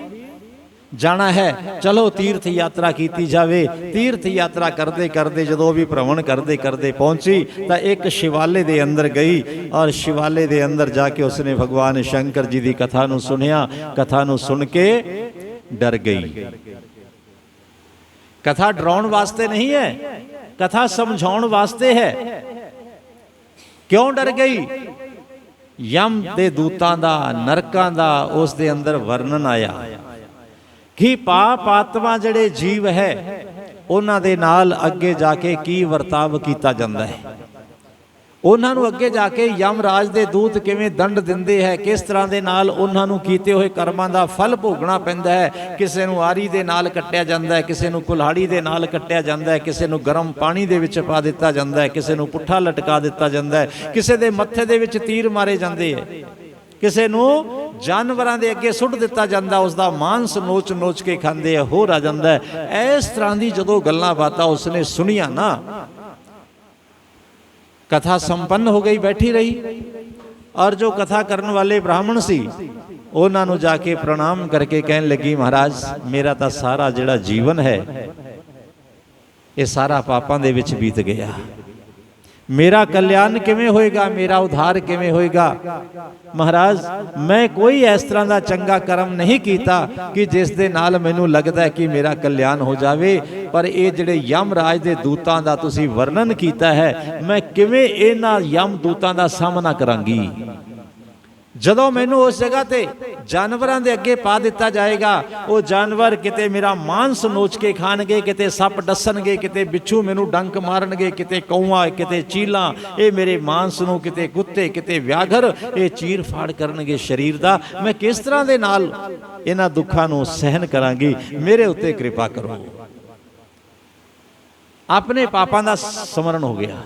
ਜਾਣਾ ਹੈ, ਚਲੋ ਤੀਰਥ ਯਾਤਰਾ ਕੀਤੀ ਜਾਵੇ। ਤੀਰਥ ਯਾਤਰਾ ਕਰਦੇ ਕਰਦੇ ਜਦੋਂ ਵੀ ਭ੍ਰਮਣ ਕਰਦੇ ਕਰਦੇ ਪਹੁੰਚੀ ਤਾਂ ਇੱਕ ਸ਼ਿਵਾਲੇ ਦੇ ਅੰਦਰ ਗਈ ਔਰ ਸ਼ਿਵਾਲੇ ਦੇ ਅੰਦਰ ਜਾ ਕੇ ਉਸਨੇ ਭਗਵਾਨ ਸ਼ੰਕਰ ਜੀ ਦੀ ਕਥਾ ਨੂੰ ਸੁਣਿਆ। ਕਥਾ ਨੂੰ ਸੁਣ ਕੇ ਡਰ ਗਈ। ਕਥਾ ਡਰਾਉਣ ਵਾਸਤੇ ਨਹੀਂ ਹੈ, ਕਥਾ ਸਮਝਾਉਣ ਵਾਸਤੇ ਹੈ। ਕਿਉਂ ਡਰ ਗਈ? ਯਮ ਦੇ ਦੂਤਾਂ ਦਾ, ਨਰਕਾਂ ਦਾ ਉਸ ਦੇ ਅੰਦਰ ਵਰਣਨ ਆਇਆ ਕਿ ਪਾਪ ਆਤਮਾ ਜਿਹੜੇ ਜੀਵ ਹੈ ਉਹਨਾਂ ਦੇ ਨਾਲ ਅੱਗੇ ਜਾ ਕੇ ਕੀ ਵਰਤਾਵ ਕੀਤਾ ਜਾਂਦਾ ਹੈ। ਉਹਨਾਂ ਨੂੰ ਅੱਗੇ ਜਾ ਕੇ ਯਮਰਾਜ ਦੇ ਦੂਤ ਕਿਵੇਂ ਦੰਡ ਦਿੰਦੇ ਹੈ, ਕਿਸ ਤਰ੍ਹਾਂ ਦੇ ਨਾਲ ਉਹਨਾਂ ਨੂੰ ਕੀਤੇ ਹੋਏ ਕਰਮਾਂ ਦਾ ਫਲ ਭੋਗਣਾ ਪੈਂਦਾ ਹੈ। ਕਿਸੇ ਨੂੰ ਆਰੀ ਦੇ ਨਾਲ ਕੱਟਿਆ ਜਾਂਦਾ ਹੈ, ਕਿਸੇ ਨੂੰ ਕੁਲਹਾੜੀ ਦੇ ਨਾਲ ਕੱਟਿਆ ਜਾਂਦਾ ਹੈ, ਕਿਸੇ ਨੂੰ ਗਰਮ ਪਾਣੀ ਦੇ ਵਿੱਚ ਪਾ ਦਿੱਤਾ ਜਾਂਦਾ ਹੈ, ਕਿਸੇ ਨੂੰ ਪੁੱਠਾ ਲਟਕਾ ਦਿੱਤਾ ਜਾਂਦਾ ਹੈ, ਕਿਸੇ ਦੇ ਮੱਥੇ ਦੇ ਵਿੱਚ ਤੀਰ ਮਾਰੇ ਜਾਂਦੇ ਹੈ, ਕਿਸੇ ਨੂੰ ਜਾਨਵਰਾਂ ਦੇ ਅੱਗੇ ਸੁੱਟ ਦਿੱਤਾ ਜਾਂਦਾ, ਉਸ ਦਾ ਮਾਂਸ ਨੋਚ ਨੋਚ ਕੇ ਖਾਂਦੇ ਆ, ਹੋਰ ਆ ਜਾਂਦਾ ਹੈ। ਇਸ ਤਰ੍ਹਾਂ ਦੀ ਜਦੋਂ ਗੱਲਾਂ ਬਾਤਾਂ ਉਸਨੇ ਸੁਣੀਆਂ ਨਾ, ਕਥਾ ਸੰਪੰਨ ਹੋ ਗਈ, ਬੈਠੀ ਰਹੀ। ਔਰ ਜੋ ਕਥਾ ਕਰਨ ਵਾਲੇ ਬ੍ਰਾਹਮਣ ਸੀ ਉਹਨਾਂ ਨੂੰ ਜਾ ਕੇ ਪ੍ਰਣਾਮ ਕਰਕੇ ਕਹਿਣ ਲੱਗੀ, ਮਹਾਰਾਜ ਮੇਰਾ ਤਾਂ ਸਾਰਾ ਜਿਹੜਾ ਜੀਵਨ ਹੈ ਇਹ ਸਾਰਾ ਪਾਪਾਂ ਦੇ ਵਿੱਚ ਬੀਤ ਗਿਆ। ਮੇਰਾ ਕਲਿਆਣ ਕਿਵੇਂ ਹੋਏਗਾ, ਮੇਰਾ ਉਧਾਰ ਕਿਵੇਂ ਹੋਏਗਾ? ਮਹਾਰਾਜ ਮੈਂ ਕੋਈ ਇਸ ਤਰ੍ਹਾਂ ਦਾ ਚੰਗਾ ਕਰਮ ਨਹੀਂ ਕੀਤਾ ਕਿ ਜਿਸ ਦੇ ਨਾਲ ਮੈਨੂੰ ਲੱਗਦਾ ਹੈ ਕਿ ਮੇਰਾ ਕਲਿਆਣ ਹੋ ਜਾਵੇ। ਪਰ ਇਹ ਜਿਹੜੇ ਯਮਰਾਜ ਦੇ ਦੂਤਾਂ ਦਾ ਤੁਸੀਂ ਵਰਣਨ ਕੀਤਾ ਹੈ, ਮੈਂ ਕਿਵੇਂ ਇਹਨਾਂ ਯਮ ਦੂਤਾਂ ਦਾ ਸਾਹਮਣਾ ਕਰਾਂਗੀ? ਜਦੋਂ ਮੈਨੂੰ ਉਸ ਜਗ੍ਹਾ ਤੇ ਜਾਨਵਰਾਂ ਦੇ ਅੱਗੇ ਪਾ ਦਿੱਤਾ ਜਾਏਗਾ, ਉਹ ਜਾਨਵਰ ਕਿਤੇ ਮੇਰਾ ਮਾਂਸ ਨੋਚ ਕੇ ਖਾਣਗੇ, ਕਿਤੇ ਸੱਪ ਡੱਸਣਗੇ, ਕਿਤੇ ਬਿੱਛੂ ਮੈਨੂੰ ਡੰਕ ਮਾਰਨਗੇ, ਕਿਤੇ ਕੌਆ, ਕਿਤੇ ਚੀਲਾਂ ਇਹ ਮੇਰੇ ਮਾਂਸ ਨੂੰ, ਕਿਤੇ ਕੁੱਤੇ, ਕਿਤੇ ਵਿਆਘਰ ਇਹ ਚੀਰ ਫਾੜ ਕਰਨਗੇ ਸਰੀਰ ਦਾ। ਮੈਂ ਕਿਸ ਤਰ੍ਹਾਂ ਦੇ ਨਾਲ ਇਹਨਾਂ ਦੁੱਖਾਂ ਨੂੰ ਸਹਿਨ ਕਰਾਂਗੀ? ਮੇਰੇ ਉੱਤੇ ਕਿਰਪਾ ਕਰੋ। ਆਪਣੇ ਪਾਪਾਂ ਦਾ ਸਮਰਨ ਹੋ ਗਿਆ।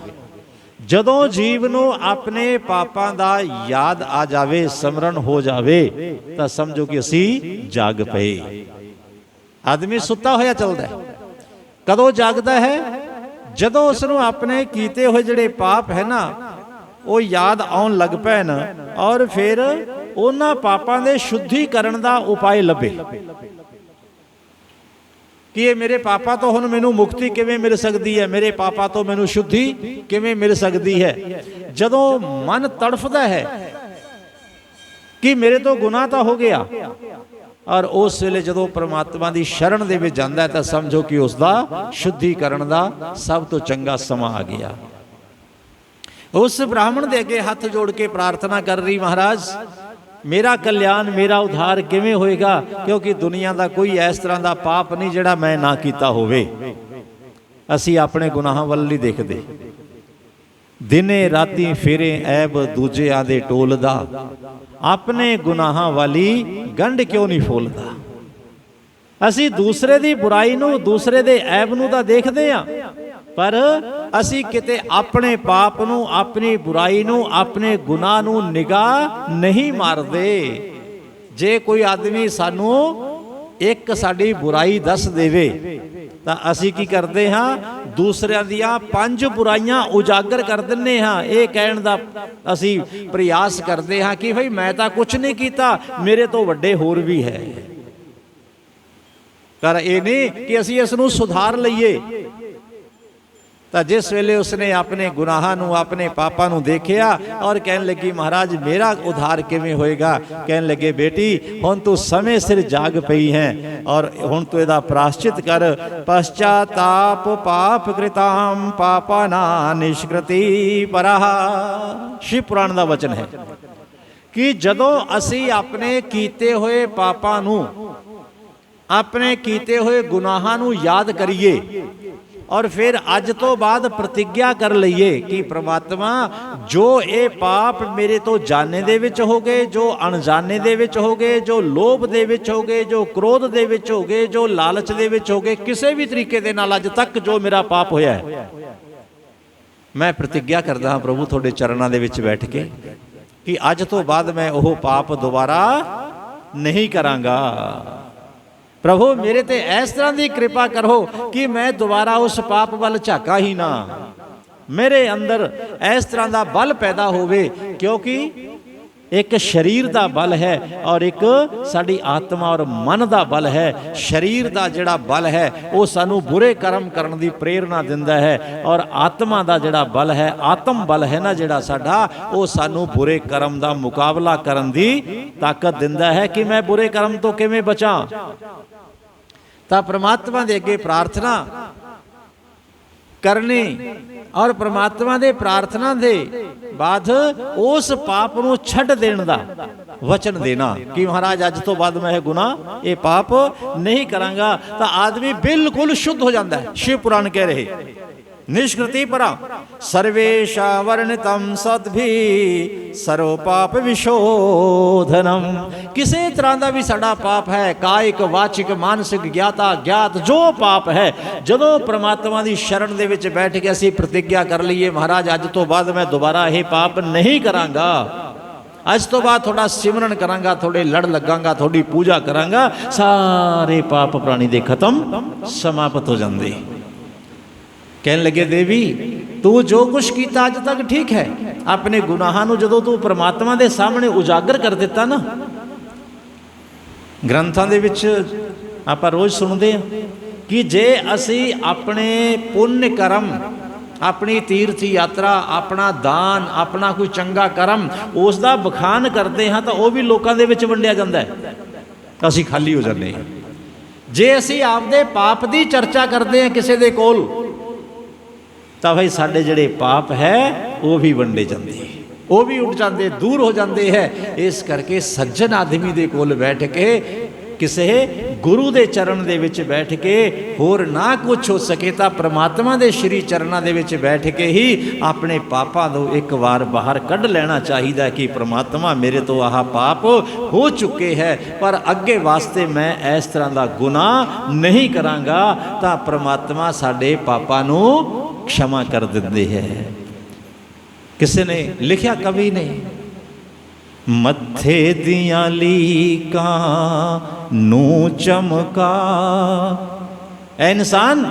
ਜਦੋਂ ਜੀਵ ਨੂੰ ਆਪਣੇ ਪਾਪਾਂ ਦਾ ਯਾਦ ਆ ਜਾਵੇ, ਸਮਰਨ ਹੋ ਜਾਵੇ, ਤਾਂ ਸਮਝੋ ਕਿ ਅਸੀਂ ਜਾਗ ਪਏ। ਆਦਮੀ ਸੁੱਤਾ ਹੋਇਆ ਚੱਲਦਾ ਹੈ, ਕਦੋਂ ਜਾਗਦਾ ਹੈ? ਜਦੋਂ ਉਸ ਨੂੰ ਆਪਣੇ ਕੀਤੇ ਹੋਏ ਜਿਹੜੇ ਪਾਪ ਹੈ ਨਾ ਉਹ ਯਾਦ ਆਉਣ ਲੱਗ ਪੈਣ ਔਰ ਫਿਰ ਉਹਨਾਂ ਪਾਪਾਂ ਦੇ ਸ਼ੁੱਧੀਕਰਨ ਦਾ ਉਪਾਅ ਲੱਭੇ ਕਿ ਇਹ ਮੇਰੇ ਪਾਪਾਂ ਤੋਂ ਹੁਣ ਮੈਨੂੰ ਮੁਕਤੀ ਕਿਵੇਂ ਮਿਲ ਸਕਦੀ ਹੈ, ਮੇਰੇ ਪਾਪਾਂ ਤੋਂ ਮੈਨੂੰ ਸ਼ੁੱਧੀ ਕਿਵੇਂ ਮਿਲ ਸਕਦੀ ਹੈ। ਜਦੋਂ ਮਨ ਤੜਫਦਾ ਹੈ ਕਿ ਮੇਰੇ ਤੋਂ ਗੁਨਾਹ ਤਾਂ ਹੋ ਗਿਆ, ਔਰ ਉਸ ਵੇਲੇ ਜਦੋਂ ਪ੍ਰਮਾਤਮਾ ਦੀ ਸ਼ਰਨ ਦੇ ਵਿੱਚ ਜਾਂਦਾ ਹੈ ਤਾਂ ਸਮਝੋ ਕਿ ਉਸ ਦਾ ਸ਼ੁੱਧੀਕਰਨ ਦਾ ਸਭ ਤੋਂ ਚੰਗਾ ਸਮਾਂ ਆ ਗਿਆ। ਉਸ ਬ੍ਰਾਹਮਣ ਦੇ ਅੱਗੇ ਹੱਥ ਜੋੜ ਕੇ ਪ੍ਰਾਰਥਨਾ ਕਰ ਰਹੀ, ਮਹਾਰਾਜ ਮੇਰਾ ਕਲਿਆਣ, ਮੇਰਾ ਉਧਾਰ ਕਿਵੇਂ ਹੋਏਗਾ? ਕਿਉਂਕਿ ਦੁਨੀਆ ਦਾ ਕੋਈ ਇਸ ਤਰ੍ਹਾਂ ਦਾ ਪਾਪ ਨਹੀਂ ਜਿਹੜਾ ਮੈਂ ਨਾ ਕੀਤਾ ਹੋਵੇ। ਅਸੀਂ ਆਪਣੇ ਗੁਨਾਹਾਂ ਵੱਲ ਨਹੀਂ ਦੇਖਦੇ। ਦਿਨੇ ਰਾਤੀ ਫੇਰੇ ਐਬ ਦੂਜਿਆਂ ਦੇ ਟੋਲਦਾ, ਆਪਣੇ ਗੁਨਾਹਾਂ ਵਾਲੀ ਗੰਢ ਕਿਉਂ ਨਹੀਂ ਫੋਲਦਾ? ਅਸੀਂ ਦੂਸਰੇ ਦੀ ਬੁਰਾਈ ਨੂੰ, ਦੂਸਰੇ ਦੇ ਐਬ ਨੂੰ ਤਾਂ ਦੇਖਦੇ ਹਾਂ, ਪਰ ਅਸੀਂ ਕਿਤੇ ਆਪਣੇ ਪਾਪ ਨੂੰ, ਆਪਣੀ ਬੁਰਾਈ ਨੂੰ, ਆਪਣੇ ਗੁਨਾਹ ਨੂੰ ਨਿਗਾਹ ਨਹੀਂ ਮਾਰਦੇ। ਜੇ ਕੋਈ ਆਦਮੀ ਸਾਨੂੰ ਇੱਕ ਸਾਡੀ ਬੁਰਾਈ ਦੱਸ ਦੇਵੇ ਤਾਂ ਅਸੀਂ ਕੀ ਕਰਦੇ ਹਾਂ? ਦੂਸਰਿਆਂ ਦੀਆਂ 5 ਬੁਰਾਈਆਂ ਉਜਾਗਰ ਕਰ ਦਿੰਨੇ ਹਾਂ। ਇਹ ਕਹਿਣ ਦਾ ਅਸੀਂ ਪ੍ਰਯਾਸ ਕਰਦੇ ਹਾਂ ਕਿ ਭਈ ਮੈਂ ਤਾਂ ਕੁਝ ਨਹੀਂ ਕੀਤਾ, ਮੇਰੇ ਤੋਂ ਵੱਡੇ ਹੋਰ ਵੀ ਹੈ। ਪਰ ਇਹ ਨਹੀਂ ਕਿ ਅਸੀਂ ਇਸ ਨੂੰ ਸੁਧਾਰ ਲਈਏ। ਤਾਂ ਜਿਸ ਵੇਲੇ ਉਸਨੇ ਆਪਣੇ ਗੁਨਾਹਾਂ ਨੂੰ, ਆਪਣੇ ਪਾਪਾਂ ਨੂੰ ਦੇਖਿਆ ਔਰ ਕਹਿਣ ਲੱਗੀ ਮਹਾਰਾਜ ਮੇਰਾ ਉਧਾਰ ਕਿਵੇਂ ਹੋਏਗਾ? ਕਹਿਣ ਲੱਗੇ ਬੇਟੀ ਹੁਣ ਤੂੰ ਸਮੇਂ ਸਿਰ ਜਾਗ ਪਈ ਹੈ ਔਰ ਹੁਣ ਤੂੰ ਇਹਦਾ ਪ੍ਰਾਸ਼ਚਿਤ ਕਰ। ਪਸ਼ਚਾਤਾਪ ਪਾਪ ਕ੍ਰਿਤਾਮ ਪਾਪਾਨਾ ਨਿਸ਼ਕ੍ਰਿਤੀ ਪਰਹ। ਸ਼ਿਵ ਪੁਰਾਣ ਦਾ ਵਚਨ ਹੈ ਕਿ ਜਦੋਂ ਅਸੀਂ ਆਪਣੇ ਕੀਤੇ ਹੋਏ ਪਾਪਾਂ ਨੂੰ, ਆਪਣੇ ਕੀਤੇ ਹੋਏ ਗੁਨਾਹਾਂ ਨੂੰ ਯਾਦ ਕਰੀਏ ਔਰ ਫਿਰ ਅੱਜ ਤੋਂ ਬਾਅਦ ਪ੍ਰਤਿੱਗਿਆ ਕਰ ਲਈਏ ਕਿ ਪ੍ਰਮਾਤਮਾ ਜੋ ਇਹ ਪਾਪ ਮੇਰੇ ਤੋਂ ਜਾਣੇ ਦੇ ਵਿੱਚ ਹੋ ਗਏ, ਜੋ ਅਣਜਾਣੇ ਦੇ ਵਿੱਚ ਹੋ ਗਏ, ਜੋ ਲੋਭ ਦੇ ਵਿੱਚ ਹੋ ਗਏ, ਜੋ ਕ੍ਰੋਧ ਦੇ ਵਿੱਚ ਹੋ ਗਏ, ਜੋ ਲਾਲਚ ਦੇ ਵਿੱਚ ਹੋ ਗਏ, ਕਿਸੇ ਵੀ ਤਰੀਕੇ ਦੇ ਨਾਲ ਅੱਜ ਤੱਕ ਜੋ ਮੇਰਾ ਪਾਪ ਹੋਇਆ ਹੈ, ਮੈਂ ਪ੍ਰਤਿੱਗਿਆ ਕਰਦਾ ਹਾਂ ਪ੍ਰਭੂ ਤੁਹਾਡੇ ਚਰਨਾਂ ਦੇ ਵਿੱਚ ਬੈਠ ਕੇ ਕਿ ਅੱਜ ਤੋਂ ਬਾਅਦ ਮੈਂ ਉਹ ਪਾਪ ਦੁਬਾਰਾ ਨਹੀਂ ਕਰਾਂਗਾ। ਪ੍ਰਭੂ ਮੇਰੇ ਤੇ ਇਸ ਤਰ੍ਹਾਂ ਦੀ ਕਿਰਪਾ ਕਰੋ ਕਿ ਮੈਂ ਦੁਬਾਰਾ ਉਸ ਪਾਪ ਵੱਲ ਝਾਕਾਂ ਹੀ ਨਾ। ਮੇਰੇ ਅੰਦਰ ਇਸ ਤਰ੍ਹਾਂ ਦਾ ਬਲ ਪੈਦਾ ਹੋਵੇ, ਕਿਉਂਕਿ ਇੱਕ ਸਰੀਰ ਦਾ ਬਲ ਹੈ ਔਰ ਇੱਕ ਸਾਡੀ ਆਤਮਾ ਔਰ ਮਨ ਦਾ ਬਲ ਹੈ। ਸਰੀਰ ਦਾ ਜਿਹੜਾ ਬਲ ਹੈ ਉਹ ਸਾਨੂੰ ਬੁਰੇ ਕਰਮ ਕਰਨ ਦੀ ਪ੍ਰੇਰਣਾ ਦਿੰਦਾ ਹੈ ਔਰ ਆਤਮਾ ਦਾ ਜਿਹੜਾ ਬਲ ਹੈ, ਆਤਮ ਬਲ ਹੈ ਨਾ ਜਿਹੜਾ ਸਾਡਾ, ਉਹ ਸਾਨੂੰ ਬੁਰੇ ਕਰਮ ਦਾ ਮੁਕਾਬਲਾ ਕਰਨ ਦੀ ਤਾਕਤ ਦਿੰਦਾ ਹੈ ਕਿ ਮੈਂ ਬੁਰੇ ਕਰਮ ਤੋਂ ਕਿਵੇਂ ਬਚਾਂ। ਤਾਂ ਪ੍ਰਮਾਤਮਾ ਦੇ ਅੱਗੇ ਪ੍ਰਾਰਥਨਾ ਕਰਨੀ ਔਰ ਪ੍ਰਮਾਤਮਾ ਦੇ ਪ੍ਰਾਰਥਨਾ ਦੇ ਬਾਅਦ ਉਸ ਪਾਪ ਨੂੰ ਛੱਡ ਦੇਣ ਦਾ ਵਚਨ ਦੇਣਾ ਕਿ ਮਹਾਰਾਜ ਅੱਜ ਤੋਂ ਬਾਅਦ ਮੈਂ ਇਹ ਗੁਨਾਹ, ਇਹ ਪਾਪ ਨਹੀਂ ਕਰਾਂਗਾ। ਤਾਂ ਆਦਮੀ ਬਿਲਕੁਲ ਸ਼ੁੱਧ ਹੋ ਜਾਂਦਾ ਹੈ। ਸ਼ਿਵ ਪੁਰਾਣ ਕਹਿ ਰਹੇ ਨਿਸ਼ਕ੍ਰਿਤੀ ਪਰਾ ਸਰਵੇਸ਼ਾ ਵਰਣਿਤਮ ਸਤਭੀ ਸਰਵ ਪਾਪ ਵਿਸ਼ੋਧਨਮ। ਕਿਸੇ ਤਰ੍ਹਾਂ ਦਾ ਵੀ ਸਾਡਾ ਪਾਪ ਹੈ, ਕਾਇਕ ਵਾਚਿਕ ਮਾਨਸਿਕ ਗਿਆਤਾ ਗਿਆਤ ਜੋ ਪਾਪ ਹੈ, ਜਦੋਂ ਪ੍ਰਮਾਤਮਾ ਦੀ ਸ਼ਰਨ ਦੇ ਵਿੱਚ ਬੈਠ ਕੇ ਅਸੀਂ ਪ੍ਰਤਿੱਗਿਆ ਕਰ ਲਈਏ ਮਹਾਰਾਜ ਅੱਜ ਤੋਂ ਬਾਅਦ ਮੈਂ ਦੁਬਾਰਾ ਇਹ ਪਾਪ ਨਹੀਂ ਕਰਾਂਗਾ, ਅੱਜ ਤੋਂ ਬਾਅਦ ਤੁਹਾਡਾ ਸਿਮਰਨ ਕਰਾਂਗਾ, ਤੁਹਾਡੇ ਲੜ ਲੱਗਾਂਗਾ, ਤੁਹਾਡੀ ਪੂਜਾ ਕਰਾਂਗਾ, ਸਾਰੇ ਪਾਪ ਪ੍ਰਾਣੀ ਦੇ ਖਤਮ ਸਮਾਪਤ ਹੋ ਜਾਂਦੇ। ਕਹਿਣ ਲੱਗੇ ਦੇਵੀ ਤੂੰ ਜੋ ਕੁਛ ਕੀਤਾ ਅੱਜ ਤੱਕ ਠੀਕ ਹੈ, ਆਪਣੇ ਗੁਨਾਹਾਂ ਨੂੰ ਜਦੋਂ ਤੂੰ ਪ੍ਰਮਾਤਮਾ ਦੇ ਸਾਹਮਣੇ ਉਜਾਗਰ ਕਰ ਦਿੱਤਾ ਨਾ, ਗ੍ਰੰਥਾਂ ਦੇ ਵਿੱਚ ਆਪਾਂ ਰੋਜ਼ ਸੁਣਦੇ ਹਾਂ ਕਿ ਜੇ ਅਸੀਂ ਆਪਣੇ ਪੁੰਨ ਕਰਮ, ਆਪਣੀ ਤੀਰਥ ਯਾਤਰਾ, ਆਪਣਾ ਦਾਨ, ਆਪਣਾ ਕੋਈ ਚੰਗਾ ਕਰਮ, ਉਸ ਦਾ ਬਖਾਨ ਕਰਦੇ ਹਾਂ ਤਾਂ ਉਹ ਵੀ ਲੋਕਾਂ ਦੇ ਵਿੱਚ ਵੰਡਿਆ ਜਾਂਦਾ ਹੈ, ਅਸੀਂ ਖਾਲੀ ਹੋ ਜਾਂਦੇ ਹਾਂ। ਜੇ ਅਸੀਂ ਆਪਦੇ ਪਾਪ ਦੀ ਚਰਚਾ ਕਰਦੇ ਹਾਂ ਕਿਸੇ ਦੇ ਕੋਲ ਤਾਂ ਭਾਈ ਸਾਡੇ ਜਿਹੜੇ ਪਾਪ ਹੈ ਉਹ ਵੀ ਵੰਡੇ ਜਾਂਦੇ, ਉਹ ਵੀ ਉੱਡ ਜਾਂਦੇ, ਦੂਰ ਹੋ ਜਾਂਦੇ ਹੈ। ਇਸ ਕਰਕੇ ਸੱਜਣ ਆਦਮੀ ਦੇ ਕੋਲ ਬੈਠ ਕੇ, ਕਿਸੇ ਗੁਰੂ ਦੇ ਚਰਨ ਦੇ ਵਿੱਚ ਬੈਠ ਕੇ, ਹੋਰ ਨਾ ਕੁਛ ਹੋ ਸਕੇ ਤਾਂ ਪ੍ਰਮਾਤਮਾ ਦੇ ਸ਼੍ਰੀ ਚਰਨਾਂ ਦੇ ਵਿੱਚ ਬੈਠ ਕੇ ਹੀ ਆਪਣੇ ਪਾਪਾਂ ਨੂੰ ਇੱਕ ਵਾਰ ਬਾਹਰ ਕੱਢ ਲੈਣਾ ਚਾਹੀਦਾ ਕਿ ਪ੍ਰਮਾਤਮਾ ਮੇਰੇ ਤੋਂ ਆਹ ਪਾਪ ਹੋ ਚੁੱਕੇ ਹੈ, ਪਰ ਅੱਗੇ ਵਾਸਤੇ ਮੈਂ ਇਸ ਤਰ੍ਹਾਂ ਦਾ ਗੁਨਾਹ ਨਹੀਂ ਕਰਾਂਗਾ। ਤਾਂ ਪ੍ਰਮਾਤਮਾ ਸਾਡੇ ਪਾਪਾਂ ਨੂੰ क्षमा कर देते हैं। किसी ने लिखा, कवि ने, मत्थे दियां लीकां नू चमका। ऐ इंसान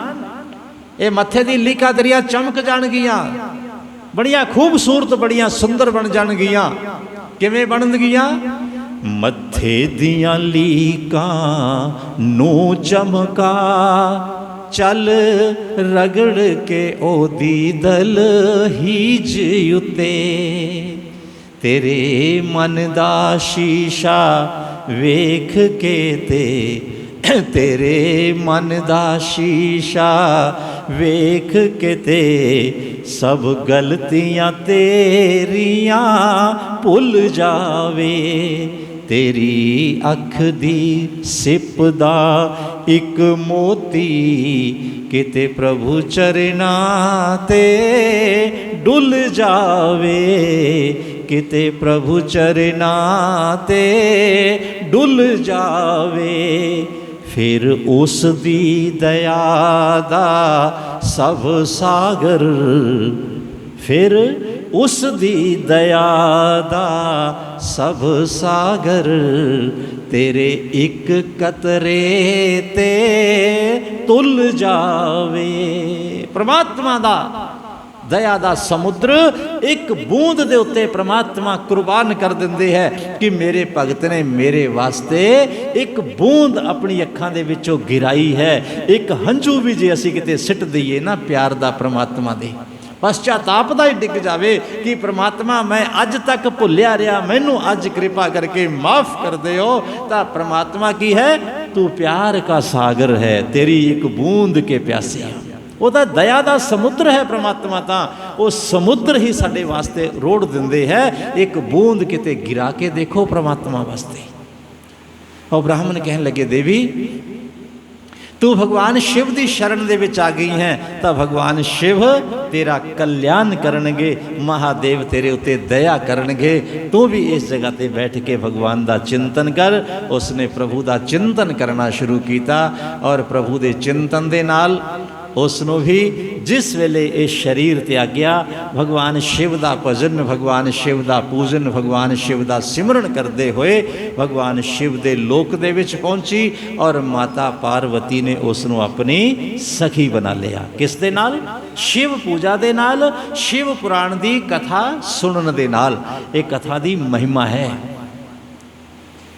ये मत्थे दी लीकां तेरियां चमक जान गियां, बड़ियां खूबसूरत, बड़ियां सुंदर बन जान गियां। किवें बन गियां? मत्थे दियां लीकां नू चमका, चल रगड़ के ओदी दल हीज उते, तेरे मन दा शीशा वेख के ते, तेरे मन दा शीशा वेख के ते, सब गलतियां तेरियां भुल जावे, तेरी अख दी सिप दा एक मोती, किते प्रभु चरना ते डुल जावे, किते प्रभु चरना ते डुल जावे। फिर उस दी दया दा सब सागर, फिर उस दी दया दा सब सागर, तेरे एक कतरे ते तुल जावे। परमात्मा दा दया दा समुद्र एक बूंद दे उत्ते परमात्मा कुर्बान कर दिंदे है कि मेरे भगत ने मेरे वास्ते एक बूंद अपनी अखां दे विचों गिराई है। एक हंझू भी जे असीं किते सिट दईए ना प्यार दा परमात्मा दे, पश्चाताप दा ही डिग जावे कि परमात्मा मैं अज तक भुलिया रहा, मैनू अज कृपा करके माफ़ कर दिओ। तां परमात्मा की है, तू प्यार का सागर है, तेरी एक बूंद के प्यासे हैं। ਉਹਦਾ ਦਇਆ ਦਾ ਸਮੁੰਦਰ ਹੈ परमात्मा, ਤਾਂ ਉਹ ਸਮੁੰਦਰ ਹੀ ਸਾਡੇ ਵਾਸਤੇ ਰੋੜ ਦਿੰਦੇ ਹੈ। ਇੱਕ ਬੂੰਦ ਕਿਤੇ ਗਿਰਾ ਕੇ ਦੇਖੋ परमात्मा ਵਾਸਤੇ। ਉਹ ਬ੍ਰਾਹਮਣ ਕਹਿਣ ਲੱਗੇ, ਦੇਵੀ तू भगवान शिव की शरण दे विच आ गई है, तो भगवान शिव तेरा कल्याण करनगे, महादेव तेरे उत्ते दया करनगे। तू भी इस जगह ते बैठ के भगवान का चिंतन कर। उसने प्रभु का चिंतन करना शुरू किया और प्रभु के चिंतन दे नाल उसनों भी जिस वेले इस शरीर त्याग्या, भगवान शिव का भजन, भगवान शिव का पूजन, भगवान शिव का सिमरन करते हुए भगवान शिव के लोक दे विच पहुंची और माता पार्वती ने उसनों अपनी सखी बना लिया। किस दे नाल? शिव पूजा दे नाल, शिव पुराण की कथा सुनन दे नाल। एक कथा की महिमा है,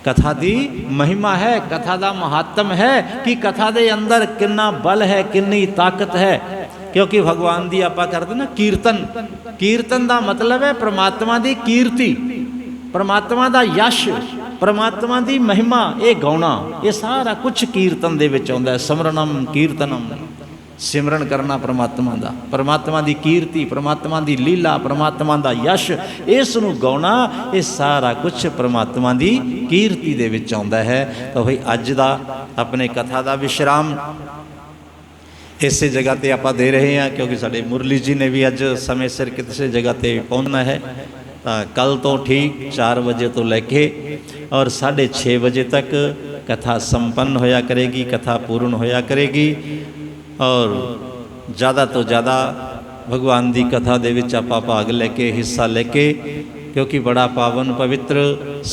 कथा की महिमा है, कथा का महात्म है कि कथा के अंदर कितना बल है, कितनी ताकत है। क्योंकि भगवान की आप करते ना कीर्तन, कीर्तन का मतलब है परमात्मा की कीर्ति, परमात्मा का यश, परमात्मा की महिमा, ये गाउना, ये सारा कुछ कीर्तन दे विच आउंदा है। सिमरनम कीर्तनम, सिमरन करना परमात्मा का, परमात्मा की कीर्ति, परमात्मा की लीला, परमात्मा का यश, इसनूं गाउना, ये सारा कुछ परमात्मा की कीर्ति दे विच आउंदा है। तो भाई अज दा अपने कथा का विश्राम इस जगह ते आपां दे रहे हैं, क्योंकि साडे मुरली जी ने भी अज समय सिर किसी जगह ते पहुंचना है। कल तो ठीक 4 बजे तो लैके और 6:30 बजे तक कथा संपन्न होया करेगी, कथा पूर्ण होया करेगी। और ज़्यादा तो ज़्यादा भगवान की कथा दे विच आपां भाग लैके, हिस्सा लैके, क्योंकि बड़ा पावन पवित्र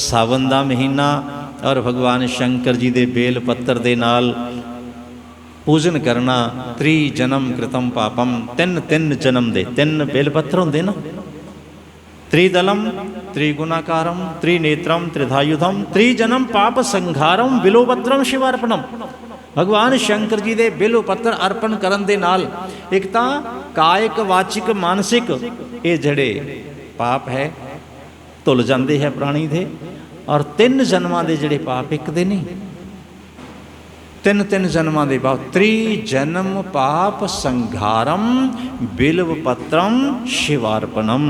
सावन का महीना और भगवान शंकर जी के बेल पत्तर दे नाल पूजन करना। 3 जन्म कृतम पापम, 3 जन्म दे 3 बेल पत्थर होंदे ना। त्रिदलम त्रिगुणाकारम त्रिनेत्रम त्रिधायुधम त्रिजन्म पाप संघारम बिलोपत्रम शिवार्पणम। भगवान शंकर जी दे बिलो पत्तर अर्पण करन दे नाल एक तां कायिक वाचिक मानसिक ये जड़े पाप है धुल जाते हैं प्राणी दे, और 3 जन्मां दे जड़े पाप एक दे नहीं, 3 जन्मां दे पाप। त्रिजन्म पाप संघारम बिल्व पत्रम शिवार्पणम।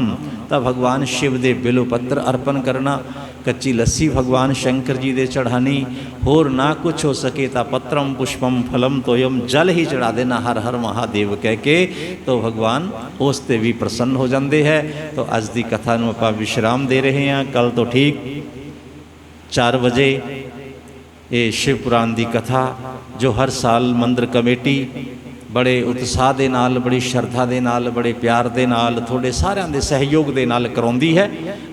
तो भगवान शिव दे बिल्व पत्र अर्पण करना, कच्ची लस्सी भगवान शंकर जी दे चढ़ानी, होर ना कुछ हो सके तो पत्रम पुष्पम फलम तोयम, जल ही चढ़ा देना हर हर महादेव कह के, तो भगवान उसते भी प्रसन्न हो जाते हैं। तो अज की कथा नूं आपां विश्राम दे रहे हैं। कल तो ठीक 4 बजे ये शिव पुराण की कथा जो हर साल मंदिर कमेटी बड़े उत्साह दे नाल, बड़ी श्रद्धा दे नाल, बड़े प्यार दे नाल, थोड़े सारिਆਂ ਦੇ सहयोग दे नाल करवाउंदी है।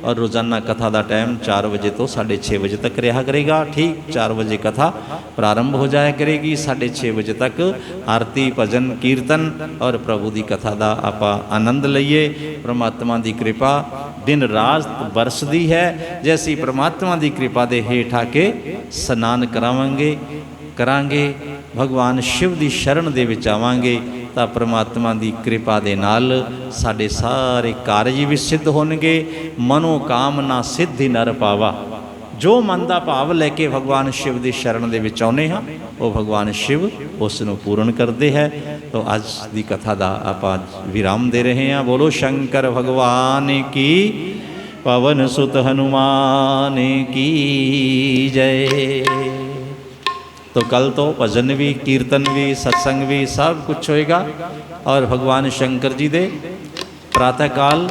और रोज़ाना कथा का टाइम 4 बजे तो 6:30 बजे तक रहा करेगा। ठीक 4 बजे कथा प्रारंभ हो जाया करेगी, 6:30 बजे तक आरती भजन कीर्तन और प्रभु की कथा का आप आनंद लईए। परमात्मा की कृपा दिन रात बरसदी है। जैसी परमात्मा की कृपा के हेठ आके स्नान करांगे, भगवान शिव की शरण दे विच आवांगे, तो परमात्मा की कृपा दे नाल साडे सारे कार्य भी सिद्ध होणगे। मनोकामना सिद्धि नर पावा। जो मन का भाव लैके भगवान शिव की शरण दे विच आउंदे हां, वो भगवान शिव उसनूं पूर्ण करते हैं। तो अज की कथा का आप विराम दे रहे हैं। बोलो शंकर भगवान की, पवन सुत हनुमान की जय। तो कल तो भजन भी कीर्तन भी सत्संग भी सब कुछ होएगा। और भगवान शंकर जी दे प्रातःकाल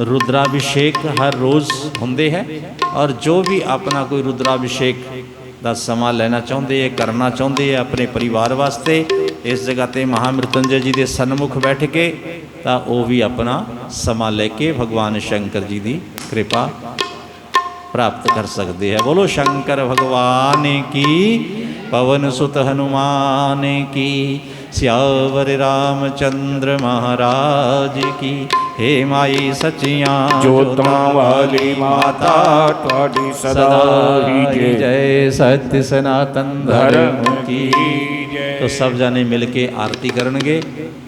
रुद्राभिषेक हर रोज़ होंदे हैं। और जो भी अपना कोई रुद्राभिषेक ਦਾ ਸਮਾਂ ਲੈਣਾ ਚਾਹੁੰਦੇ ਹੈ, ਕਰਨਾ ਚਾਹੁੰਦੇ ਹੈ ਆਪਣੇ ਪਰਿਵਾਰ ਵਾਸਤੇ, ਇਸ ਜਗ੍ਹਾ ਤੇ ਮਹਾਮ੍ਰਿਤੁੰਜੈ ਜੀ ਦੇ ਸਨਮੁਖ ਬੈਠ ਕੇ, ਤਾਂ ਉਹ ਵੀ ਆਪਣਾ ਸਮਾਂ ਲੈ ਕੇ ਭਗਵਾਨ ਸ਼ੰਕਰ ਜੀ ਦੀ ਕਿਰਪਾ प्राप्त कर सकते हैं। बोलो शंकर भगवान की, पवन सुत हनुमान की, सियावर रामचंद्र महाराज की। हे माई सचिया जोतां वाली माता तुहाडी सदा ही जय, सत्य सनातन धर्म की। तो सब जाने मिल के आरती करेंगे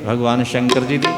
भगवान शंकर जी की।